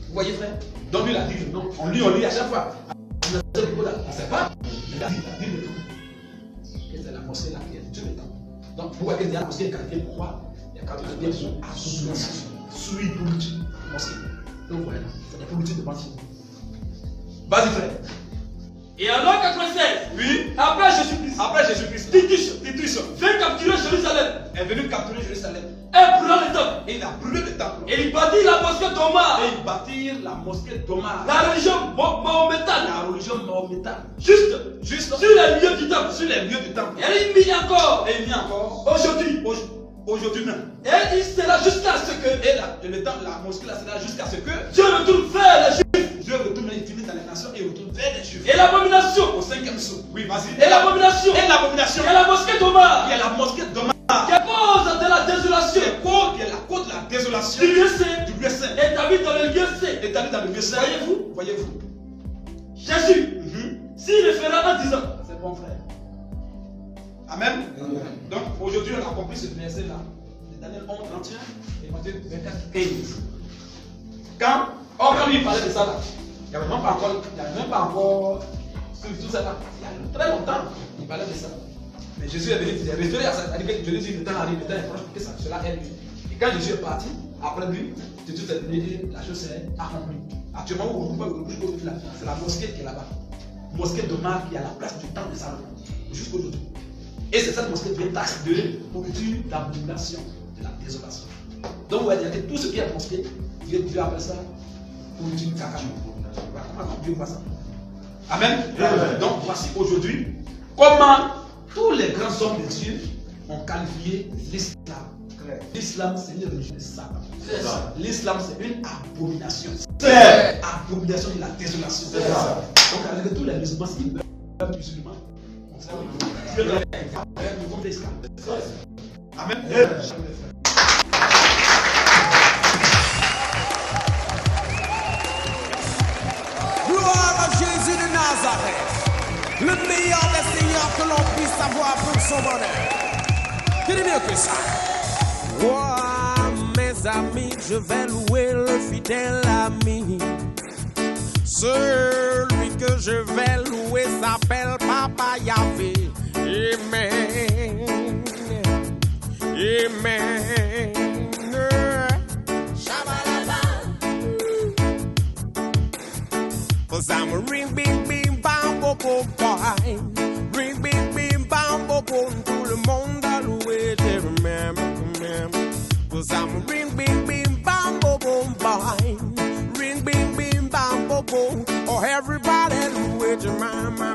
Vous voyez frère? Donc lui il a dit le nom, on lit à chaque fois. On ne sait pas, il a dit le nom. Et c'est la mosquée là qui est Dieu le temps. Donc vous voyez que la mosquée est qualifiée de quoi? Il y a quand même des gens à souris politique mosquée. Donc voilà, c'est des politiques de parti. Vas-y frère. Et en l'an 96, Oui. après Jésus-Christ, Titus vint capturer Jérusalem est venu capturer Jérusalem. et brûlant le temple. Et il a brûlé le temple. Et il bâtit la mosquée Thomas, Et ils bâtirent la mosquée d'Omar. la religion mahométane, La religion mahométane. juste Juste sur les lieux du temple. sur les lieux du temple. Et il mit encore Et il vient encore aujourd'hui même. Et il sera jusqu'à ce que Et le temple, la mosquée là sera jusqu'à ce que Dieu retourne vers les Juifs. Dieu retourne, il finit dans les nations et retourne vers les Juifs. Et l'abomination, Au 5e saut. Oui, vas-y. et l'abomination, Et l'abomination. et la mosquée Thomas, Il y a la mosquée d'Omar. qui est cause de la désolation Qui est la côte de la désolation du lieu saint, du lieu saint. établi dans le lieu saint. Établi dans le lieu saint. Voyez-vous. Jésus, s'il le fera en disant, C'est bon frère. Amen. Donc aujourd'hui on a compris ce verset là. Daniel 11, 31 et Matthieu 24, 15. Quand lui parlait de ça là, il n'y avait même pas encore tout ça là. Il y a très longtemps, il parlait de ça. Mais Jésus est venu, il est référé à ça. C'est-à-dire que Jésus dit le temps arrive, le temps est proche, que cela est lui. Et quand Jésus est parti, après lui, tout est venu dire la chose est accomplie. Actuellement, vous pouvez là, c'est la mosquée qui est là-bas. Mosquée d'Omar qui est à la place du temple de Salomon, jusqu'aujourd'hui. Et c'est cette mosquée qui est taxe de pourriture, d'abomination, de la désolation. Donc, vous voyez que tout ce qui est mosquée, Dieu appelle ça pourriture de caca. Voilà comment Dieu voit ça. Amen. Donc, voici aujourd'hui comment tous les grands hommes de Dieu ont qualifié l'islam. L'islam, c'est une religion de Satan. L'islam, c'est une abomination. C'est abomination de la désolation. Donc, avec tous les musulmans, s'ils meurent musulmans, on sait que Dieu nous l'islam. Amen. Gloire à Jésus de Nazareth, le meilleur des seigneurs que l'on puisse avoir pour son bonheur. Qui dit mieux que ça? Oh, mes amis, je vais louer le fidèle ami. Celui que je vais louer s'appelle Papa Yahvé. Amen. Amen. Cause I'm a ring, bing, bing, bam, bo, bo, boy. Ring, bing, bing, bam, bo, bo. Tout le monde a loué, remember. Cause I'm a ring, bing, bing, bam, bo, bo, boy. Ring, bing, bing, bam, bo, bo. Oh, everybody loué, mama.